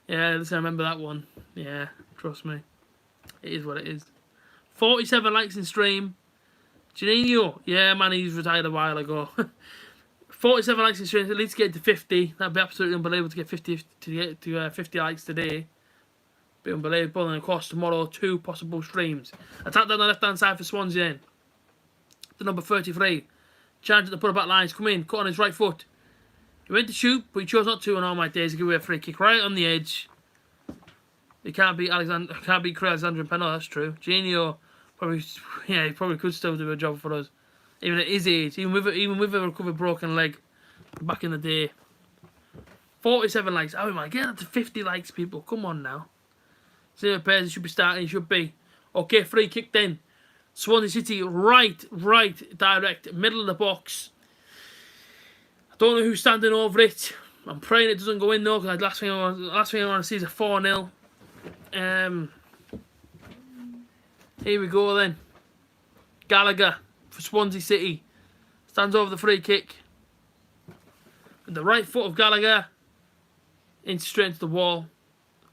Yeah, listen, I remember that one. Yeah, trust me. It is what it is. 47 likes in stream. Janino, yeah, man, he's retired a while ago. 47 likes in stream. At least get to 50. That'd be absolutely unbelievable to get 50 likes today. Be unbelievable. And of course, tomorrow 2 possible streams. Attack down the left-hand side for Swansea. Then. To number 33. Charge at the put back lines. Come in. Cut on his right foot. He went to shoot, but he chose not to on all my days. Give away a free kick right on the edge. He can't beat Alexander. Can't beat Alexander and Penal. That's true. Genio probably, yeah, he probably could still do a job for us, even at his age, even with a recovered broken leg, back in the day. 47 likes. Oh my, get that to 50 likes, people. Come on now. Zero pairs. He should be starting. He should be. Okay, free kick then. Swansea City, right, direct, middle of the box. I don't know who's standing over it. I'm praying it doesn't go in though, because last thing I want to see is a 4-0. Here we go then. Gallagher for Swansea City. Stands over the free kick. With the right foot of Gallagher. Straight into the wall.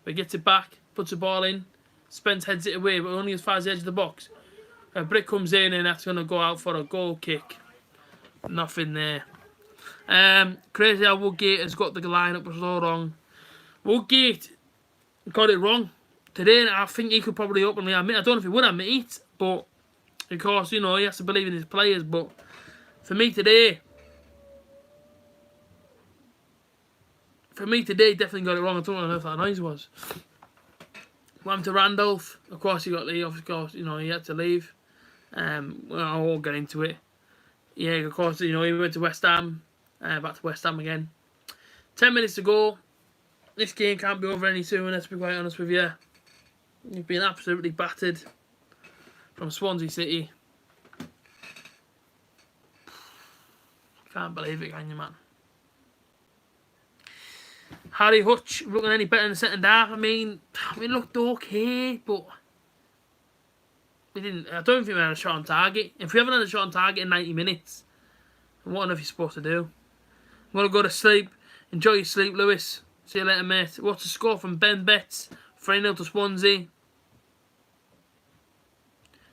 But he gets it back. Puts the ball in. Spence heads it away, but only as far as the edge of the box. A brick comes in and that's going to go out for a goal kick. Nothing there. Crazy how Woodgate has got the lineup was so wrong. Woodgate got it wrong. Today, I think he could probably openly admit. I don't know if he would admit it, but of course, you know, he has to believe in his players. But for me today, definitely got it wrong. I don't know if that noise was. Went to Randolph. Of course, he got leave. Of course, you know, he had to leave. Well, I won't get into it. Yeah, of course, you know, he went to West Ham. Back to West Ham again. 10 minutes to go. This game can't be over any sooner, let's be quite honest with you. You've been absolutely battered. from Swansea City. Can't believe it, can you, man? Harry Hutch looking any better in the second half. I mean, we looked okay, but we didn't. I don't think we had a shot on target. If we haven't had a shot on target in 90 minutes, what on earth are you supposed to do? I'm going to go to sleep. Enjoy your sleep, Lewis. See you later, mate. What's the score from Ben Betts? 3-0 to Swansea.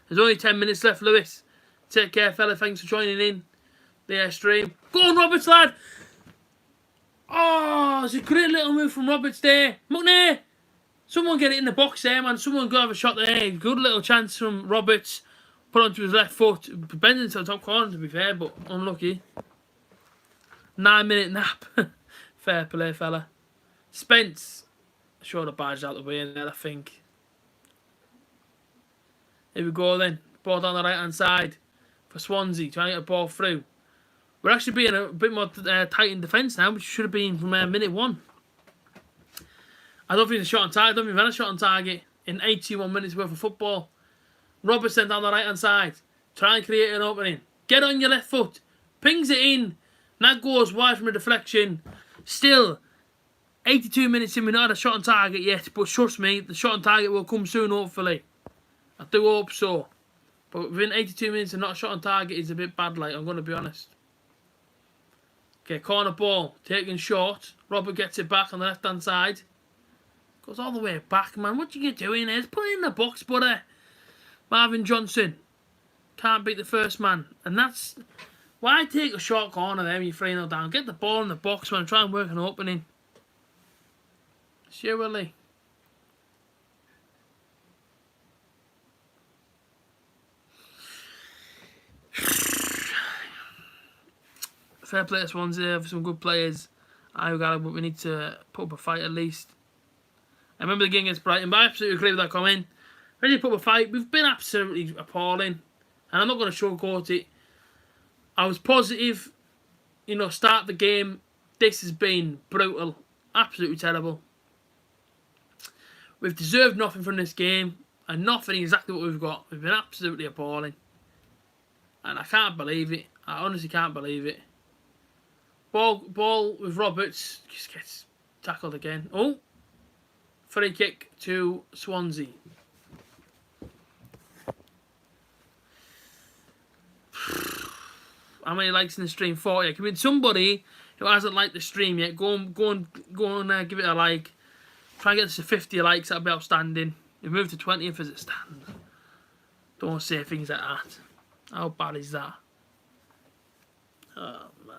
There's only 10 minutes left, Lewis. Take care, fella. Thanks for joining in the stream. Go on, Roberts, lad. Oh, it's a great little move from Roberts there. Money. Someone get it in the box there, man. Someone go have a shot there. Good little chance from Roberts. Put onto his left foot. Bending to the top corner, to be fair, but unlucky. 9-minute nap. Fair play, fella. Spence. Sure, the badge out the way there, I think. Here we go then. Ball down the right-hand side for Swansea. Trying to get a ball through. We're actually being a bit more tight in defence now, which should have been from minute 1. I don't think the shot on target. I don't think we've had a shot on target in 81 minutes worth of football. Robertson down the right-hand side. Try and create an opening. Get on your left foot. Pings it in. That goes wide from a deflection. Still, 82 minutes in, we've not had a shot on target yet. But trust me, the shot on target will come soon, hopefully. I do hope so. But within 82 minutes and not a shot on target is a bit bad, like, I'm going to be honest. Okay, corner ball. Taken short. Robert gets it back on the left-hand side. Goes all the way back, man. What you doing here? Put it in the box, buddy. Marvin Johnson. Can't beat the first man. And that's... Why take a short corner there when you're 3-0 down? Get the ball in the box, man. Try and work an opening. Surely. Fair play to Swansea for some good players. But we need to put up a fight at least. I remember the game against Brighton, but I absolutely agree with that comment. Ready to put up a fight. We've been absolutely appalling. And I'm not going to sugarcoat it. I was positive, start the game. This has been brutal. Absolutely terrible. We've deserved nothing from this game. And nothing exactly what we've got. We've been absolutely appalling. And I can't believe it. I honestly can't believe it. Ball with Roberts. Just gets tackled again. Oh. Free kick to Swansea. How many likes in the stream? 40. Can we somebody who hasn't liked the stream yet, go and give it a like. Try and get this to 50 likes. That'll be outstanding. We moved to 20th as it stands. Don't say things like that. How bad is that? Oh man.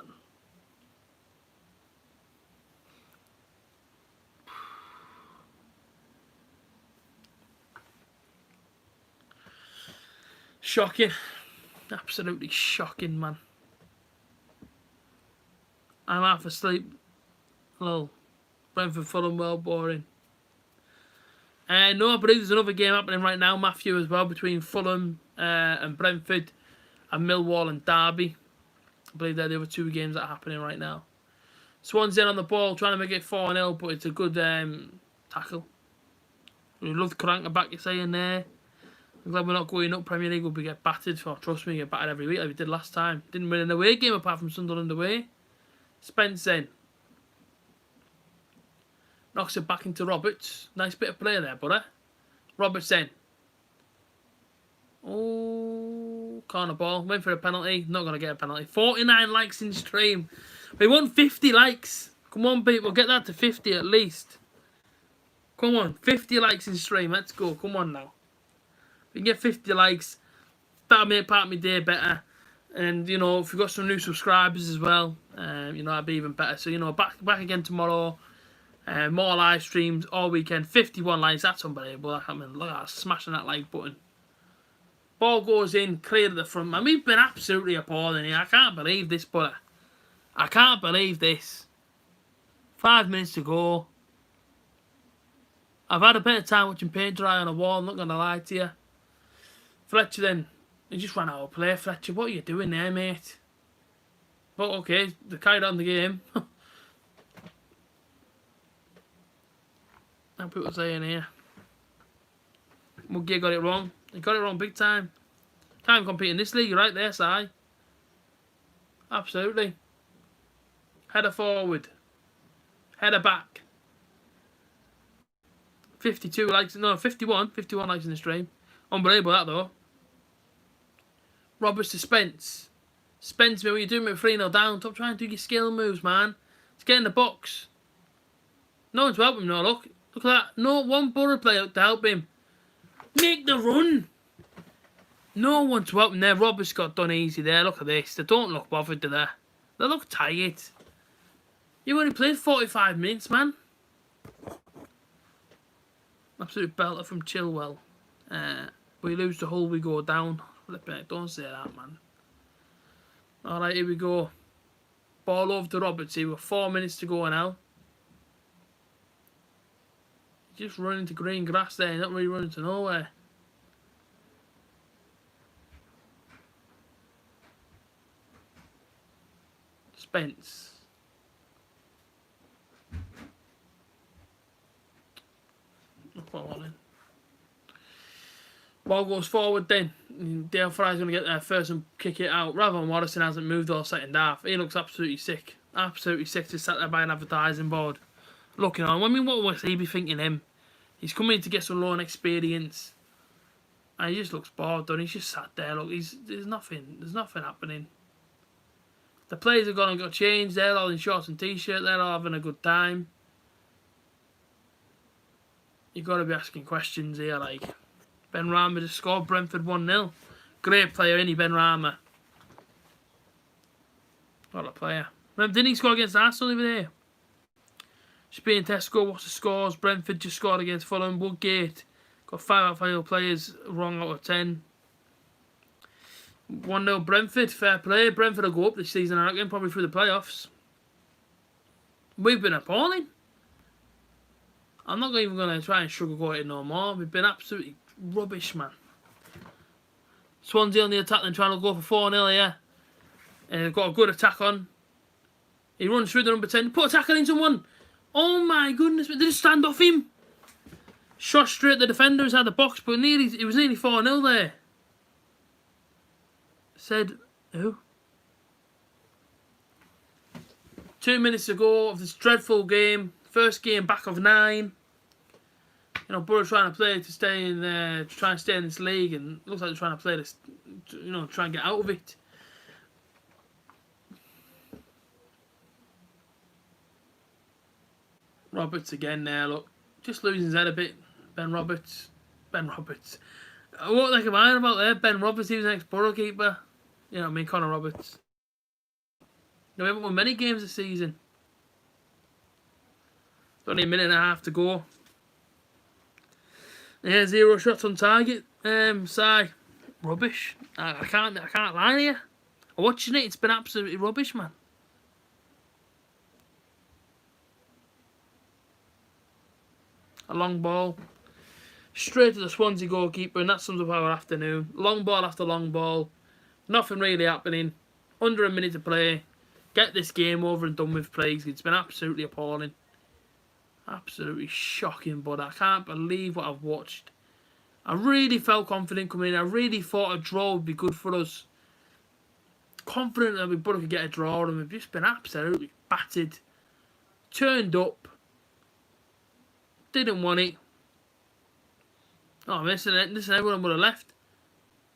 Shocking. Absolutely shocking, man. I'm half asleep. Hello. Brentford Fulham, well boring. No, I believe there's another game happening right now, Matthew, as well, between Fulham and Brentford and Millwall and Derby. I believe they're the other 2 games that are happening right now. Swansea on the ball, trying to make it 4-0, but it's a good tackle. We love the cranker back, you're saying there. I'm glad we're not going up Premier League. We'll get battered. Trust me, we get battered every week like we did last time. Didn't win an away game apart from Sunderland away. Spence then. Knocks it back into Roberts. Nice bit of play there, buddy. Roberts then. Oh, corner ball. Went for a penalty. Not going to get a penalty. 49 likes in stream. We want 50 likes. Come on, people. Get that to 50 at least. Come on. 50 likes in stream. Let's go. Come on now. If we can get 50 likes, that'll make part of my day better. And, if we've got some new subscribers as well, that'd be even better. So, back again tomorrow. More live streams all weekend. 51 likes. That's unbelievable. I mean, look at that. Smashing that like button. Ball goes in. Clear at the front, man. We've been absolutely appalling here. I can't believe this, but I can't believe this. 5 minutes to go. I've had a bit of time watching paint dry on a wall. I'm not going to lie to you. Fletcher then. He just ran out of play. Fletcher, what are you doing there, mate? But okay, they carried on the game. How people saying here. Muggy got it wrong. You got it wrong big time. Can't compete in this league, you're right there, Si. Absolutely. Header forward. Header back. 52 likes, no, 51 likes in the stream. Unbelievable that though. Roberts to Spence. Spence, what are you doing with 3-0 down? Stop trying to do your skill moves, man. Let's get in the box. No one to help him, no, look. Look at that. No one Borough player to help him. Make the run. No one to help him there. Roberts got done easy there. Look at this. They don't look bothered, do they? They look tired. You only played 45 minutes, man. Absolute belter from Chilwell. We lose the Hull, we go down. Don't say that, man. Alright, here we go. Ball over to Roberts here with 4 minutes to go now. Just running to green grass there, not really running to nowhere. Spence. Ball goes forward then. Dale Fry's going to get there first and kick it out. Rather than Morrison hasn't moved all second half. He looks absolutely sick. Absolutely sick to sat there by an advertising board. Looking on. I mean, what was he be thinking him? He's coming to get some loan experience. And he just looks bored, doesn't he? He's just sat there. Look, there's nothing happening. The players have gone and got changed. They're all in shorts and t-shirt. They're all having a good time. You've got to be asking questions here, like. Ben Rama just scored Brentford 1-0. Great player, isn't he, Ben Rama? What a player. Remember, didn't he score against Arsenal over there? Spain Tesco, what's the scores? Brentford just scored against Fulham. Woodgate got 5 out of 5 players wrong out of 10. 1-0 Brentford, fair play. Brentford will go up this season, I reckon, probably through the playoffs. We've been appalling. I'm not even going to try and sugarcoat it no more. We've been absolutely rubbish, man. Swansea on the attack, then trying to go for 4-0 here. And they've got a good attack on. He runs through the number 10. Put a tackle in someone. Oh my goodness, they just stand off him. Shot straight at the defender inside the box, but it was nearly 4-0 there. Said who? 2 minutes ago of this dreadful game. First game back of 9. You know, Borough trying to play to stay in there, to try and stay in this league, and it looks like they're trying to play this, you know, try and get out of it. Roberts again there, look. Just losing his head a bit. Ben Roberts. What the heck am I on about there? Ben Roberts, he was the next Borough keeper. You know what I mean, Connor Roberts. No, we haven't won many games this season. Only a minute and a half to go. Yeah, 0 shots on target. Rubbish. I can't lie to you. Watching it, it's been absolutely rubbish, man. A long ball. Straight to the Swansea goalkeeper, and that sums up our afternoon. Long ball after long ball. Nothing really happening. Under a minute to play. Get this game over and done with, please. It's been absolutely appalling. Absolutely shocking, but I can't believe what I've watched. I really felt confident coming in. I really thought a draw would be good for us. Confident that we could get a draw, and we've just been absolutely battered. Turned up. Didn't want it. Oh, listen, everyone would have left.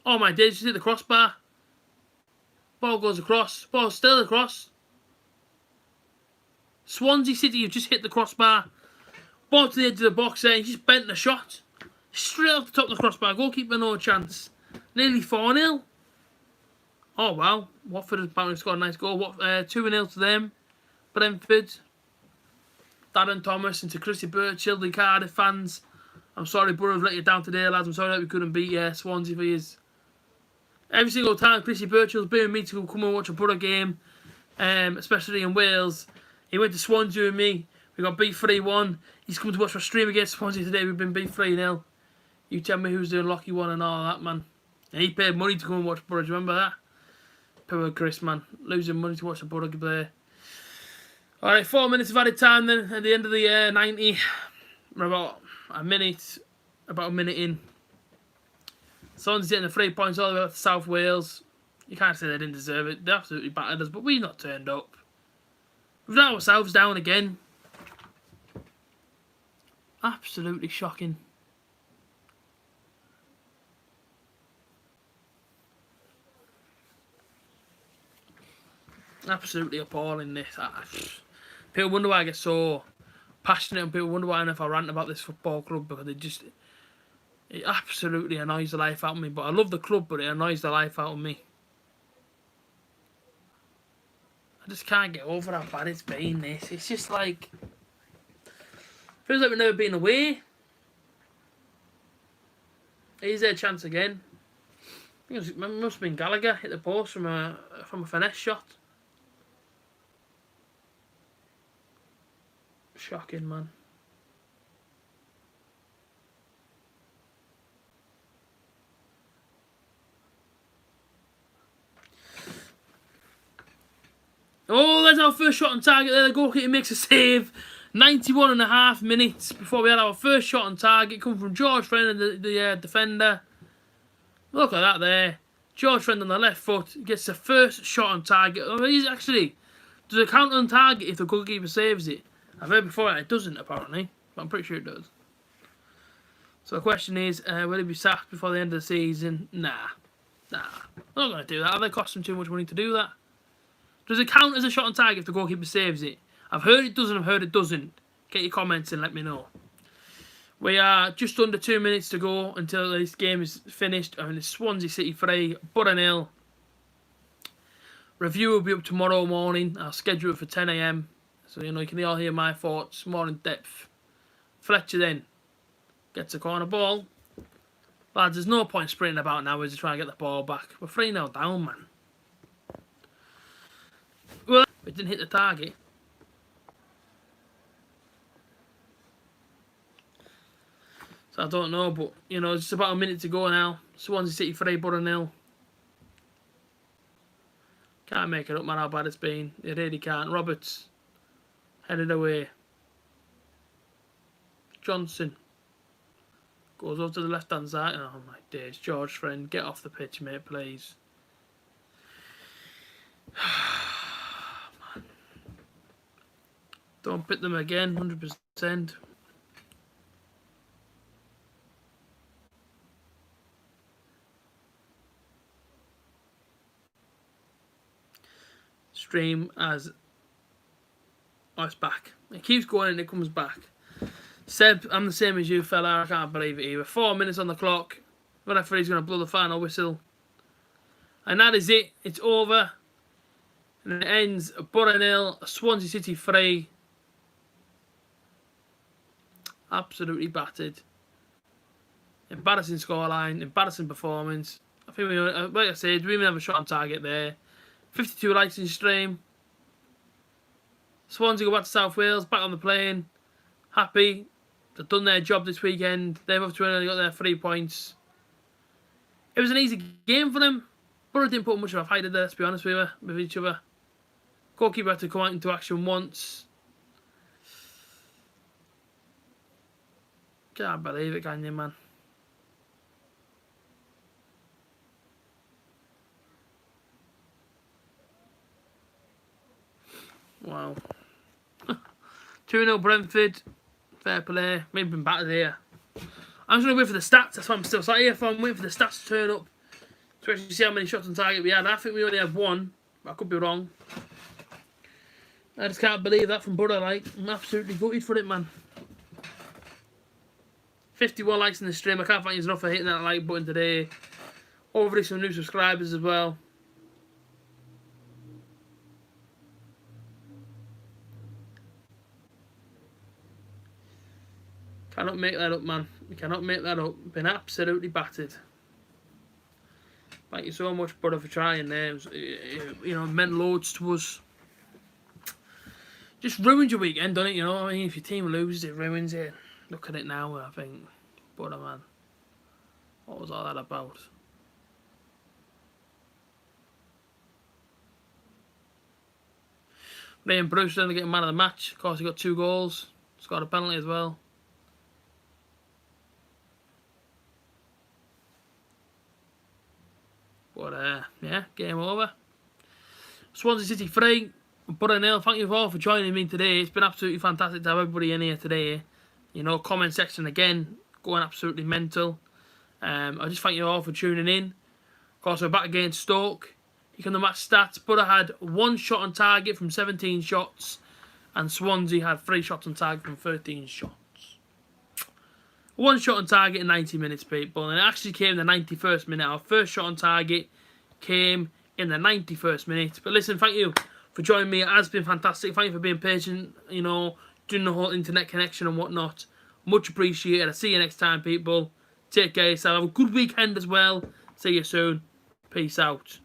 Oh my days, just hit the crossbar. Ball goes across. Ball still across. Swansea City, you've just hit the crossbar. Ball to the edge of the box there. He just bent the shot. Straight off the top of the crossbar. Goalkeeper, no chance. Nearly 4-0. Oh, wow. Watford has apparently scored a nice goal. 2-0 to them. Brentford. Darren Thomas and to Chrissy Birchall, the Cardiff fans. I'm sorry, Borough have let you down today, lads. I'm sorry that we couldn't beat Swansea for years. Every single time Chrissy Birchall's been with me to come and watch a Borough game, especially in Wales, he went to Swansea with me. We got beat 3-1. He's come to watch our stream against Swansea today. We've been beat 3-0. You tell me who's doing lucky one and all that, man. And he paid money to come and watch Borough. Do you remember that? Poor Chris, man. Losing money to watch the Borough play. Alright, 4 minutes of added time then at the end of the 90. We're about a minute in. Swansea getting the 3 points all the way up to South Wales. You can't say they didn't deserve it. They absolutely battered us, but we've not turned up. We've let ourselves down again. Absolutely shocking. Absolutely appalling, this. People wonder why I get so passionate, and people wonder why I rant about this football club, because it absolutely annoys the life out of me. But I love the club, but it annoys the life out of me. I just can't get over how bad it's been, this. It's just like... feels like we've never been away. Here's their chance again. I think it must have been Gallagher, hit the post from a finesse shot. Shocking, man. Oh, there's our first shot on target there. The goalkeeper makes a save. 91.5 minutes before we had our first shot on target. Come from George Friend, the defender. Look at that there. George Friend on the left foot gets the first shot on target. I mean, does it count on target if the goalkeeper saves it? I've heard before it doesn't, apparently. But I'm pretty sure it does. So the question is, will he be sacked before the end of the season? Nah. I'm not going to do that. They cost him too much money to do that. Does it count as a shot on target if the goalkeeper saves it? I've heard it doesn't, I've heard it doesn't. Get your comments and let me know. We are just under 2 minutes to go until this game is finished. I mean, it's Swansea City 3, Borough 0. Review will be up tomorrow morning. I'll schedule it for 10 AM. So, you can all hear my thoughts more in depth. Fletcher then gets a corner ball. Lads, there's no point sprinting about now as we try and get the ball back. We're 3-0 down, man. Well, it didn't hit the target. So I don't know, but, it's just about a minute to go now. Swansea City 3, Borough 0. Can't make it up, man, how bad it's been. They really can't. Roberts headed away. Johnson goes over to the left-hand side. Oh, my days. George Friend, get off the pitch, mate, please. Man. Don't pit them again, 100%. Stream as... oh, it's back. It keeps going and it comes back. Seb, I'm the same as you, fella. I can't believe it either. 4 minutes on the clock. The referee's going to blow the final whistle. And that is it. It's over. And it ends Borough 0, Swansea City 3. Absolutely battered. Embarrassing scoreline. Embarrassing performance. I think like I said, we even have a shot on target there. 52 likes in stream. Swansea go back to South Wales, back on the plane. Happy. They've done their job this weekend. They've only got their 3 points. It was an easy game for them. Borough didn't put much of a fight in there, let's be honest with each other. Goalkeeper had to come out into action once. Can't believe it, can you, man? Wow. 2-0 Brentford. Fair play. We've been battered here. I'm just going to wait for the stats. That's why I'm still sat here for. I'm waiting for the stats to turn up. To actually see how many shots on target we had. I think we only had 1. But I could be wrong. I just can't believe that from Borough. I'm absolutely gutted for it, man. 51 likes in the stream. I can't thank you enough for hitting that like button today. Hopefully some new subscribers as well. Cannot make that up, man. You cannot make that up. Been absolutely battered. Thank you so much, brother, for trying there. It meant loads to us. Just ruins your weekend, doesn't it? I mean, if your team loses, it ruins it. Look at it now, I think. Brother, man. What was all that about? Liam Bruce then getting man of the match. Of course, he got 2 goals. Scored a penalty as well. yeah, game over. Swansea City 3, Borough 0. Thank you all for joining me today. It's been absolutely fantastic to have everybody in here today. You know, comment section again, going absolutely mental. I just thank you all for tuning in. Of course, we're back against Stoke. You can the match stats. Borough had 1 shot on target from 17 shots, and Swansea had 3 shots on target from 13 shots. 1 shot on target in 90 minutes, people, and it actually came in the 91st minute. Our first shot on target came in the 91st minute. But listen, thank you for joining me. It has been fantastic. Thank you for being patient, you know, doing the whole internet connection and whatnot. Much appreciated. I'll see you next time, people. Take care of yourself. Have a good weekend as well. See you soon. Peace out.